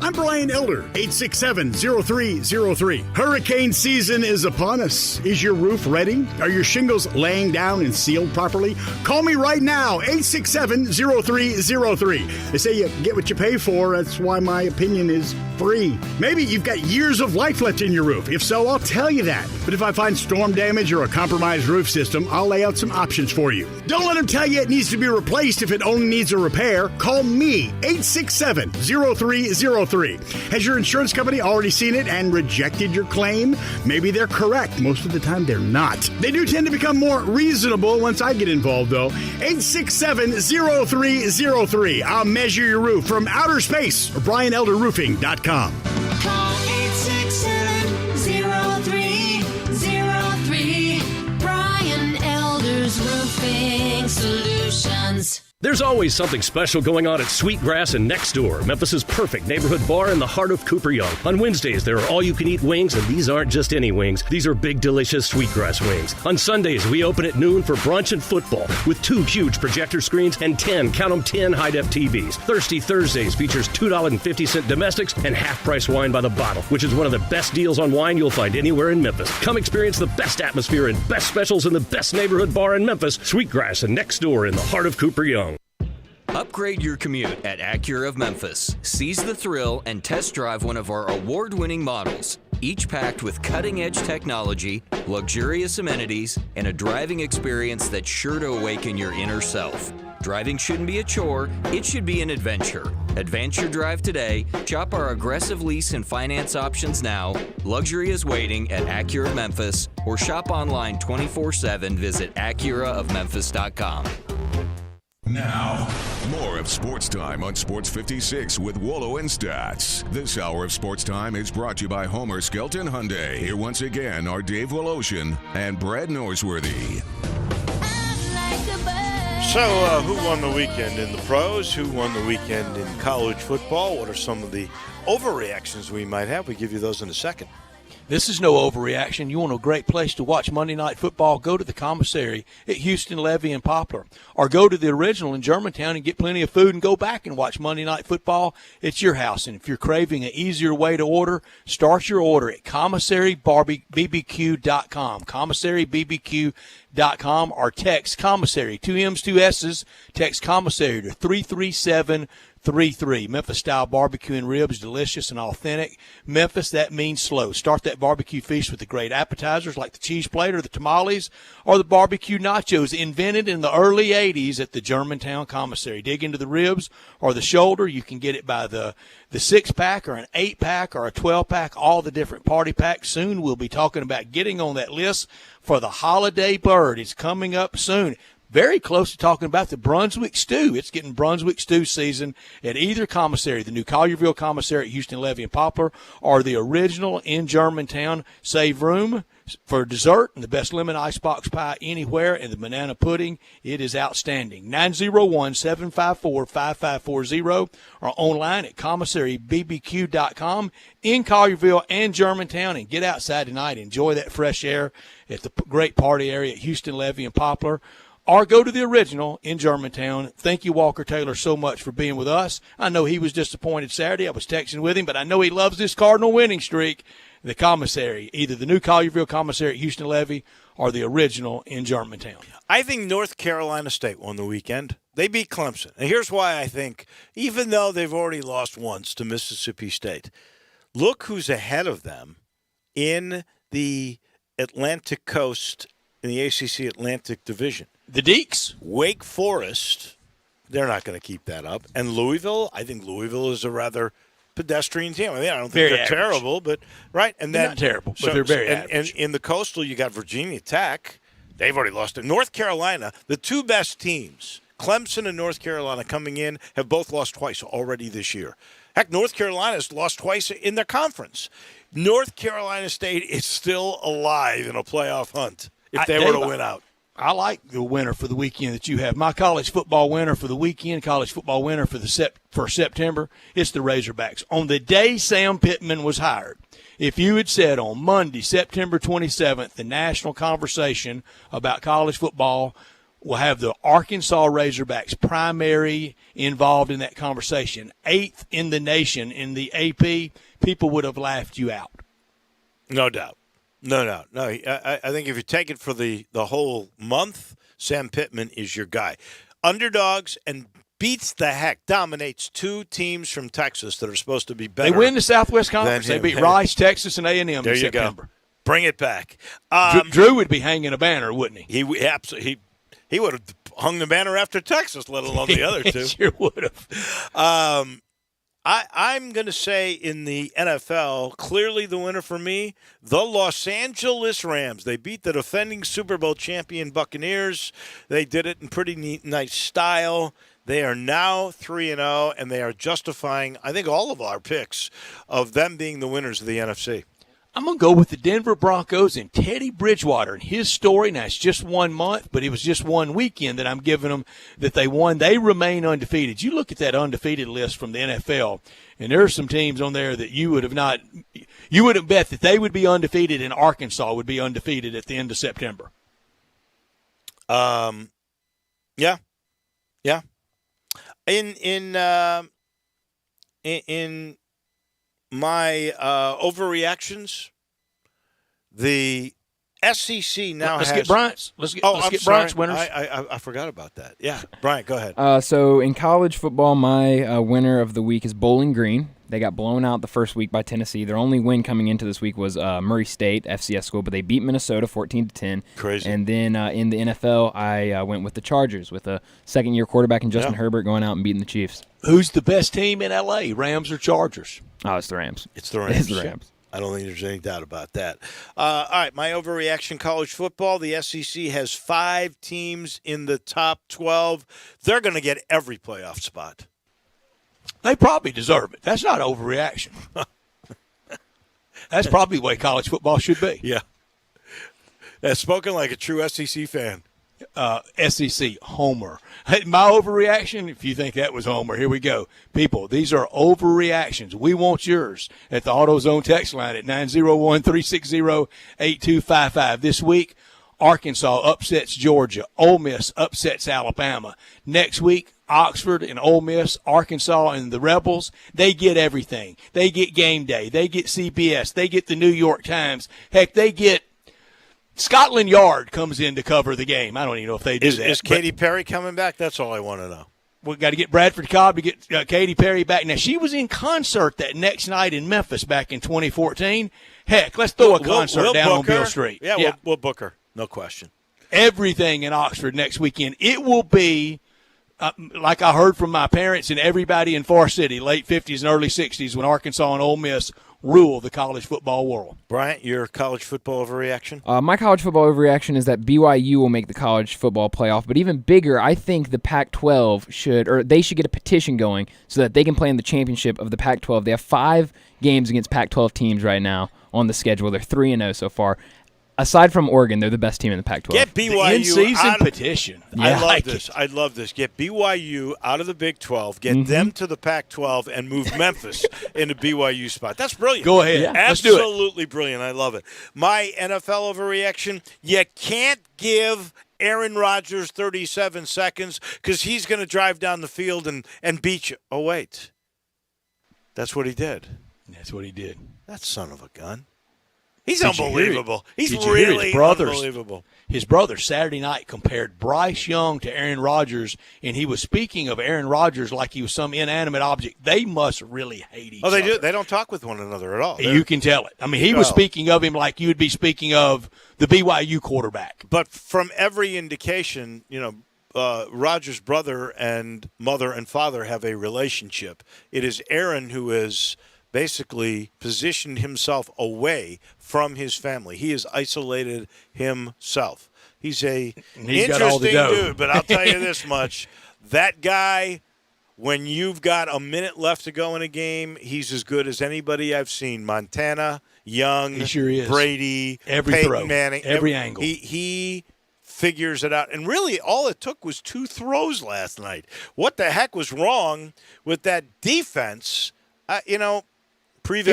I'm Brian Elder, 867-0303. Hurricane season is upon us. Is your roof ready? Are your shingles laying down and sealed properly? Call me right now, 867-0303. They say you get what you pay for. That's why my opinion is free. Maybe you've got years of life left in your roof. If so, I'll tell you that. But if I find storm damage or a compromised roof system, I'll lay out some options for you. Don't let them tell you it needs to be replaced if it only needs a repair. Call me, 867-0303. Has your insurance company already seen it and rejected your claim? Maybe they're correct. Most of the time, they're not. They do tend to become more reasonable once I get involved, though. 867-0303. I'll measure your roof from outer space or BrianElderRoofing.com. Call 867-0303. Brian Elder's Roofing Solutions. There's always something special going on at Sweetgrass and Next Door, Memphis' perfect neighborhood bar in the heart of Cooper Young. On Wednesdays, there are all-you-can-eat wings, and these aren't just any wings. These are big, delicious Sweetgrass wings. On Sundays, we open at noon for brunch and football with 2 huge projector screens and 10 high-def TVs. Thirsty Thursdays features $2.50 domestics and half-price wine by the bottle, which is one of the best deals on wine you'll find anywhere in Memphis. Come experience the best atmosphere and best specials in the best neighborhood bar in Memphis, Sweetgrass and Next Door in the heart of Cooper Young. Upgrade your commute at Acura of Memphis. Seize the thrill and test drive one of our award-winning models, each packed with cutting-edge technology, luxurious amenities, and a driving experience that's sure to awaken your inner self. Driving shouldn't be a chore, it should be an adventure. Advance your drive today, shop our aggressive lease and finance options now, luxury is waiting at Acura of Memphis, or shop online 24/7, visit AcuraofMemphis.com. Now, more of Sports Time on Sports 56 with Wolo and Stats. This hour of Sports Time is brought to you by Homer Skelton Hyundai. Here once again are Dave Woloshin and Brad Norsworthy. So, who won the weekend in the pros? Who won the weekend in college football? What are some of the overreactions we might have? We give you those in a second. This is no overreaction. You want a great place to watch Monday Night Football? Go to the commissary at Houston, Levy, and Poplar. Or go to the original in Germantown and get plenty of food and go back and watch Monday Night Football. It's your house. And if you're craving an easier way to order, start your order at commissarybbq.com. commissarybbq.com or text commissary, 2 M's, 2 S's. Text commissary to 33733. Memphis-style barbecue and ribs, delicious and authentic. Memphis, that means slow. Start that barbecue feast with the great appetizers like the cheese plate or the tamales or the barbecue nachos invented in the early 80s at the Germantown Commissary. Dig into the ribs or the shoulder. You can get it by the 6-pack or an 8-pack or a 12-pack, all the different party packs. Soon we'll be talking about getting on that list for the holiday bird. It's coming up soon. Very close to talking about the Brunswick stew. It's getting Brunswick stew season at either commissary, the new Collierville commissary at Houston, Levy, and Poplar, or the original in Germantown. Save room for dessert and the best lemon icebox pie anywhere, and the banana pudding. It is outstanding. 901-754-5540 or online at commissarybbq.com in Collierville and Germantown. And get outside tonight. Enjoy that fresh air at the great party area at Houston, Levy, and Poplar. Or go to the original in Germantown. Thank you, Walker Taylor, so much for being with us. I know he was disappointed Saturday. I was texting with him, but I know he loves this Cardinal winning streak. The commissary, either the new Collierville commissary at Houston Levy or the original in Germantown. I think North Carolina State won the weekend. They beat Clemson. And here's why I think, even though they've already lost once to Mississippi State, look who's ahead of them in the Atlantic Coast, in the ACC Atlantic Division. The Deeks. Wake Forest, they're not going to keep that up. And Louisville, I think Louisville is a rather pedestrian team. I mean, I don't think Very they're average. terrible, but right. And They're then not terrible, but they're very average. And in the Coastal, you got Virginia Tech. They've already lost it. North Carolina, the two best teams, Clemson and North Carolina coming in have both lost twice already this year. Heck, North Carolina's lost twice in their conference. North Carolina State is still alive in a playoff hunt if they were to win out. I like the winner for the weekend that you have. My college football winner for the weekend, college football winner for September, it's the Razorbacks. On the day Sam Pittman was hired, if you had said on Monday, September 27th, the national conversation about college football will have the Arkansas Razorbacks primary involved in that conversation, 8th in the nation in the AP, people would have laughed you out. No doubt. No. I think if you take it for the whole month, Sam Pittman is your guy. Underdogs and beats the heck, dominates two teams from Texas that are supposed to be better. They win the Southwest Conference. They beat Rice, Texas, and A&M in September. Go. Bring it back. Drew would be hanging a banner, wouldn't he? He absolutely. He would have hung the banner after Texas, let alone the other two. Sure would have. I'm going to say in the NFL, clearly the winner for me, the Los Angeles Rams. They beat the defending Super Bowl champion Buccaneers. They did it in pretty nice style. They are now 3-0, and they are justifying, I think, all of our picks of them being the winners of the NFC. I'm going to go with the Denver Broncos and Teddy Bridgewater and his story. Now, it's just 1 month, but it was just one weekend that I'm giving them that they won. They remain undefeated. You look at that undefeated list from the NFL, and there are some teams on there that you wouldn't bet that they would be undefeated and Arkansas would be undefeated at the end of September. Yeah. In my overreactions, the SEC now Let's has. get Bryant's. Let's get Bryant's winners. I forgot about that. Yeah, Bryant, go ahead. So in college football, my winner of the week is Bowling Green. They got blown out the first week by Tennessee. Their only win coming into this week was Murray State, FCS school, but they beat Minnesota 14-10. Crazy. And then in the NFL, I went with the Chargers with a second-year quarterback in Justin Herbert going out and beating the Chiefs. Who's the best team in L.A., Rams or Chargers? Oh, it's the Rams. It's the Rams. It's the Rams. I don't think there's any doubt about that. All right, my overreaction college football. The SEC has 5 teams in the top 12. They're going to get every playoff spot. They probably deserve it. That's not overreaction. That's probably the way college football should be. Yeah. That's spoken like a true SEC fan. SEC, Homer. My overreaction, if you think that was Homer, here we go. People, these are overreactions. We want yours at the AutoZone text line at 901-360-8255. This week, Arkansas upsets Georgia. Ole Miss upsets Alabama. Next week, Oxford and Ole Miss, Arkansas and the Rebels, they get everything. They get Game Day. They get CBS. They get the New York Times. Heck, they get Scotland Yard comes in to cover the game. I don't even know if they do that. Is Katy Perry coming back? That's all I want to know. We've got to get Bradford Cobb to get Katy Perry back. Now, she was in concert that next night in Memphis back in 2014. Heck, let's throw a concert down on Beale Street. Yeah, we'll book her. No question. Everything in Oxford next weekend. It will be, like I heard from my parents and everybody in Far City, late 50s and early 60s, when Arkansas and Ole Miss rule the college football world. Bryant, your college football overreaction? My college football overreaction is that BYU will make the college football playoff. But even bigger, I think the Pac-12 should get a petition going so that they can play in the championship of the Pac-12. They have 5 games against Pac-12 teams right now on the schedule. They're 3-0 so far. Aside from Oregon, they're the best team in the Pac-12. Get BYU the in-season petition. Yeah. I love this. Get BYU out of the Big 12. Get them to the Pac-12 and move Memphis into BYU spot. That's brilliant. Go ahead. Yeah. Let's do it. Absolutely brilliant. I love it. My NFL overreaction, you can't give Aaron Rodgers 37 seconds because he's going to drive down the field and beat you. Oh, wait. That's what he did. That's what he did. That son of a gun. He's unbelievable. He's really unbelievable. His brother Saturday night compared Bryce Young to Aaron Rodgers, and he was speaking of Aaron Rodgers like he was some inanimate object. They must really hate each other. Oh, they do. They don't talk with one another at all. You can tell it. I mean, he was speaking of him like you would be speaking of the BYU quarterback. But from every indication, Rodgers' brother and mother and father have a relationship. It is Aaron who is basically positioned himself away from his family. He has isolated himself. He's a interesting dude, but I'll tell you this much. That guy, when you've got a minute left to go in a game, he's as good as anybody I've seen. Montana, Young, he sure is. Brady, every Peyton throw, Manning. every angle. He figures it out. And really, all it took was 2 throws last night. What the heck was wrong with that defense? It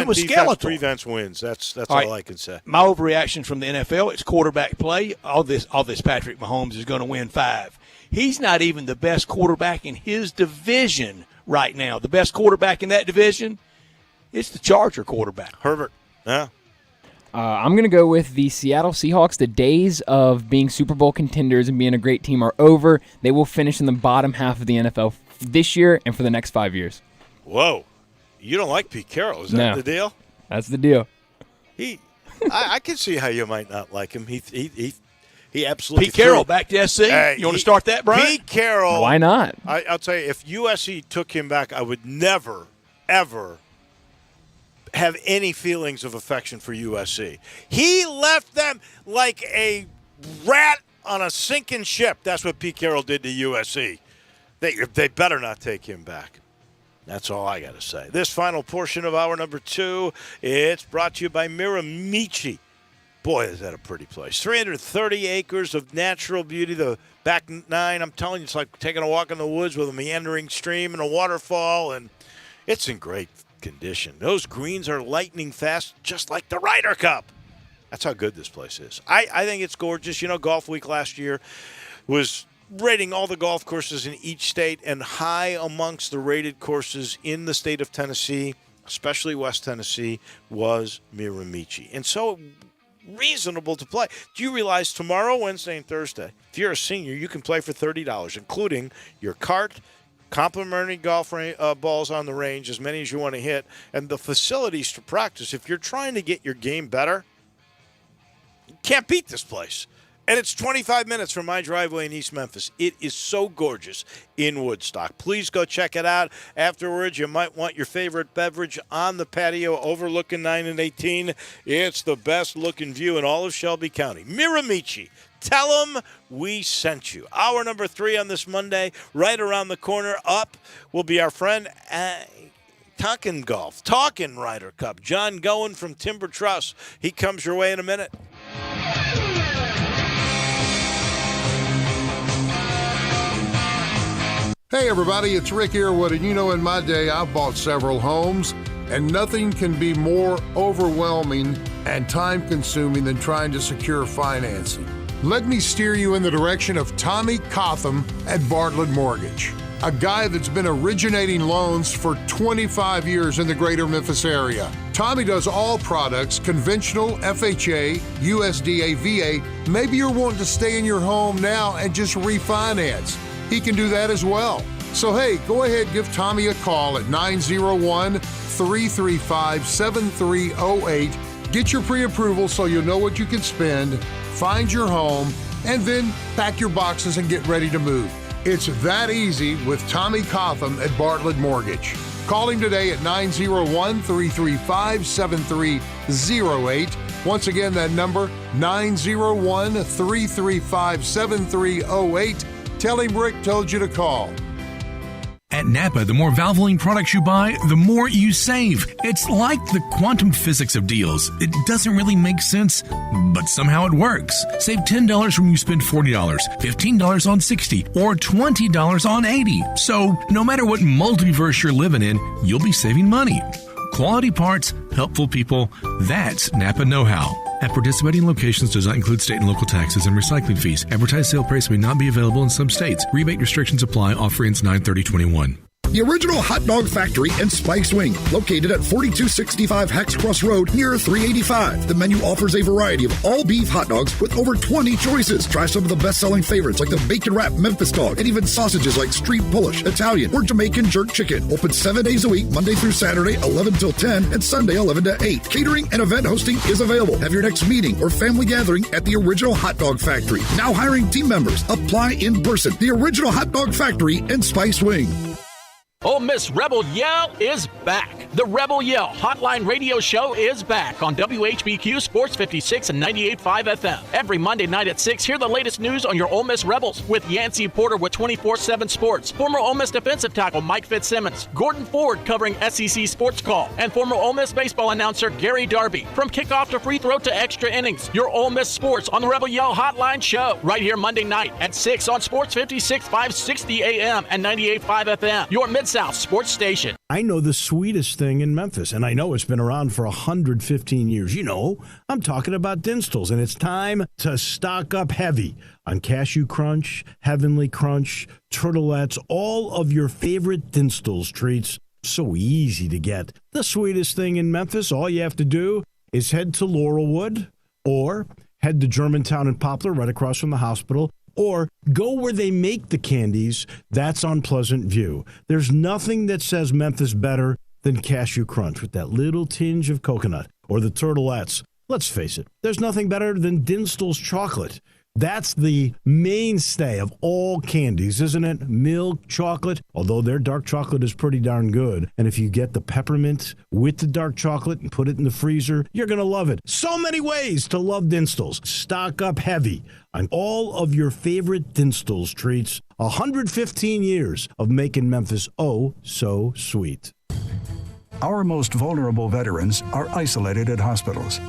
was skeletal. Prevents wins. That's all right. I can say. My overreaction from the NFL, it's quarterback play. All this Patrick Mahomes is going to win 5. He's not even the best quarterback in his division right now. The best quarterback in that division, it's the Charger quarterback. Herbert. Yeah. I'm going to go with the Seattle Seahawks. The days of being Super Bowl contenders and being a great team are over. They will finish in the bottom half of the NFL this year and for the next 5 years. Whoa. You don't like Pete Carroll. Is that the deal? That's the deal. I can see how you might not like him. He absolutely Pete Carroll back to SC. You want to start that, Brian? Pete Carroll. Why not? I'll tell you, if USC took him back, I would never, ever have any feelings of affection for USC. He left them like a rat on a sinking ship. That's what Pete Carroll did to USC. They better not take him back. That's all I got to say. This final portion of hour number 2, it's brought to you by Miramichi. Boy, is that a pretty place. 330 acres of natural beauty. The back 9, I'm telling you, it's like taking a walk in the woods with a meandering stream and a waterfall, and it's in great condition. Those greens are lightning fast, just like the Ryder Cup. That's how good this place is. I think it's gorgeous. Golf Week last year was rating all the golf courses in each state, and high amongst the rated courses in the state of Tennessee, especially West Tennessee, was Miramichi. And so reasonable to play. Do you realize tomorrow, Wednesday, and Thursday, if you're a senior, you can play for $30, including your cart, complimentary golf balls on the range, as many as you want to hit, and the facilities to practice. If you're trying to get your game better, you can't beat this place. And it's 25 minutes from my driveway in East Memphis. It is so gorgeous in Woodstock. Please go check it out. Afterwards, you might want your favorite beverage on the patio overlooking 9 and 18. It's the best-looking view in all of Shelby County. Miramichi. Tell them we sent you. Hour number 3 on this Monday, right around the corner. Up will be our friend talking golf, talking Ryder Cup. John Goen from Timber Trust. He comes your way in a minute. Hey everybody, it's Rick Earwood, and in my day I've bought several homes, and nothing can be more overwhelming and time-consuming than trying to secure financing. Let me steer you in the direction of Tommy Cotham at Bartlett Mortgage, a guy that's been originating loans for 25 years in the greater Memphis area. Tommy does all products, conventional, FHA, USDA, VA. Maybe you're wanting to stay in your home now and just refinance. He can do that as well. So hey, go ahead, give Tommy a call at 901-335-7308. Get your pre-approval so you'll know what you can spend, find your home, and then pack your boxes and get ready to move. It's that easy with Tommy Cotham at Bartlett Mortgage. Call him today at 901-335-7308. Once again, that number, 901-335-7308. Tell him Rick told you to call. At Napa, the more Valvoline products you buy, the more you save. It's like the quantum physics of deals. It doesn't really make sense, but somehow it works. Save $10 when you spend $40, $15 on 60, or $20 on 80. So no matter what multiverse you're living in, you'll be saving money. Quality parts, helpful people, that's Napa know-how. At participating locations does not include state and local taxes and recycling fees. Advertised sale price may not be available in some states. Rebate restrictions apply. Offer ends 9/30/21. The Original Hot Dog Factory and Spike's Wing, located at 4265 Hex Cross Road near 385. The menu offers a variety of all-beef hot dogs with over 20 choices. Try some of the best-selling favorites like the Bacon Wrap Memphis Dog and even sausages like Street Polish, Italian, or Jamaican Jerk Chicken. Open 7 days a week, Monday through Saturday, 11 till 10, and Sunday, 11 to 8. Catering and event hosting is available. Have your next meeting or family gathering at the Original Hot Dog Factory. Now hiring team members. Apply in person. The Original Hot Dog Factory and Spice Wing. Ole Miss Rebel Yell is back. The Rebel Yell Hotline Radio Show is back on WHBQ Sports 56 and 98.5 FM. Every Monday night at 6, hear the latest news on your Ole Miss Rebels with Yancey Porter with 24/7 Sports, former Ole Miss defensive tackle Mike Fitzsimmons, Gordon Ford covering SEC Sports Call, and former Ole Miss baseball announcer Gary Darby. From kickoff to free throw to extra innings, your Ole Miss sports on the Rebel Yell Hotline Show right here Monday night at 6 on Sports 56, 560 AM and 98.5 FM, your Mid-South sports station. I know the sweetest thing in Memphis, and I know it's been around for 115 years. You know, I'm talking about Dinstall's, and it's time to stock up heavy on Cashew Crunch, Heavenly Crunch, Turtlettes, all of your favorite Dinstall's treats. So easy to get. The sweetest thing in Memphis, all you have to do is head to Laurelwood or head to Germantown and Poplar right across from the hospital, or go where they make the candies. That's on Pleasant View. There's nothing that says Memphis better than Cashew Crunch with that little tinge of coconut, or the Turtlettes. Let's face it, there's nothing better than Dinstall's chocolate. That's the mainstay of all candies, isn't it? Milk chocolate, although their dark chocolate is pretty darn good. And if you get the peppermint with the dark chocolate and put it in the freezer, you're going to love it. So many ways to love Dinstall's. Stock up heavy on all of your favorite Dinstall's treats. 115 years of making Memphis oh so sweet. Our most vulnerable veterans are isolated at hospitals.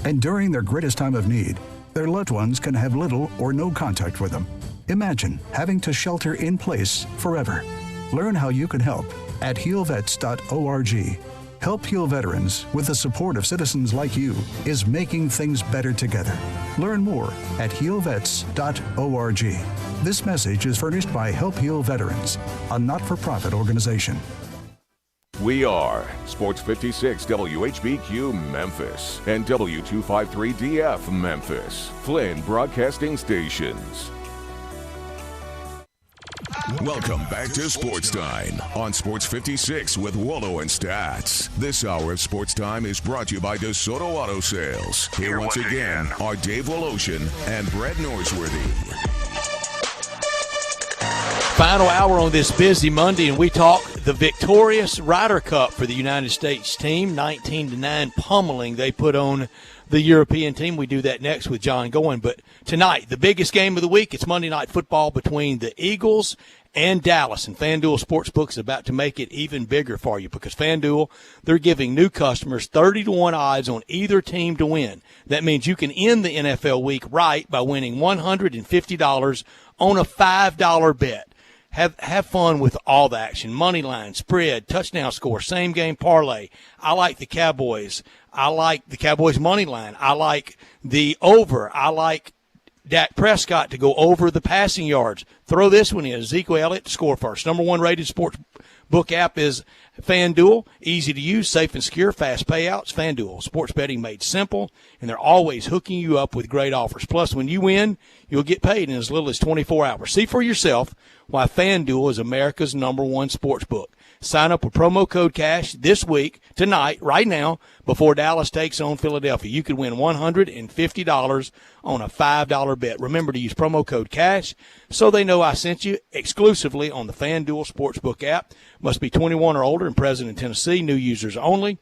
And during their greatest time of need, their loved ones can have little or no contact with them. Imagine having to shelter in place forever. Learn how you can help at healvets.org. Help Heal Veterans, with the support of citizens like you, is making things better together. Learn more at healvets.org. This message is furnished by Help Heal Veterans, a not-for-profit organization. We are Sports 56 WHBQ Memphis and W253DF Memphis, Flynn Broadcasting Stations. Welcome back to Sports Time on Sports 56 with Wallo and Stats. This hour of Sports Time is brought to you by DeSoto Auto Sales. Here once again are Dave Woloshin and Brett Norsworthy. Final hour on this busy Monday, and we talk the victorious Ryder Cup for the United States team, 19-9 pummeling they put on the European team. We do that next with John Goin. But tonight, the biggest game of the week, it's Monday Night Football between the Eagles and Dallas. And FanDuel Sportsbook is about to make it even bigger for you because FanDuel, they're giving new customers 30-1 odds on either team to win. That means you can end the NFL week right by winning $150 on a $5 bet. Have fun with all the action. Money line, spread, touchdown score, same game parlay. I like the Cowboys. I like the Cowboys money line. I like the over. I like Dak Prescott to go over the passing yards. Throw this one in. Ezekiel Elliott to score first. Number one rated sports book app is FanDuel. Easy to use, safe and secure, fast payouts. FanDuel. Sports betting made simple, and they're always hooking you up with great offers. Plus, when you win, you'll get paid in as little as 24 hours. See for yourself why FanDuel is America's number one sports book. Sign up with promo code CASH this week, tonight, right now, before Dallas takes on Philadelphia. You could win $150 on a $5 bet. Remember to use promo code CASH so they know I sent you exclusively on the FanDuel Sportsbook app. Must be 21 or older and present in Tennessee. New users only.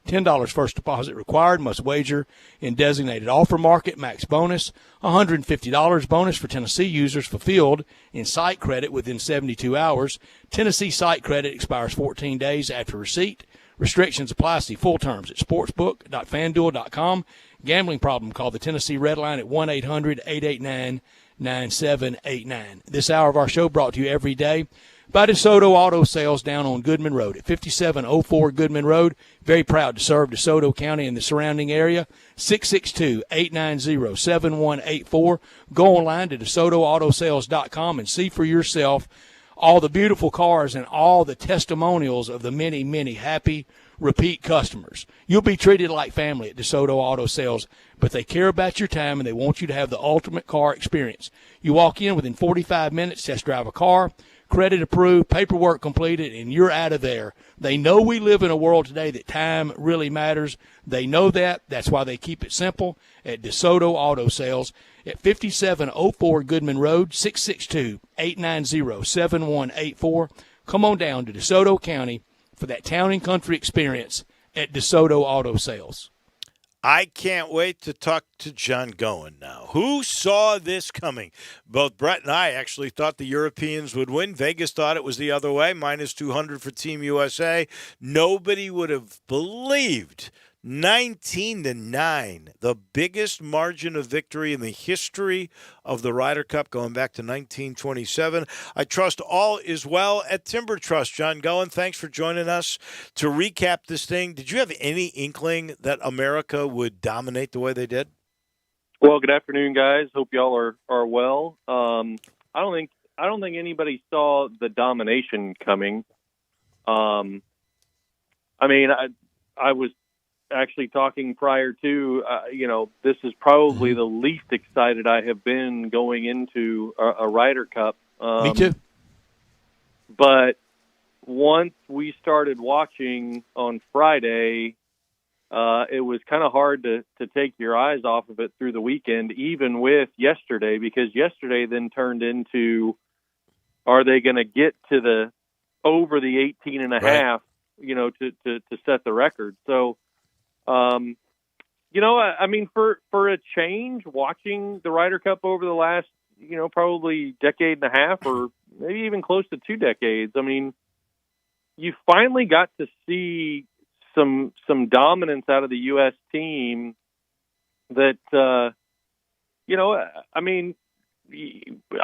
$10 first deposit required. Must wager in designated offer market. Max bonus, $150 bonus for Tennessee users fulfilled in site credit within 72 hours. Tennessee site credit expires 14 days after receipt. Restrictions apply. See full terms at sportsbook.fanduel.com. Gambling problem, call the Tennessee Red Line at 1-800-889-9789. This hour of our show brought to you every day by DeSoto Auto Sales down on Goodman Road at 5704 Goodman Road. Very proud to serve DeSoto County and the surrounding area. 662-890-7184. Go online to DeSotoAutoSales.com and see for yourself all the beautiful cars and all the testimonials of the many, many happy repeat customers. You'll be treated like family at DeSoto Auto Sales, but they care about your time and they want you to have the ultimate car experience. You walk in within 45 minutes, test drive a car, credit approved, paperwork completed, and you're out of there. They know we live in a world today that time really matters. They know that. That's why they keep it simple at DeSoto Auto Sales at 5704 Goodman Road, 662-890-7184. Come on down to DeSoto County for that town and country experience at DeSoto Auto Sales. I can't wait to talk to John Goen now. Who saw this coming? Both Brett and I actually thought the Europeans would win. Vegas thought it was the other way, minus 200 for Team USA. Nobody would have believed 19-9, the biggest margin of victory in the history of the Ryder Cup, going back to 1927. I trust all is well at Timber Trust. John Goen, thanks for joining us to recap this thing. Did you have any inkling that America would dominate the way they did? Well, good afternoon, guys. Hope y'all are well. I don't think anybody saw the domination coming. I was actually talking prior to, this is probably the least excited I have been going into a Ryder Cup. Me too. But once we started watching on Friday, it was kind of hard to take your eyes off of it through the weekend, even with yesterday, because yesterday then turned into, are they going to get to over the 18 and a half, to set the record? So, for a change, watching the Ryder Cup over the last, probably decade and a half or maybe even close to 2 decades, you finally got to see some dominance out of the U.S. team that, I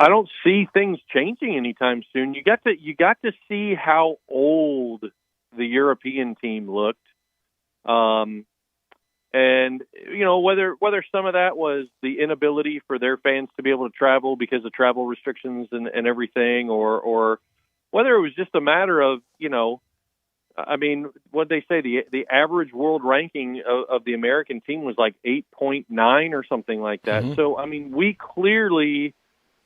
don't see things changing anytime soon. You got to see how old the European team looked. And, whether some of that was the inability for their fans to be able to travel because of travel restrictions and everything, or whether it was just a matter of, what they say, the average world ranking of the American team was like 8.9 or something like that. Mm-hmm. So, we clearly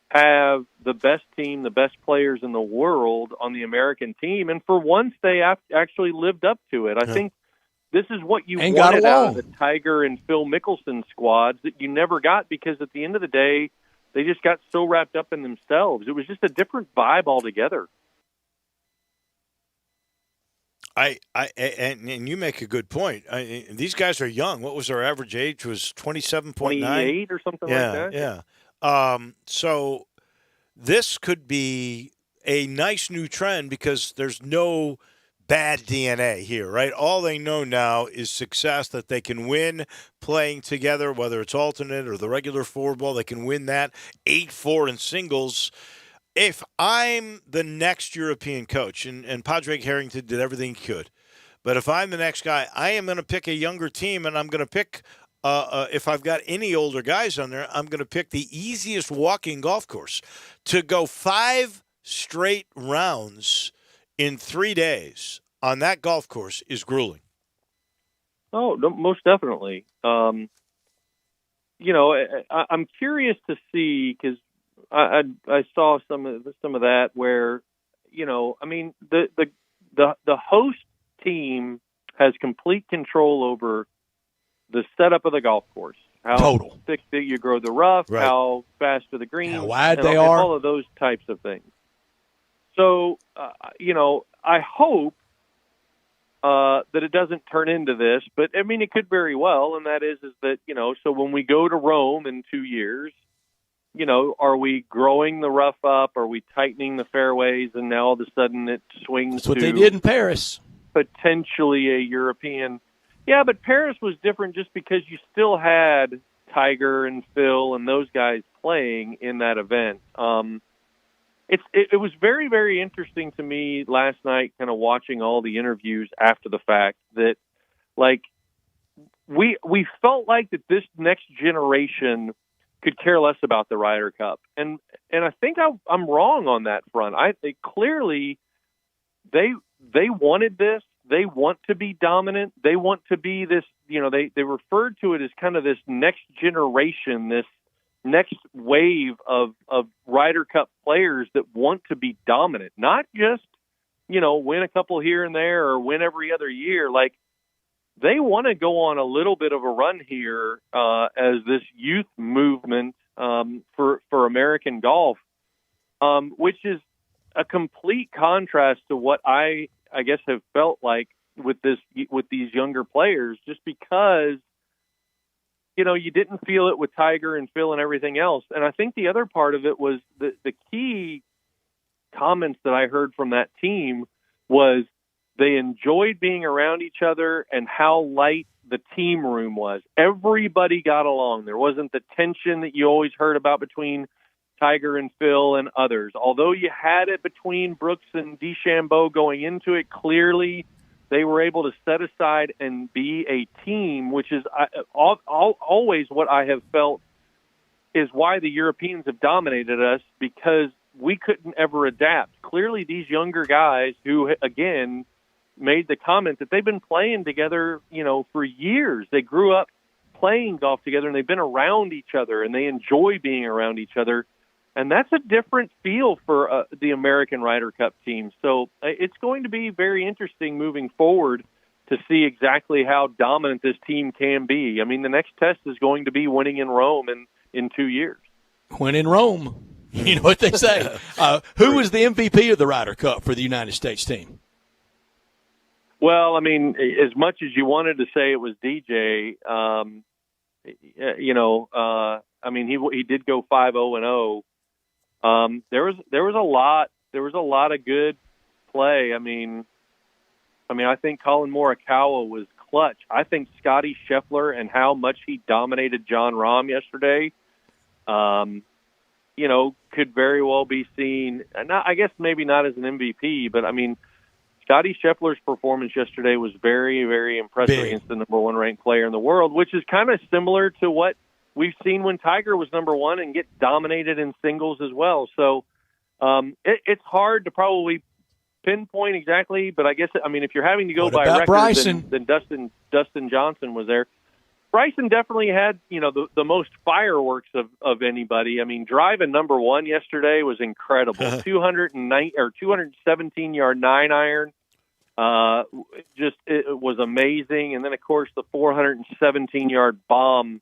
have the best team, the best players in the world on the American team. And for once, they actually lived up to it. I think this is what you wanted out of the Tiger and Phil Mickelson squads that you never got, because at the end of the day, they just got so wrapped up in themselves. It was just a different vibe altogether. And you make a good point. These guys are young. What was their average age? Was 27.9? 28 or something like that? Yeah. So this could be a nice new trend because there's no bad DNA here, right? All they know now is success, that they can win playing together, whether it's alternate or the regular four ball. They can win that 8-4 in singles. If I'm the next European coach, and Padraig Harrington did everything he could, but if I'm the next guy, I am going to pick a younger team, and I'm going to pick, if I've got any older guys on there, I'm going to pick the easiest walking golf course. To go 5 straight rounds in 3 days on that golf course is grueling. Oh, most definitely. I'm curious to see, because I saw some of that where, the host team has complete control over the setup of the golf course. How thick do you grow the rough? Right. How fast are the greens? How wide they are? All of those types of things. So, I hope that it doesn't turn into this, but it could very well. And that is that, so when we go to Rome in 2 years, are we growing the rough up? Are we tightening the fairways? And now all of a sudden it swings. That's what they did in Paris. Potentially a European. Yeah, but Paris was different just because you still had Tiger and Phil and those guys playing in that event. It was very, very interesting to me last night, kind of watching all the interviews after the fact, that like we felt like that this next generation could care less about the Ryder Cup, and I think I'm wrong on that front. Clearly they wanted this. They want to be dominant. They want to be this. They referred to it as kind of this next generation, this next wave of Ryder Cup players that want to be dominant, not just, win a couple here and there or win every other year. Like, they want to go on a little bit of a run here as this youth movement for American golf, which is a complete contrast to what I I guess, have felt like with these younger players, just because, you didn't feel it with Tiger and Phil and everything else. And I think the other part of it was the key comments that I heard from that team was they enjoyed being around each other and how light the team room was. Everybody got along. There wasn't the tension that you always heard about between Tiger and Phil and others. Although you had it between Brooks and DeChambeau going into it, clearly they were able to set aside and be a team, which is always what I have felt is why the Europeans have dominated us, because we couldn't ever adapt. Clearly these younger guys who, again, made the comment that they've been playing together, for years. They grew up playing golf together, and they've been around each other, and they enjoy being around each other. And that's a different feel for the American Ryder Cup team. So it's going to be very interesting moving forward to see exactly how dominant this team can be. I mean, the next test is going to be winning in Rome in 2 years. When in Rome, you know what they say. Who was the MVP of the Ryder Cup for the United States team? Well, I mean, as much as you wanted to say it was DJ, I mean, he did go 5-0-0. There was a lot of good play. I mean, I think Colin Morikawa was clutch. I think Scotty Scheffler and how much he dominated Jon Rahm yesterday, could very well be seen. I guess maybe not as an MVP, but I mean, Scotty Scheffler's performance yesterday was very, very impressive against the number one ranked player in the world, which is kind of similar to what we've seen when Tiger was number one and get dominated in singles as well. So it's hard to probably pinpoint exactly, but I guess, if you're having to go by record, then Dustin Johnson was there. Bryson definitely had, the most fireworks of anybody. I mean, driving number one yesterday was incredible. 217-yard 9-iron. It was amazing. And then, of course, the 417-yard bomb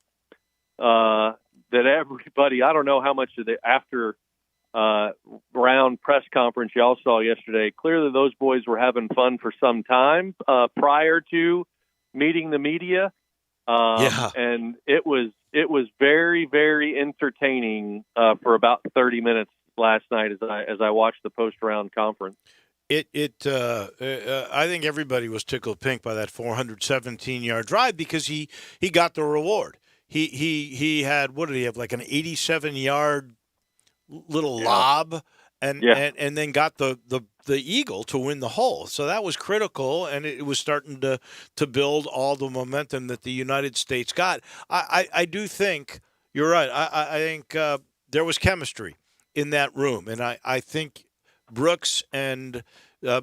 that everybody, I don't know how much of the after round press conference y'all saw yesterday. Clearly those boys were having fun for some time prior to meeting the media. And it was very, very entertaining for about 30 minutes last night as I watched the post-round conference. I think everybody was tickled pink by that 417-yard drive because he got the reward. He had, what did he have, like an 87-yard little lob, and then got the eagle to win the hole. So that was critical, and it was starting to build all the momentum that the United States got. I do think you're right. I think there was chemistry in that room, and I think Brooks and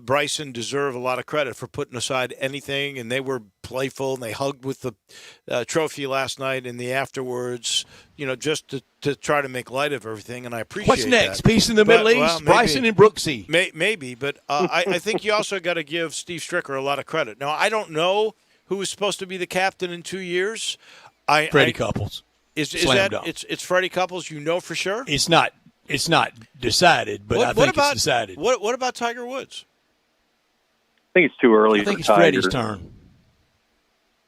Bryson deserve a lot of credit for putting aside anything, and they were playful, and they hugged with the trophy last night in the afterwards, just to try to make light of everything, and I appreciate What's next? that. Peace in the Middle East? Bryson and Brooksy. Maybe, but I think you also got to give Steve Stricker a lot of credit. Now, I don't know who is supposed to be the captain in 2 years. Freddie Couples. Is that it's Freddie Couples? You know for sure? It's not decided, but I think it's decided. What about Tiger Woods? I think it's too early. I think it's Tiger. Freddie's turn.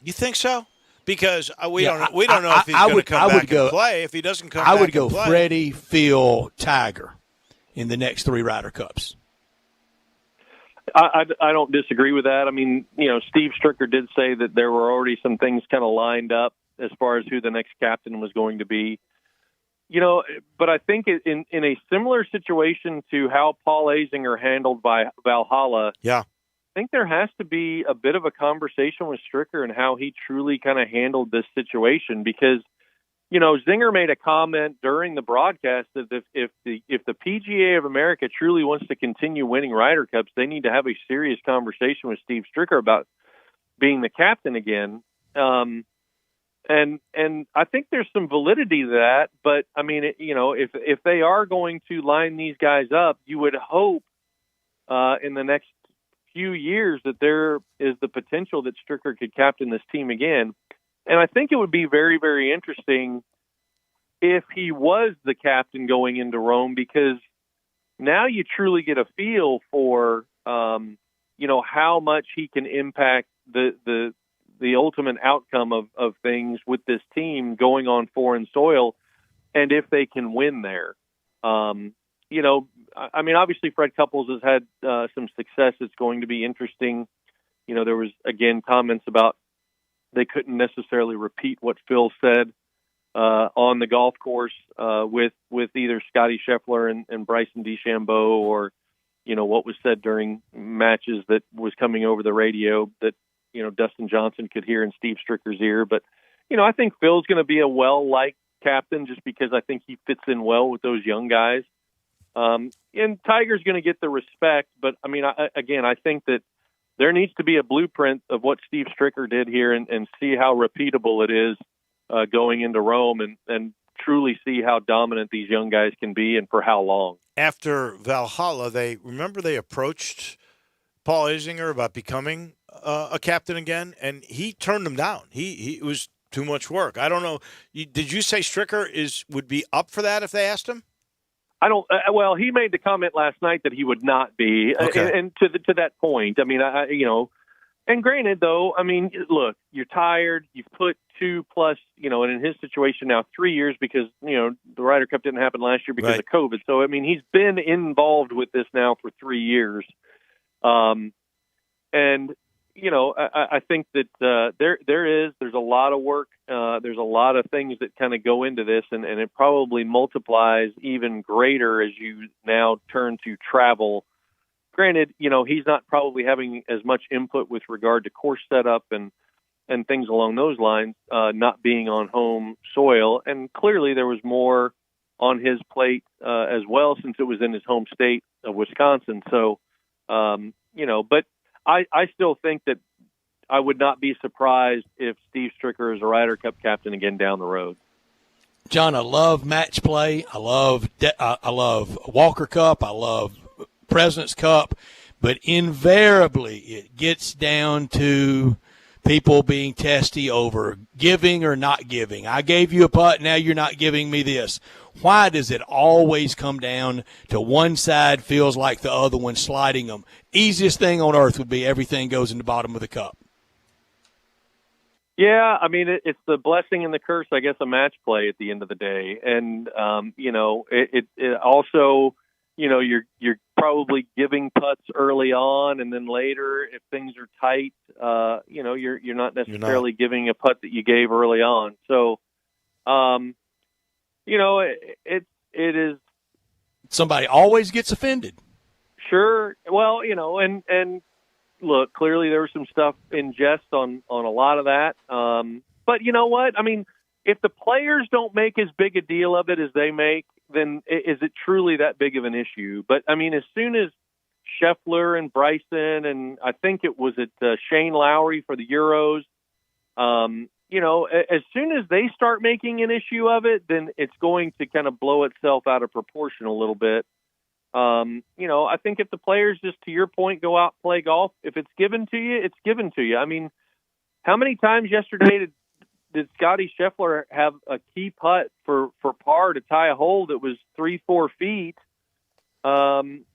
You think so? Because we don't know if he's going to come back and play. If he doesn't come back and play. I would go Freddie, Phil, Tiger in the next 3 Ryder Cups. I don't disagree with that. I mean, Steve Stricker did say that there were already some things kind of lined up as far as who the next captain was going to be. But I think in a similar situation to how Paul Azinger handled by Valhalla, I think there has to be a bit of a conversation with Stricker and how he truly kind of handled this situation, because, Zinger made a comment during the broadcast that if the PGA of America truly wants to continue winning Ryder Cups, they need to have a serious conversation with Steve Stricker about being the captain again. And I think there's some validity to that, but I mean, if they are going to line these guys up, you would hope in the next few years that there is the potential that Stricker could captain this team again. And I think it would be very, very interesting if he was the captain going into Rome, because now you truly get a feel for how much he can impact the ultimate outcome of things with this team going on foreign soil, and if they can win there. Obviously Fred Couples has had some success. It's going to be interesting. There was, again, comments about they couldn't necessarily repeat what Phil said on the golf course with either Scotty Scheffler and Bryson DeChambeau, or, what was said during matches that was coming over the radio that, Dustin Johnson could hear in Steve Stricker's ear. But, I think Phil's going to be a well-liked captain just because I think he fits in well with those young guys. And Tiger's going to get the respect, but I think that there needs to be a blueprint of what Steve Stricker did here and see how repeatable it is going into Rome and truly see how dominant these young guys can be and for how long. After Valhalla, they approached Paul Azinger about becoming a captain again, and he turned them down. It was too much work. I don't know. Did you say Stricker would be up for that if they asked him? I don't. Well, he made the comment last night that he would not be, okay. and to that point, And granted, though, look, you're tired. You've put 2+, and in his situation now 3 years because the Ryder Cup didn't happen last year because of COVID. So he's been involved with this now for 3 years, I think that there's a lot of work. There's a lot of things that kind of go into this, and it probably multiplies even greater as you now turn to travel. Granted, he's not probably having as much input with regard to course setup and things along those lines, not being on home soil. And clearly there was more on his plate as well, since it was in his home state of Wisconsin. So, but I still think that I would not be surprised if Steve Stricker is a Ryder Cup captain again down the road. John, I love match play. I love Walker Cup. I love President's Cup, but invariably it gets down to people being testy over giving or not giving. I gave you a putt, now you're not giving me this. Why does it always come down to one side feels like the other one sliding them? Easiest thing on earth would be everything goes in the bottom of the cup. Yeah, it's the blessing and the curse, I guess, of match play at the end of the day. And, it also, you're probably giving putts early on, and then later, if things are tight, you're not necessarily giving a putt that you gave early on. So, it is. Somebody always gets offended. Sure. Well, and look, clearly there was some stuff in jest on a lot of that. But you know what? If the players don't make as big a deal of it as they make, then is it truly that big of an issue? But as soon as Scheffler and Bryson, and I think it was Shane Lowry for the Euros, as soon as they start making an issue of it, then it's going to kind of blow itself out of proportion a little bit. I think if the players, just to your point, go out and play golf, if it's given to you, it's given to you. How many times yesterday did Scotty Scheffler have a key putt for par to tie a hole that was 3-4 feet? Nothing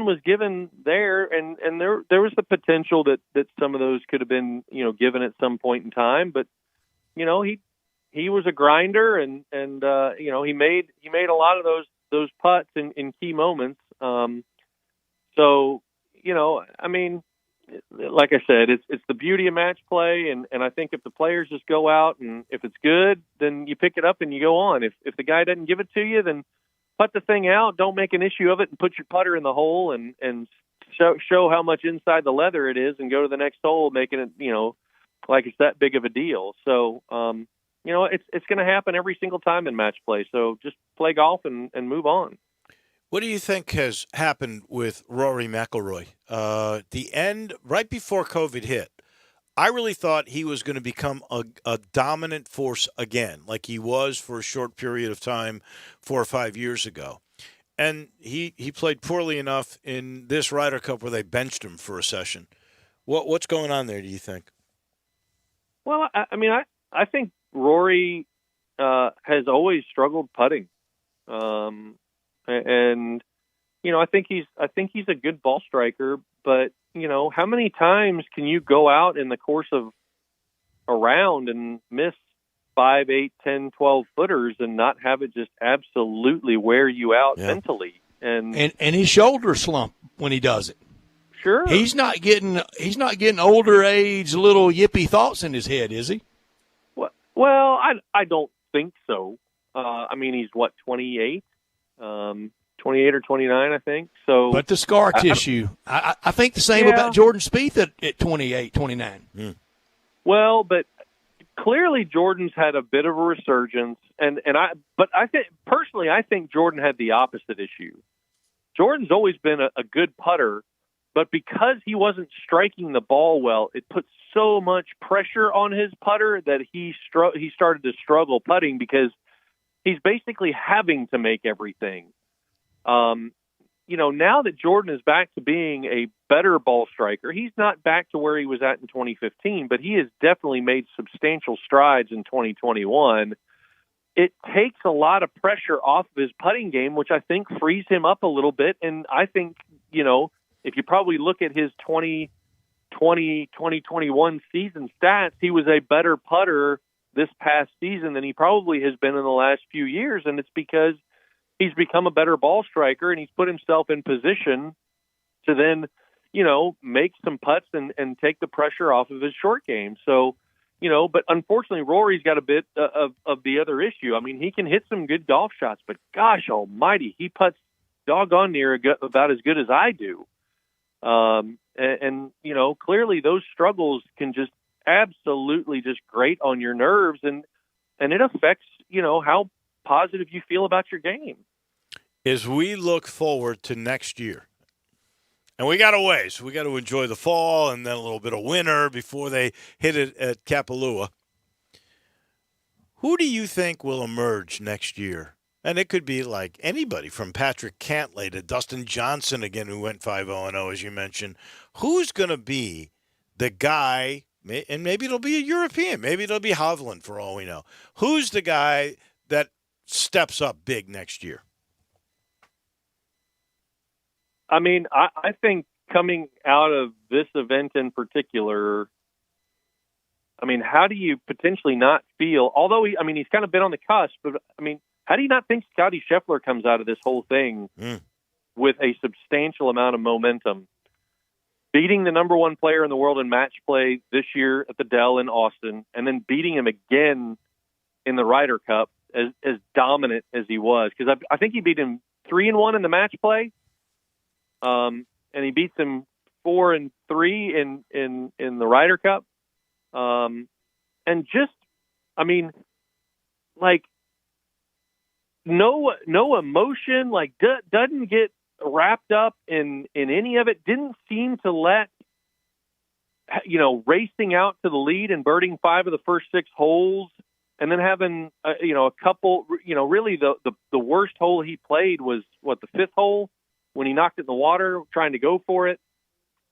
was given there, and there was the potential that some of those could have been, given at some point in time. But, he was a grinder, and he made a lot of those putts in key moments. Like I said, it's the beauty of match play, and I think if the players just go out and if it's good, then you pick it up and you go on. If the guy doesn't give it to you, then putt the thing out. Don't make an issue of it and put your putter in the hole and show how much inside the leather it is, and go to the next hole making it like it's that big of a deal. So it's going to happen every single time in match play. So just play golf and move on. What do you think has happened with Rory McIlroy? The end, right before COVID hit, I really thought he was going to become a dominant force again, like he was for a short period of time 4 or 5 years ago. And he played poorly enough in this Ryder Cup where they benched him for a session. What's going on there, do you think? Well, I think Rory has always struggled putting. And I think he's a good ball striker, But, how many times can you go out in the course of a round and miss 5, 8, 10, 12 footers and not have it just absolutely wear you out mentally? And his shoulders slump when he does it. Sure. He's not getting older age little yippy thoughts in his head, is he? Well, I don't think so. He's 28? 28 or 29, I think. So, but the scar tissue, I think the same about Jordan Spieth at 28, 29. Well, but clearly Jordan's had a bit of a resurgence, but I think Jordan had the opposite issue. Jordan's always been a good putter, but because he wasn't striking the ball well, it put so much pressure on his putter that he started to struggle putting because he's basically having to make everything. Now that Jordan is back to being a better ball striker, he's not back to where he was at in 2015, but he has definitely made substantial strides in 2021. It takes a lot of pressure off of his putting game, which I think frees him up a little bit. And I think, if you probably look at his 2021 season stats, he was a better putter this past season than he probably has been in the last few years. And it's because he's become a better ball striker and he's put himself in position to then, make some putts and take the pressure off of his short game. So, but unfortunately, Rory's got a bit of the other issue. I mean, he can hit some good golf shots, but gosh almighty, he putts doggone near about as good as I do. Clearly those struggles can just absolutely just grate on your nerves and it affects, how positive you feel about your game. As we look forward to next year, and we got a ways, we got to enjoy the fall and then a little bit of winter before they hit it at Kapalua. Who do you think will emerge next year? And it could be like anybody from Patrick Cantlay to Dustin Johnson again, who went 5-0-0, as you mentioned. Who's going to be the guy, and maybe it'll be a European, maybe it'll be Hovland for all we know. Who's the guy that steps up big next year? I think coming out of this event in particular, how do you potentially not feel, although he's kind of been on the cusp, but how do you not think Scotty Scheffler comes out of this whole thing with a substantial amount of momentum, beating the number one player in the world in match play this year at the Dell in Austin, and then beating him again in the Ryder Cup as dominant as he was? Because I think he beat him 3-1 in the match play. And he beats him 4-3 in the Ryder Cup. And just, no emotion, doesn't get wrapped up in any of it. Didn't seem to let, racing out to the lead and birding 5 of the first 6 holes and then having, a couple, really the worst hole he played was the 5th hole, when he knocked it in the water, trying to go for it.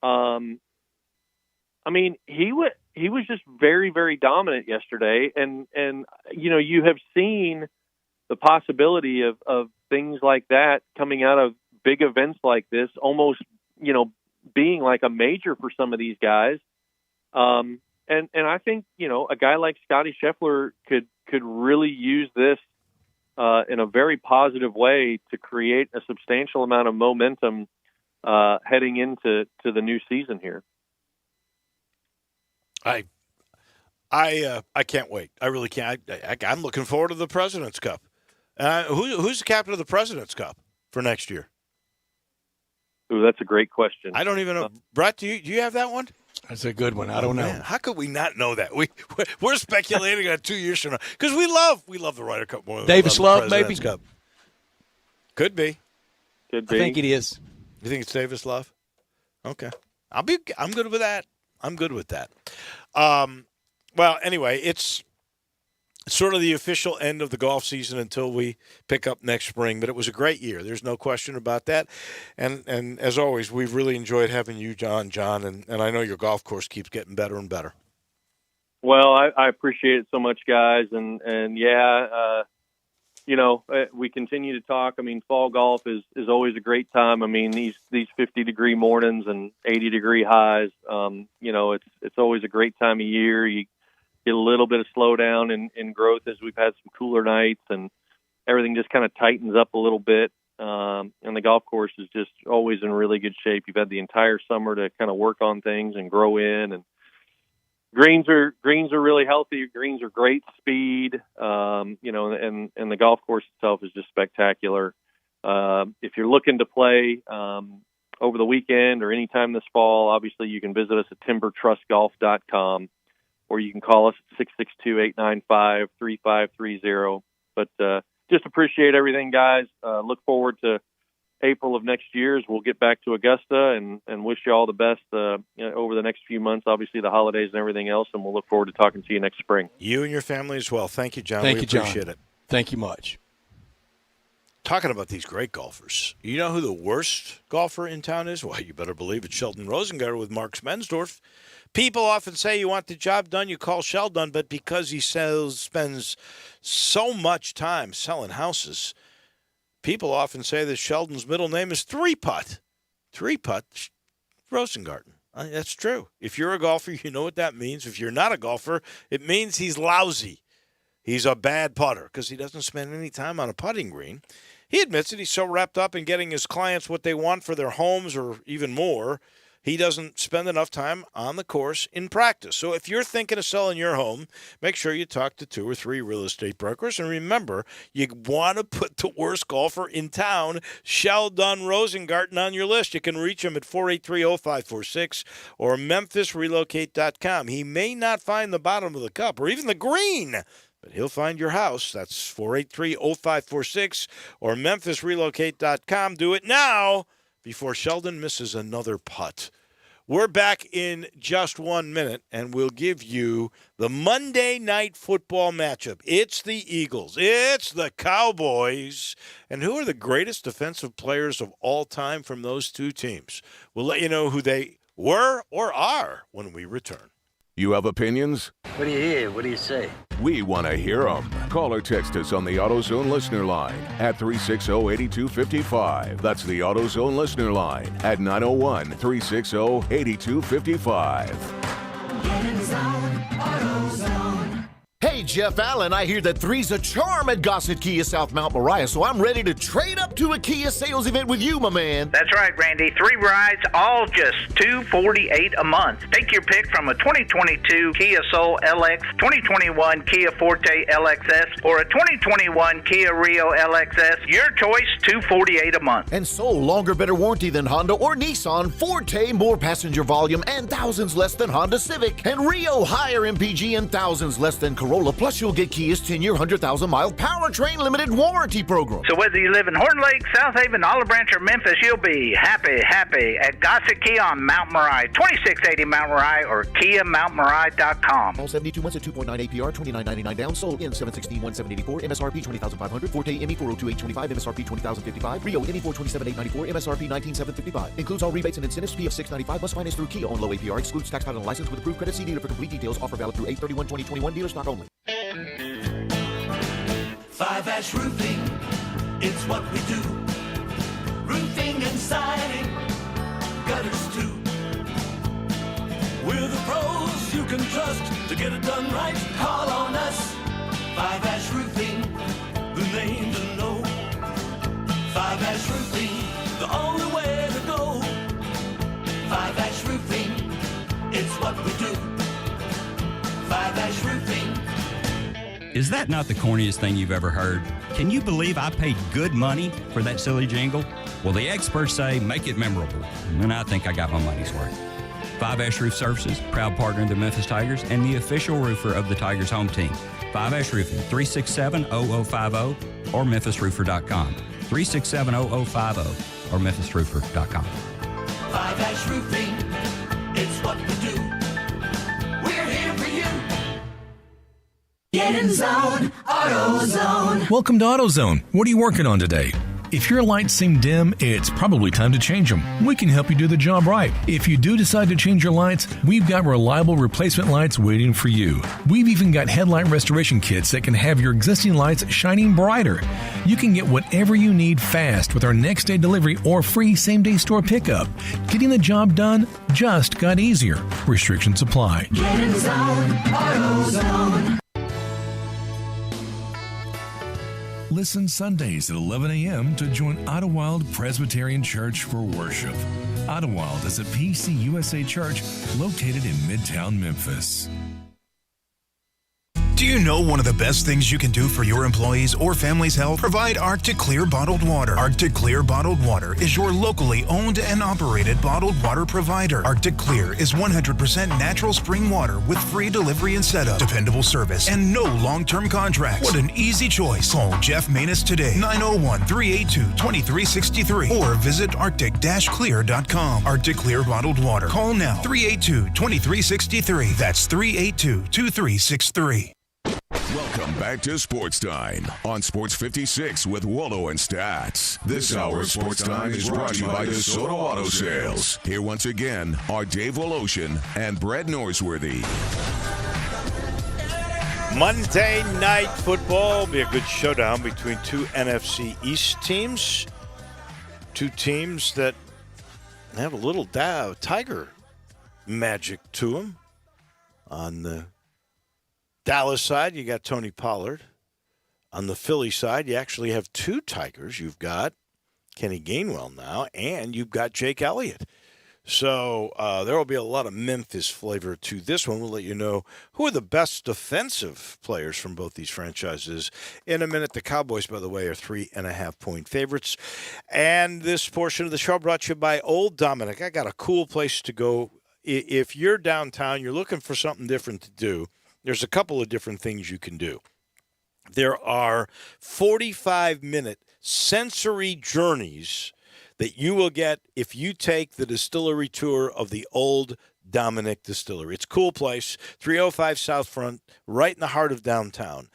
He was just very, very dominant yesterday. And you have seen the possibility of things like that coming out of big events like this, almost, being like a major for some of these guys. And I think, a guy like Scotty Scheffler could really use this in a very positive way to create a substantial amount of momentum heading into the new season here. I can't wait. I really can't. I'm looking forward to the President's Cup. Who's the captain of the President's Cup for next year? Ooh, that's a great question. I don't even know. Brett, do you have that one? That's a good one. I don't know. Man, how could we not know that? We're speculating on 2 years from now because we love the Ryder Cup more than Davis Love, maybe. Cup. Could be. I think it is. You think it's Davis Love? Okay, I'm good with that. I'm good with that. Well, anyway, it's sort of the official end of the golf season until we pick up next spring. But it was a great year. There's no question about that. And as always, we've really enjoyed having you, John, and I know your golf course keeps getting better and better. Well, I appreciate it so much, guys. And we continue to talk. I mean, fall golf is always a great time. I mean, these 50-degree mornings and 80-degree highs, it's always a great time of year. You get a little bit of slowdown in growth as we've had some cooler nights, and everything just kind of tightens up a little bit. And the golf course is just always in really good shape. You've had the entire summer to kind of work on things and grow in, and greens are really healthy. Greens are great speed, and the golf course itself is just spectacular. If you're looking to play over the weekend or anytime this fall, obviously you can visit us at timbertrustgolf.com, or you can call us at 662-895-3530. But just appreciate everything, guys. Look forward to April of next year as we'll get back to Augusta, and wish you all the best over the next few months, obviously the holidays and everything else, and we'll look forward to talking to you next spring. You and your family as well. Thank you, John. Thank we you, John. appreciate it. Thank you much. Talking about these great golfers, you know who the worst golfer in town is? Well, you better believe it's Sheldon Rosengarten with Mark Smensdorf. People often say you want the job done, you call Sheldon, but because he spends so much time selling houses, people often say that Sheldon's middle name is Three-Putt. Three-Putt Rosengarten. That's true. If you're a golfer, you know what that means. If you're not a golfer, it means he's lousy. He's a bad putter because he doesn't spend any time on a putting green. He admits that he's so wrapped up in getting his clients what they want for their homes or even more, he doesn't spend enough time on the course in practice. So if you're thinking of selling your home, make sure you talk to 2 or 3 real estate brokers. And remember, you want to put the worst golfer in town, Sheldon Rosengarten, on your list. You can reach him at 483-0546 or memphisrelocate.com. He may not find the bottom of the cup or even the green, but he'll find your house. That's 483-0546 or memphisrelocate.com. Do it now before Sheldon misses another putt. We're back in just 1 minute, and we'll give you the Monday Night Football matchup. It's the Eagles. It's the Cowboys. And who are the greatest defensive players of all time from those two teams? We'll let you know who they were or are when we return. You have opinions? What do you hear? What do you say? We want to hear them. Call or text us on the AutoZone listener line at 360-8255. That's the AutoZone listener line at 901-360-8255. Get in the zone, AutoZone. Hey, Jeff Allen, I hear that 3's a charm at Gossett Kia South Mount Moriah, so I'm ready to trade up to a Kia sales event with you, my man. That's right, Randy. 3 rides, all just $248 a month. Take your pick from a 2022 Kia Soul LX, 2021 Kia Forte LXS, or a 2021 Kia Rio LXS. Your choice, $248 a month. And Soul, longer, better warranty than Honda or Nissan. Forte, more passenger volume and thousands less than Honda Civic. And Rio, higher MPG and thousands less than Corolla. Plus, you'll get Kia's 10-year, 100,000-mile powertrain limited warranty program. So whether you live in Horn Lake, South Haven, Olive Branch, or Memphis, you'll be happy at Gossett Kia on Mount Moriah, 2680 Mount Moriah, or KiaMountMoriah.com. All 72 months at 2.9 APR, $29.99 down. Sold in 716-1784, MSRP $20,500. Forte ME $402,825, MSRP $20,055. Rio ME $427,894, MSRP $19,755. Includes all rebates and incentives. Fee of $695. Must finance through Kia on low APR. Excludes tax, title, and license with approved credit. See dealer for complete details. Offer valid through 8/31/2021. Dealer stock only. 5-Ash Roofing, it's what we do. Roofing and siding, gutters too. We're the pros you can trust to get it done right. Call on us. 5-Ash Roofing, the name to know. 5-Ash Roofing, the only way to go. 5-Ash Roofing, it's what we do. 5-Ash Roofing. Is that not the corniest thing you've ever heard? Can you believe I paid good money for that silly jingle? Well, the experts say make it memorable, and I think I got my money's worth. 5-Ash Roof Services, proud partner of the Memphis Tigers and the official roofer of the Tigers home team. 5-Ash Roofing, 367-0050 or memphisroofer.com. 367-0050 or memphisroofer.com. 5-Ash Roofing, it's what we do. We're here for you. Get in zone, AutoZone. Welcome to AutoZone. What are you working on today? If your lights seem dim, it's probably time to change them. We can help you do the job right. If you do decide to change your lights, we've got reliable replacement lights waiting for you. We've even got headlight restoration kits that can have your existing lights shining brighter. You can get whatever you need fast with our next day delivery or free same-day store pickup. Getting the job done just got easier. Restrictions apply. Get in zone, AutoZone. Listen Sundays at 11 a.m. to join Idlewild Presbyterian Church for worship. Idlewild is a PCUSA church located in Midtown Memphis. Do you know one of the best things you can do for your employees or family's health? Provide Arctic Clear bottled water. Arctic Clear bottled water is your locally owned and operated bottled water provider. Arctic Clear is 100% natural spring water with free delivery and setup, dependable service, and no long-term contracts. What an easy choice. Call Jeff Manus today, 901-382-2363, or visit arctic-clear.com. Arctic Clear bottled water. Call now, 382-2363. That's 382-2363. Welcome back to Sports Time on Sports 56 with Wallo and Stats. This hour of Sports Time is brought to you by DeSoto Auto Sales. Here once again are Dave Woloshin and Brett Norsworthy. Monday Night Football will be a good showdown between two NFC East teams. Two teams that have a little Tiger magic to them. On the Dallas side, you got Tony Pollard. On the Philly side, you actually have two Tigers. You've got Kenny Gainwell now, and you've got Jake Elliott. So there will be a lot of Memphis flavor to this one. We'll let you know who are the best defensive players from both these franchises in a minute. The Cowboys, by the way, are 3.5-point favorites. And this portion of the show brought to you by Old Dominick. I got a cool place to go. If you're downtown, you're looking for something different to do, there's a couple of different things you can do. There are 45-minute sensory journeys that you will get if you take the distillery tour of the Old Dominick Distillery. It's a cool place, 305 South Front, right in the heart of downtown.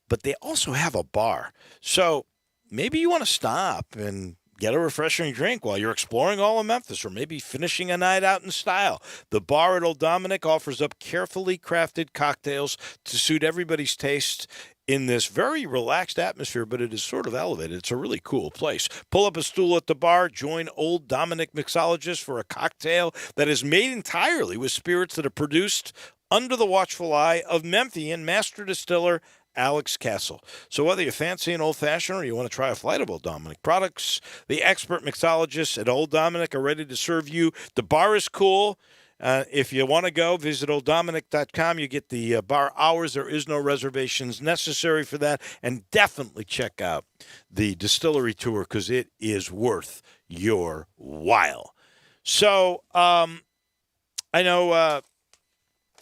But they also have a bar. So maybe you want to stop and get a refreshing drink while you're exploring all of Memphis, or maybe finishing a night out in style. The bar at Old Dominick offers up carefully crafted cocktails to suit everybody's taste in this very relaxed atmosphere, but it is sort of elevated. It's a really cool place. Pull up a stool at the bar, join Old Dominick mixologists for a cocktail that is made entirely with spirits that are produced under the watchful eye of Memphian master distiller Alex Castle. So whether you fancy an old-fashioned or you want to try a flight of Old Dominick products, the expert mixologists at Old Dominick are ready to serve you. The bar is cool. If you want to go, visit olddominick.com. You get the bar hours. There is no reservations necessary for that. And definitely check out the distillery tour because it is worth your while. So I know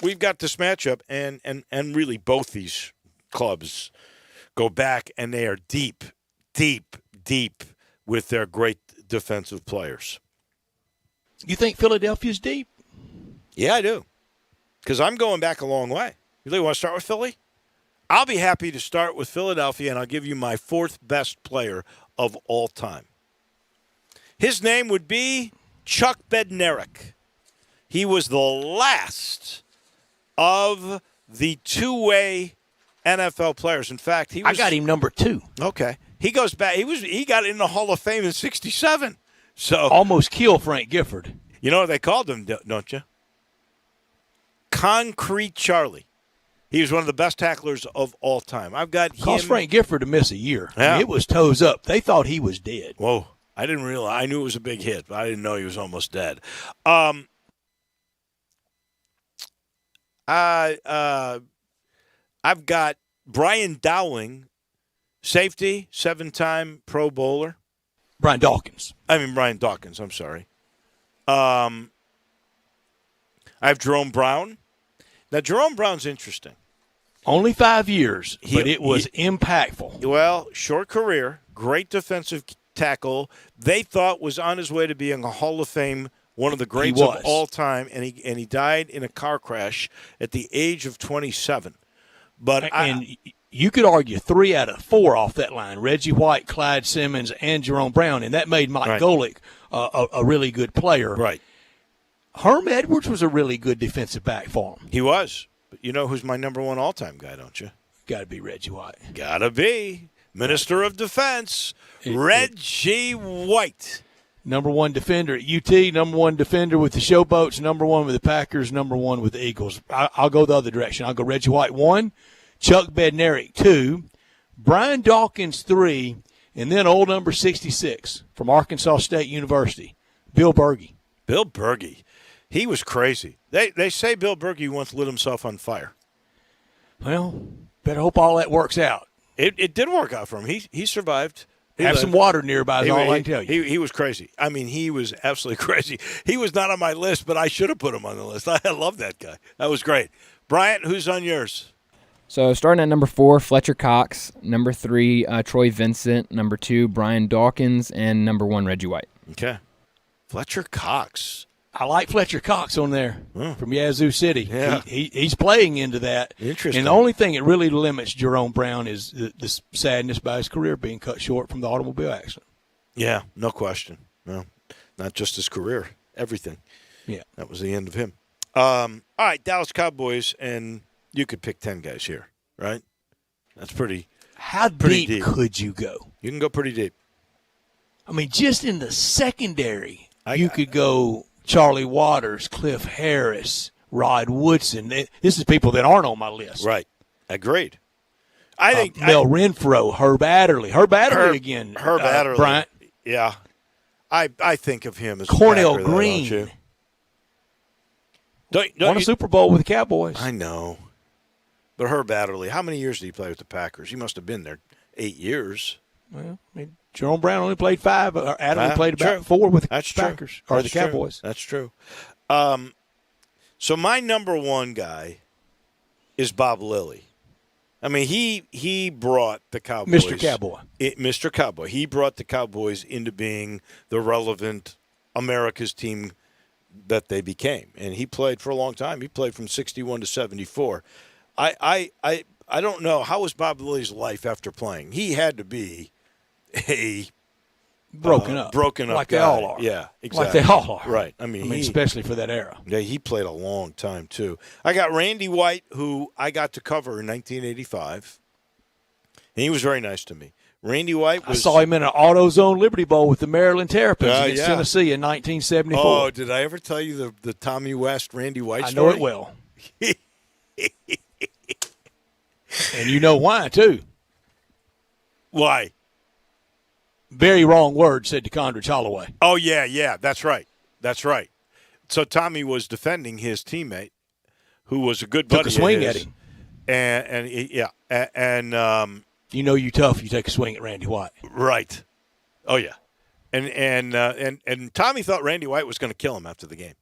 we've got this matchup, and really both these clubs go back, and they are deep with their great defensive players. You think Philadelphia's deep? Yeah, I do, because I'm going back a long way. You really want to start with Philly? I'll be happy to start with Philadelphia, and I'll give you my fourth best player of all time. His name would be Chuck Bednarik. He was the last of the two-way NFL players. In fact, I got him number 2. Okay. He goes back. He got in the Hall of Fame in 1967. So almost killed Frank Gifford. You know what they called him, don't you? Concrete Charlie. He was one of the best tacklers of all time. I've got him. Caused Frank Gifford to miss a year. Yeah. I mean, it was toes up. They thought he was dead. Whoa. I didn't realize. I knew it was a big hit, but I didn't know he was almost dead. I've got Brian Dowling, safety, 7-time Pro Bowler. Brian Dawkins, I'm sorry. I have Jerome Brown. Now, Jerome Brown's interesting. Only 5 years, but it was impactful. Well, short career, great defensive tackle. They thought was on his way to being a Hall of Fame, one of the greats of all time, and he died in a car crash at the age of 27. But you could argue 3 out of 4 off that line, Reggie White, Clyde Simmons, and Jerome Brown, and that made Mike Golick a really good player. Right. Herm Edwards was a really good defensive back for him. He was. But you know who's my number one all-time guy, don't you? Got to be Reggie White. Got to be. Minister of Defense, Reggie White. Number 1 defender at UT, number 1 defender with the Showboats, number 1 with the Packers, number 1 with the Eagles. I'll go the other direction. I'll go Reggie White 1, Chuck Bednarik 2, Brian Dawkins 3, and then old number 66 from Arkansas State University, Bill Berge. Bill Berge. He was crazy. They say Bill Berge once lit himself on fire. Well, better hope all that works out. It did work out for him. He survived. Have some water nearby is all I can tell you. He was crazy. I mean, he was absolutely crazy. He was not on my list, but I should have put him on the list. I love that guy. That was great. Bryant, who's on yours? So starting at number 4, Fletcher Cox. Number 3, Troy Vincent. Number 2, Brian Dawkins. And number 1, Reggie White. Okay. Fletcher Cox. I like Fletcher Cox on there from Yazoo City. Yeah. He's playing into that. Interesting. And the only thing that really limits Jerome Brown is the sadness by his career being cut short from the automobile accident. Yeah, no question. No, not just his career, everything. Yeah. That was the end of him. All right, Dallas Cowboys, and you could pick 10 guys here, right? That's pretty deep could you go? You can go pretty deep. I mean, just in the secondary, you could go Charlie Waters, Cliff Harris, Rod Woodson. This is people that aren't on my list. Right. Agreed. I think Mel Renfro, Herb Adderley. Herb Adderley again. Herb Adderley. Bryant. Yeah. I think of him as Cornell a Packer, Green. Though, don't you? Won a Super Bowl with the Cowboys. I know. But Herb Adderley, how many years did he play with the Packers? He must have been there 8 years. Well, I mean, Jerome Brown only played 5. Adderley played about 4 with the Packers or the Cowboys. That's true. So my number 1 guy is Bob Lilly. I mean, he brought the Cowboys. Mr. Cowboy. Mr. Cowboy. He brought the Cowboys into being the relevant America's team that they became. And he played for a long time. He played from 61 to 74. I don't know. How was Bob Lilly's life after playing? He had to be a broken up guy. like they all are. Yeah, exactly. Like they all are. Right. I mean, especially for that era. Yeah, he played a long time too. I got Randy White, who I got to cover in 1985, and he was very nice to me. Randy White was. I saw him in an AutoZone Liberty Bowl with the Maryland Terrapins against Tennessee in 1974. Oh, did I ever tell you the Tommy West Randy White story? I know it well. And you know why too. Why? Very wrong word, said to Condridge Holloway. Oh, yeah, that's right. So Tommy was defending his teammate, who was a good buddy. Took a swing of his, at him. And you know you tough, you take a swing at Randy White. Right. Oh, yeah. And Tommy thought Randy White was going to kill him after the game.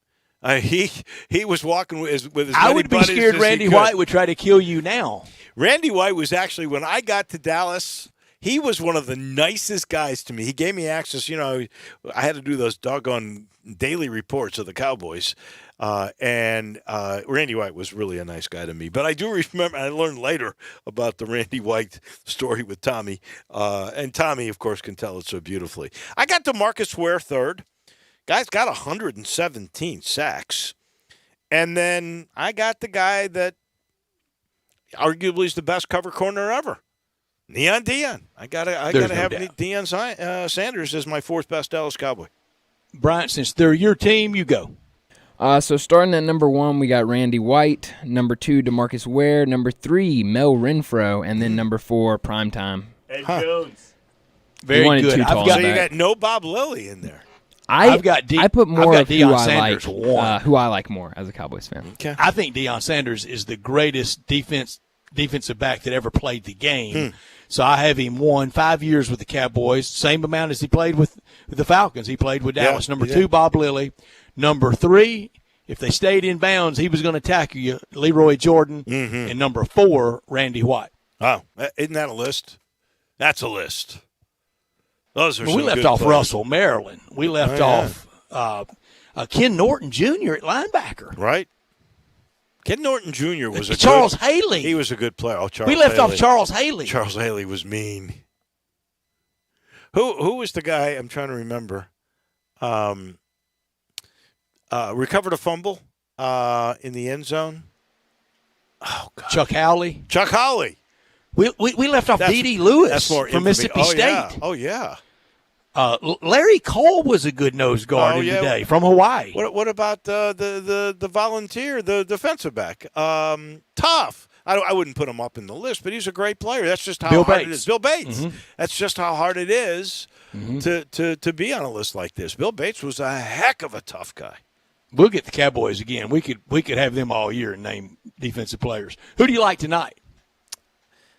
He was walking with his I would be scared Randy White would try to kill you now. Randy White was actually, when I got to Dallas, he was one of the nicest guys to me. He gave me access. You know, I had to do those doggone daily reports of the Cowboys. And Randy White was really a nice guy to me. But I do remember, I learned later about the Randy White story with Tommy. And Tommy, of course, can tell it so beautifully. I got DeMarcus Ware third. Guy's got 117 sacks. And then I got the guy that arguably is the best cover corner ever. Neon Deion. I gotta have Deion Sanders as my 4th best Dallas Cowboy. Bryant, since they're your team, you go. So starting at number 1, we got Randy White. Number 2, DeMarcus Ware. Number 3, Mel Renfro. And then number 4, Primetime. Ed Jones. Very good. So you got no Bob Lilly in there. I put more of Deion Sanders who I like more as a Cowboys fan. Okay. I think Deion Sanders is the greatest defensive back that ever played the game. So I have him 5 years with the Cowboys, same amount as he played with the Falcons. He played with Dallas. Number 2, Bob Lilly. Number 3, if they stayed in bounds, he was going to tackle you, Leroy Jordan. And number 4, Randy White. Oh, isn't that a list? That's a list. Those are. We left off Russell, Maryland. We left off Ken Norton Jr. at linebacker. Right. Ken Norton Jr. was a Charles good, Haley. He was a good player. Oh, Charles We left Haley. off Charles Haley. Charles Haley was mean. Who was the guy? I'm trying to remember. Recovered a fumble in the end zone. Oh, God. Chuck Howley. Chuck Howley. We left off D.D. Lewis that's more from infamy. Mississippi State. Oh, yeah. Larry Cole was a good nose guard today from Hawaii. What about the volunteer, the defensive back? Tough. I wouldn't put him up in the list, but he's a great player. That's just how hard it is. Bill Bates. Mm-hmm. That's just how hard it is to be on a list like this. Bill Bates was a heck of a tough guy. We'll get the Cowboys again. We could have them all year and name defensive players. Who do you like tonight?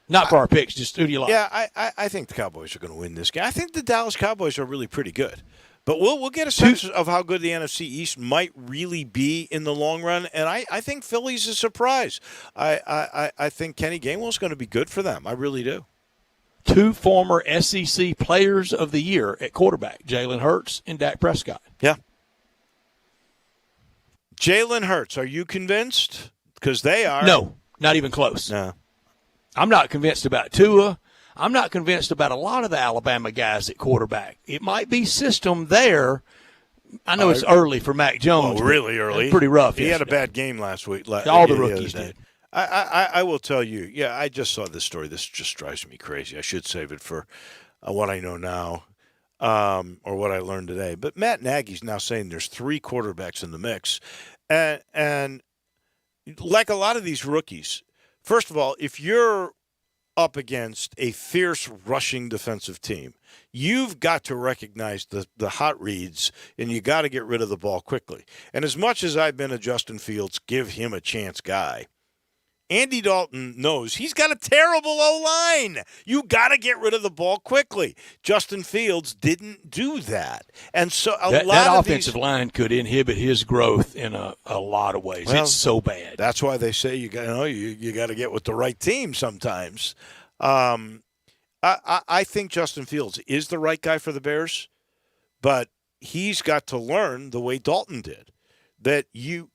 Not for our picks, just who do you like? Yeah, I think the Cowboys are going to win this game. I think the Dallas Cowboys are really pretty good. But we'll get a sense of how good the NFC East might really be in the long run, and I think Philly's a surprise. I think Kenny Gainwell's going to be good for them. I really do. 2 former SEC Players of the Year at quarterback, Jalen Hurts and Dak Prescott. Yeah. Jalen Hurts, are you convinced? Because they are. No, not even close. No. I'm not convinced about Tua. I'm not convinced about a lot of the Alabama guys at quarterback. It might be system there. I know it's early for Mac Jones. Oh, really early. Pretty rough. He had a bad game last week. All the rookies did. I will tell you, I just saw this story. This just drives me crazy. I should save it for what I know now or what I learned today. But Matt Nagy's now saying there's 3 quarterbacks in the mix. And like a lot of these rookies, first of all, if you're up against a fierce rushing defensive team, you've got to recognize the hot reads, and you got to get rid of the ball quickly. And as much as I've been a Justin Fields, give him a chance guy, Andy Dalton knows he's got a terrible O-line. You got to get rid of the ball quickly. Justin Fields didn't do that. And so that offensive line could inhibit his growth in a lot of ways. Well, it's so bad. That's why they say you got to get with the right team sometimes. I think Justin Fields is the right guy for the Bears, but he's got to learn the way Dalton did. That you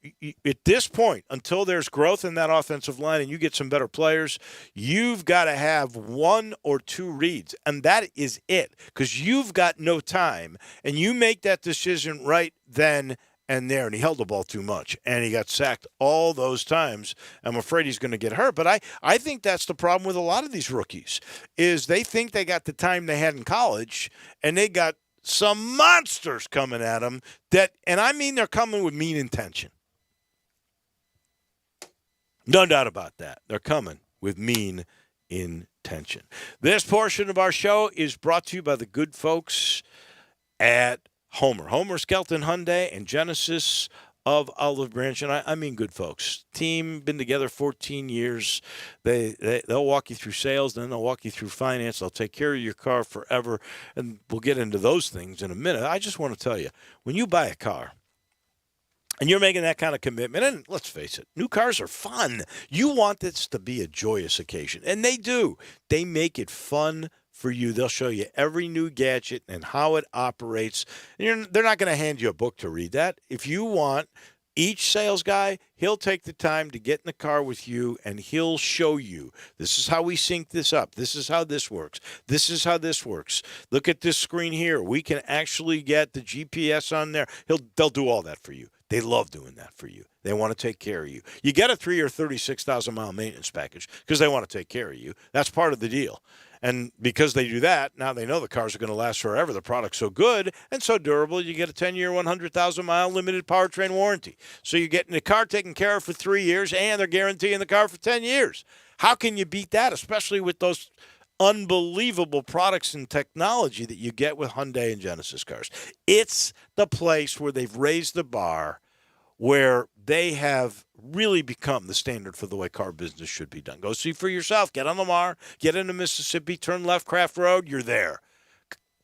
at this point, until there's growth in that offensive line and you get some better players, you've got to have 1 or 2 reads, and that is it, because you've got no time, and you make that decision right then and there. And he held the ball too much, and he got sacked all those times. I'm afraid he's going to get hurt, but I think that's the problem with a lot of these rookies, is they think they got the time they had in college, and they got some monsters coming at them and I mean they're coming with mean intention. No doubt about that. They're coming with mean intention. This portion of our show is brought to you by the good folks at Homer Skelton Hyundai and Genesis of Olive Branch, and I mean good folks. Team, been together 14 years. They'll walk you through sales, then they'll walk you through finance. They'll take care of your car forever, and we'll get into those things in a minute. I just want to tell you, when you buy a car, and you're making that kind of commitment, and let's face it, new cars are fun. You want this to be a joyous occasion, and they do. They make it fun for you. They'll show you every new gadget and how it operates. They're not going to hand you a book to read that. If you want, each sales guy, he'll take the time to get in the car with you, and he'll show you, this is how we sync this up. This is how this works. This is how this works. Look at this screen here. We can actually get the GPS on there. They'll do all that for you. They love doing that for you. They want to take care of you. You get a 3 or 36,000-mile maintenance package because they want to take care of you. That's part of the deal. And because they do that, now they know the cars are going to last forever. The product's so good and so durable, you get a 10-year, 100,000-mile limited powertrain warranty. So you're getting the car taken care of for 3 years, and they're guaranteeing the car for 10 years. How can you beat that, especially with those unbelievable products and technology that you get with Hyundai and Genesis cars? It's the place where they've raised the bar, where they have really become the standard for the way car business should be done. Go see for yourself. Get on Lamar, get into Mississippi, turn left Craft Road, you're there.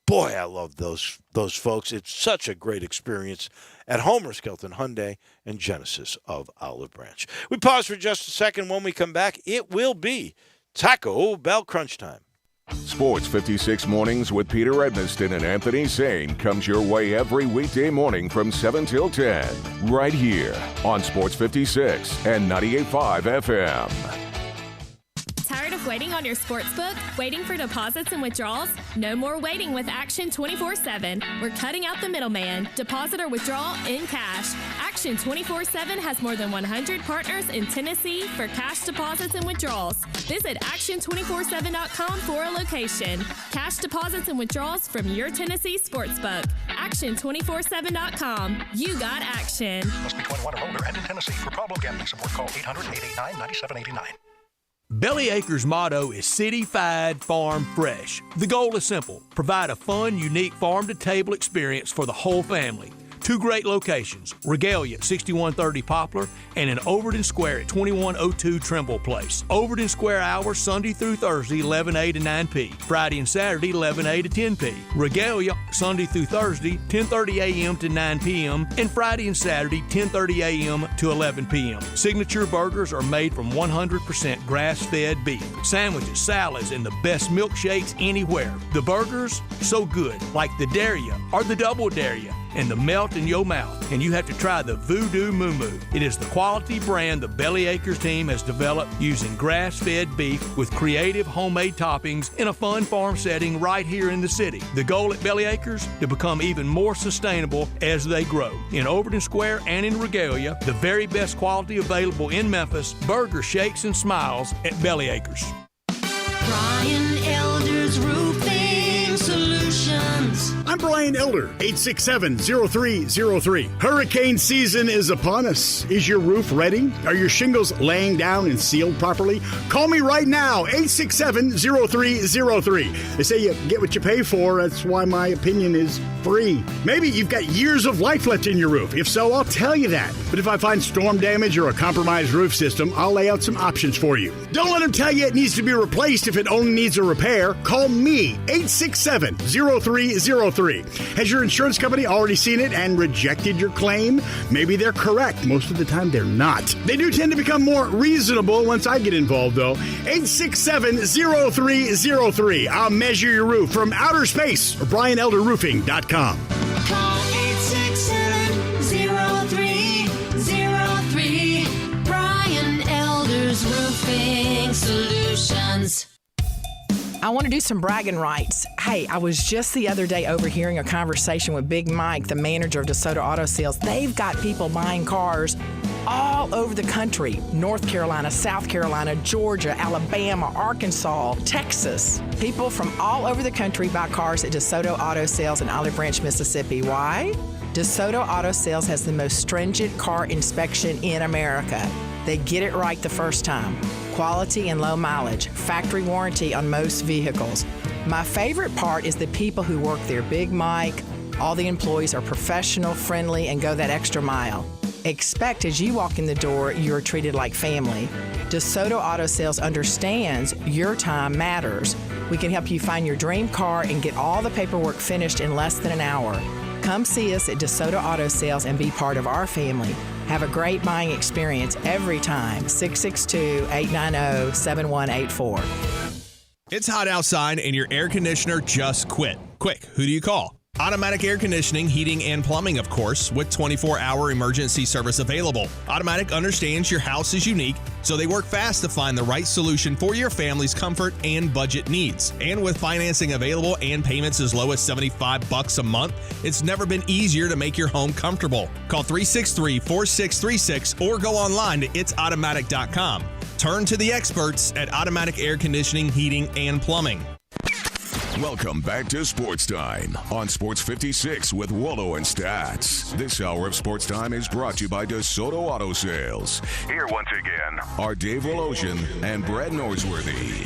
Boy, I love those folks. It's such a great experience at Homer Skelton Hyundai and Genesis of Olive Branch. We pause for just a second. When we come back, it will be Taco Bell Crunch time. Sports 56 Mornings with Peter Edmiston and Anthony Sane comes your way every weekday morning from 7 till 10, right here on Sports 56 and 98.5 FM. Tired of waiting on your sportsbook? Waiting for deposits and withdrawals? No more waiting with Action 24/7. We're cutting out the middleman. Deposit or withdrawal in cash. Action 24/7 has more than 100 partners in Tennessee for cash deposits and withdrawals. Visit action247.com for a location. Cash deposits and withdrawals from your Tennessee sportsbook. Action247.com. You got action. Must be 21 or older and in Tennessee. For problem gambling support, call 800-889-9789. Bellyacre's motto is City-Fied Farm Fresh. The goal is simple: provide a fun, unique farm-to-table experience for the whole family. Two great locations, Regalia at 6130 Poplar and in Overton Square at 2102 Trimble Place. Overton Square hours Sunday through Thursday 11A to 9P, Friday and Saturday 11A to 10P. Regalia Sunday through Thursday 10:30 a.m. to 9 p.m. and Friday and Saturday 10:30 a.m. to 11 p.m. Signature burgers are made from 100% grass-fed beef. Sandwiches, salads, and the best milkshakes anywhere. The burgers, so good, like the Daria or the Double Daria, and the melt in your mouth. And you have to try the Voodoo Moo Moo. It is the quality brand the Bellyacres team has developed using grass-fed beef with creative homemade toppings in a fun farm setting right here in the city. The goal at Bellyacres, to become even more sustainable as they grow. In Overton Square and in Regalia, the very best quality available in Memphis, burger shakes and smiles at Bellyacres. Brian Elder's Roofing Solutions. I'm Brian Elder, 867-0303. Hurricane season is upon us. Is your roof ready? Are your shingles laying down and sealed properly? Call me right now, 867-0303. They say you get what you pay for. That's why my opinion is free. Maybe you've got years of life left in your roof. If so, I'll tell you that. But if I find storm damage or a compromised roof system, I'll lay out some options for you. Don't let them tell you it needs to be replaced if it only needs a repair. Call me, 867-0303. Has your insurance company already seen it and rejected your claim? Maybe they're correct. Most of the time, they're not. They do tend to become more reasonable once I get involved, though. 867-0303. I'll measure your roof from outer space or BrianElderRoofing.com. Call 867-0303. Brian Elder's Roofing Solutions. I want to do some bragging rights. Hey, I was just the other day overhearing a conversation with Big Mike, the manager of DeSoto Auto Sales. They've got people buying cars all over the country. North Carolina, South Carolina, Georgia, Alabama, Arkansas, Texas. People from all over the country buy cars at DeSoto Auto Sales in Olive Branch, Mississippi. Why? DeSoto Auto Sales has the most stringent car inspection in America. They get it right the first time. Quality and low mileage, factory warranty on most vehicles. My favorite part is the people who work there. Big Mike, all the employees are professional, friendly, and go that extra mile. Expect as you walk in the door, you're treated like family. DeSoto Auto Sales understands your time matters. We can help you find your dream car and get all the paperwork finished in less than an hour. Come see us at DeSoto Auto Sales and be part of our family. Have a great buying experience every time. 662-890-7184. It's hot outside and your air conditioner just quit. Quick, who do you call? Automatic Air Conditioning, Heating, and Plumbing, of course, with 24-hour emergency service available. Automatic understands your house is unique, so they work fast to find the right solution for your family's comfort and budget needs. And with financing available and payments as low as $75 a month, it's never been easier to make your home comfortable. Call 363-4636 or go online to itsautomatic.com. Turn to the experts at Automatic Air Conditioning, Heating, and Plumbing. Welcome back to Sports Time on Sports 56 with Wallo and Stats. This hour of Sports Time is brought to you by DeSoto Auto Sales. Here once again are Dave Woloshin and Brad Norsworthy.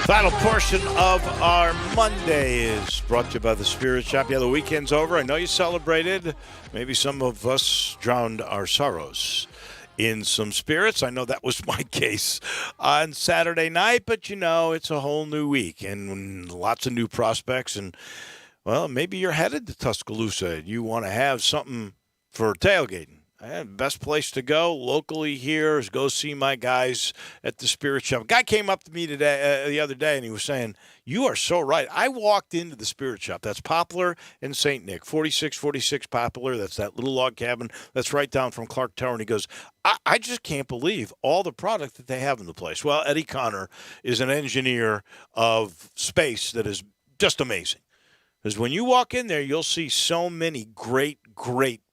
Final portion of our Monday is brought to you by the Spirit Shop. Yeah, the weekend's over. I know you celebrated. Maybe some of us drowned our sorrows in some spirits. I know that was my case on Saturday night, but it's a whole new week and lots of new prospects. And, well, maybe you're headed to Tuscaloosa and you want to have something for tailgating Best place to go locally here is go see my guys at the Spirit Shop. A guy came up to me the other day, and he was saying, "You are so right." I walked into the Spirit Shop. That's Poplar and St. Nick, 4646 Poplar. That's that little log cabin that's right down from Clark Tower. And he goes, I just can't believe all the product that they have in the place. Well, Eddie Connor is an engineer of space that is just amazing. Because when you walk in there, you'll see so many great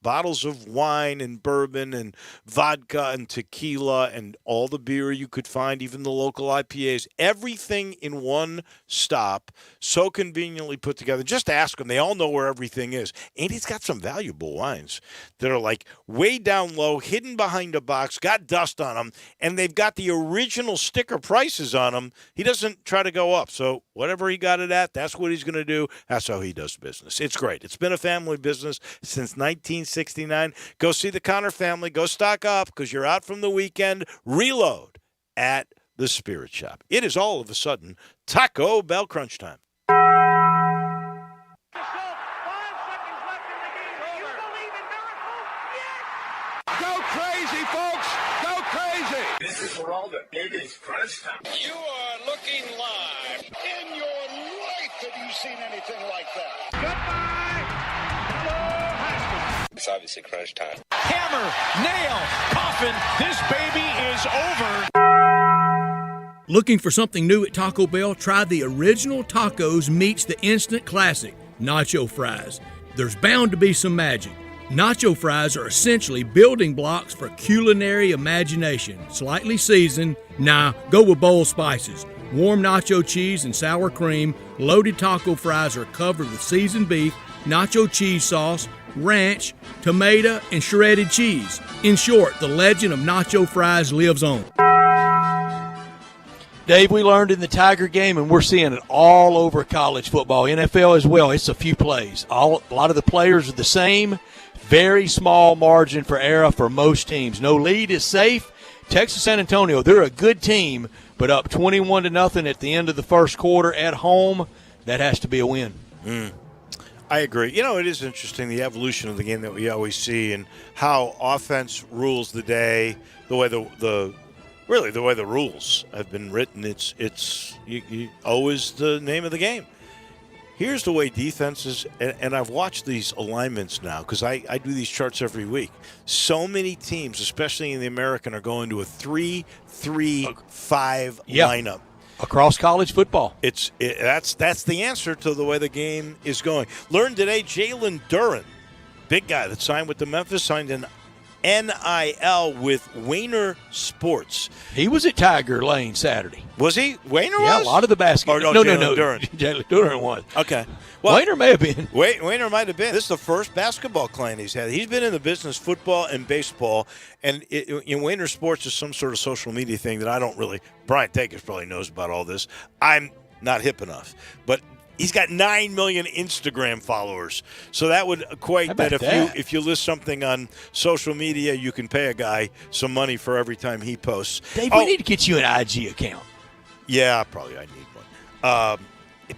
bottles of wine and bourbon and vodka and tequila and all the beer you could find, even the local IPAs, everything in one stop, so conveniently put together. Just ask them. They all know where everything is. And he's got some valuable wines that are like way down low, hidden behind a box, got dust on them, and they've got the original sticker prices on them. He doesn't try to go up. So whatever he got it at, that's what he's going to do. That's how he does business. It's great. It's been a family business since 1969. Go see the Connor family. Go stock up because you're out from the weekend. Reload at the Spirit Shop. It is all of a sudden Taco Bell crunch time. Go crazy, folks! Go crazy! This is for all the biggest crunch time. You are looking live. In your life have you seen anything like that? Goodbye! Hello, Haskins. It's obviously crunch time. Hammer, nail, coffin, this baby is over. Looking for something new at Taco Bell? Try the original tacos meets the instant classic, nacho fries. There's bound to be some magic. Nacho fries are essentially building blocks for culinary imagination. Slightly seasoned, go with bold spices. Warm nacho cheese and sour cream, loaded taco fries are covered with seasoned beef, nacho cheese sauce, ranch, tomato, and shredded cheese. In short, the legend of nacho fries lives on. Dave, we learned in the Tiger game, and we're seeing it all over college football, NFL as well. It's a few plays. A lot of the players are the same. Very small margin for error for most teams. No lead is safe. Texas San Antonio, they're a good team, but up 21-0 at the end of the first quarter at home, that has to be a win. I agree. You know, it is interesting, the evolution of the game that we always see and how offense rules the day, the way the way the rules have been written. It's always the name of the game. Here's the way defenses, and I've watched these alignments now because I do these charts every week. So many teams, especially in the American, are going to a 3-3-5 lineup. Across college football. That's the answer to the way the game is going. Learned today, Jalen Duren, big guy that signed with the Memphis, signed an NIL with Wayner Sports. He was at Tiger Lane Saturday. Was he? Wayner was? Yeah, a lot of the basketball. No. Duren. Jalen Duren was. Okay. Well, Wayner may have been. Wayner might have been. This is the first basketball client he's had. He's been in the business, football and baseball, and in Wayner Sports is some sort of social media thing that I don't really. Brian Takers probably knows about all this. I'm not hip enough, but he's got 9 million Instagram followers. So that would equate that if you list something on social media, you can pay a guy some money for every time he posts. Dave, we need to get you an IG account. Yeah, probably I need one.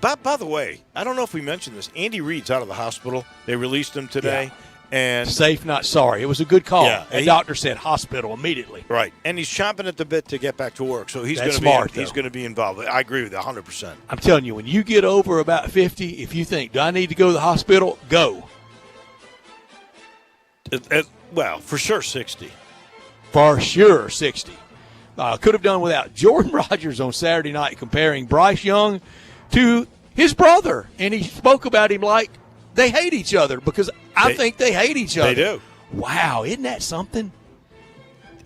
By the way, I don't know if we mentioned this. Andy Reid's out of the hospital. They released him today. Yeah. And safe, not sorry. It was a good call. Yeah, the doctor said hospital immediately. Right. And he's chomping at the bit to get back to work. So he's going to be involved. I agree with you 100%. I'm telling you, when you get over about 50, if you think, do I need to go to the hospital? Go. Well, for sure 60. For sure 60. Could have done without Jordan Rodgers on Saturday night comparing Bryce Young to his brother. And he spoke about him like they hate each other because I think they hate each other. They do. Wow, isn't that something?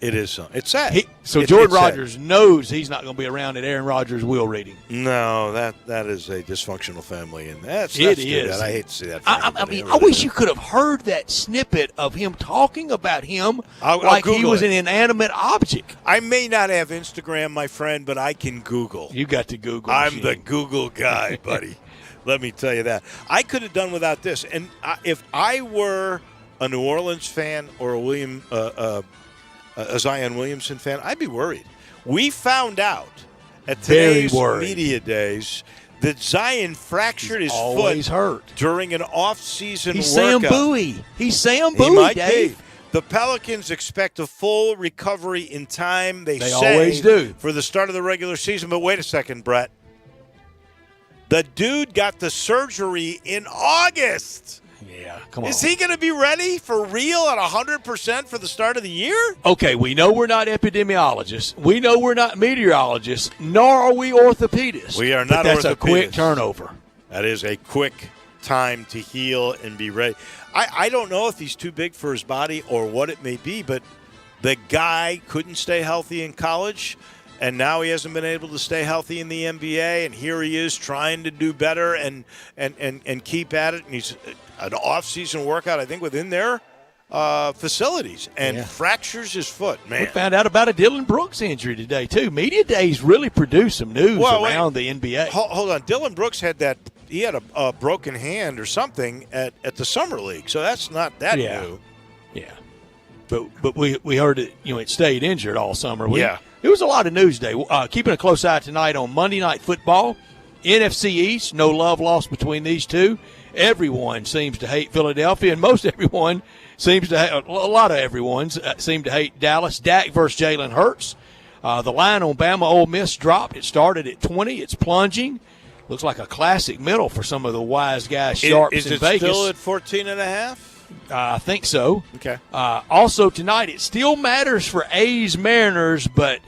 It is something. It's sad. Jordan Rodgers knows he's not going to be around at Aaron Rodgers' will reading. No, that is a dysfunctional family, and that's it is. I hate to see that. I wish you could have heard that snippet of him talking about him like he was an inanimate object. I may not have Instagram, my friend, but I can Google. You got to Google. I'm the Google guy, buddy. Let me tell you that. I could have done without this, and if I were a New Orleans fan or a Zion Williamson fan, I'd be worried. We found out at today's media days that Zion fractured his foot hurt during an off-season He's workout. Sam Bowie. He's Sam Bowie, He might Dave. be. The Pelicans expect a full recovery in time. They say, always do. For the start of the regular season. But wait a second, Brett. The dude got the surgery in August. Yeah, come on. Is he going to be ready for real at 100% for the start of the year? Okay, we know we're not epidemiologists. We know we're not meteorologists, nor are we orthopedists. We are not but that's orthopedists. a quick turnover. That is a quick time to heal and be ready. I don't know if he's too big for his body or what it may be, but the guy couldn't stay healthy in college, and now he hasn't been able to stay healthy in the NBA, and here he is trying to do better and keep at it. And he's an off-season workout, I think, within their facilities, and fractures his foot. Man, we found out about a Dylan Brooks injury today, too. Media Days really produced some news around the NBA. Hold on. Dylan Brooks had that. He had a broken hand or something at the Summer League, so that's not that new. Yeah. But we heard it, it stayed injured all summer. It was a lot of news day. Keeping a close eye tonight on Monday Night Football. NFC East, no love lost between these two. Everyone seems to hate Philadelphia, and most everyone seems to hate, a lot of everyone seem to hate Dallas. Dak versus Jalen Hurts. The line on Bama Ole Miss dropped. It started at 20. It's plunging. Looks like a classic middle for some of the wise guys, sharps in Vegas. Is it still at 14.5? I think so. Okay. Also tonight, it still matters for A's Mariners, but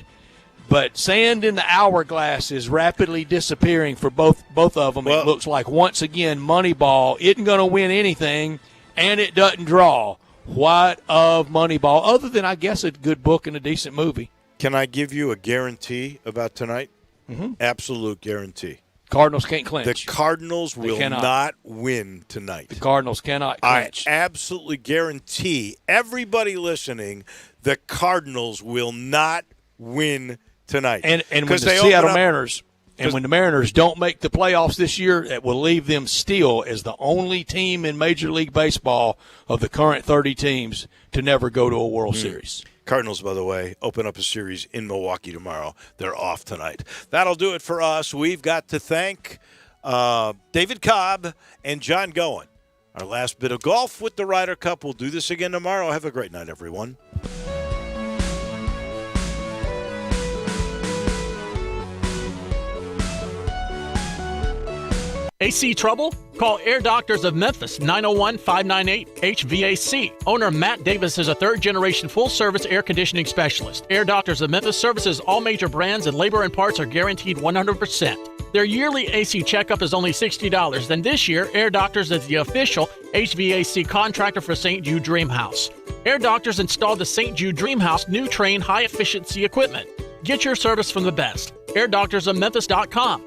sand in the hourglass is rapidly disappearing for both of them. It looks like once again Moneyball isn't going to win anything, and it doesn't draw. What of Moneyball? Other than I guess a good book and a decent movie. Can I give you a guarantee about tonight? Mm-hmm. Absolute guarantee. Cardinals can't clinch. The Cardinals will not win tonight. The Cardinals cannot clinch. I absolutely guarantee everybody listening the Cardinals will not win tonight. And when the Seattle Mariners when the Mariners don't make the playoffs this year, it will leave them still as the only team in Major League Baseball of the current 30 teams to never go to a World Series. Cardinals, by the way, open up a series in Milwaukee tomorrow. They're off tonight. That'll do it for us. We've got to thank David Cobb and John Goen. Our last bit of golf with the Ryder Cup. We'll do this again tomorrow. Have a great night, everyone. AC trouble? Call Air Doctors of Memphis, 901-598-HVAC. Owner Matt Davis is a third-generation full-service air conditioning specialist. Air Doctors of Memphis services all major brands, and labor and parts are guaranteed 100%. Their yearly AC checkup is only $60. Then this year, Air Doctors is the official HVAC contractor for St. Jude Dream House. Air Doctors installed the St. Jude Dream House new Train high-efficiency equipment. Get your service from the best. AirDoctorsOfMemphis.com.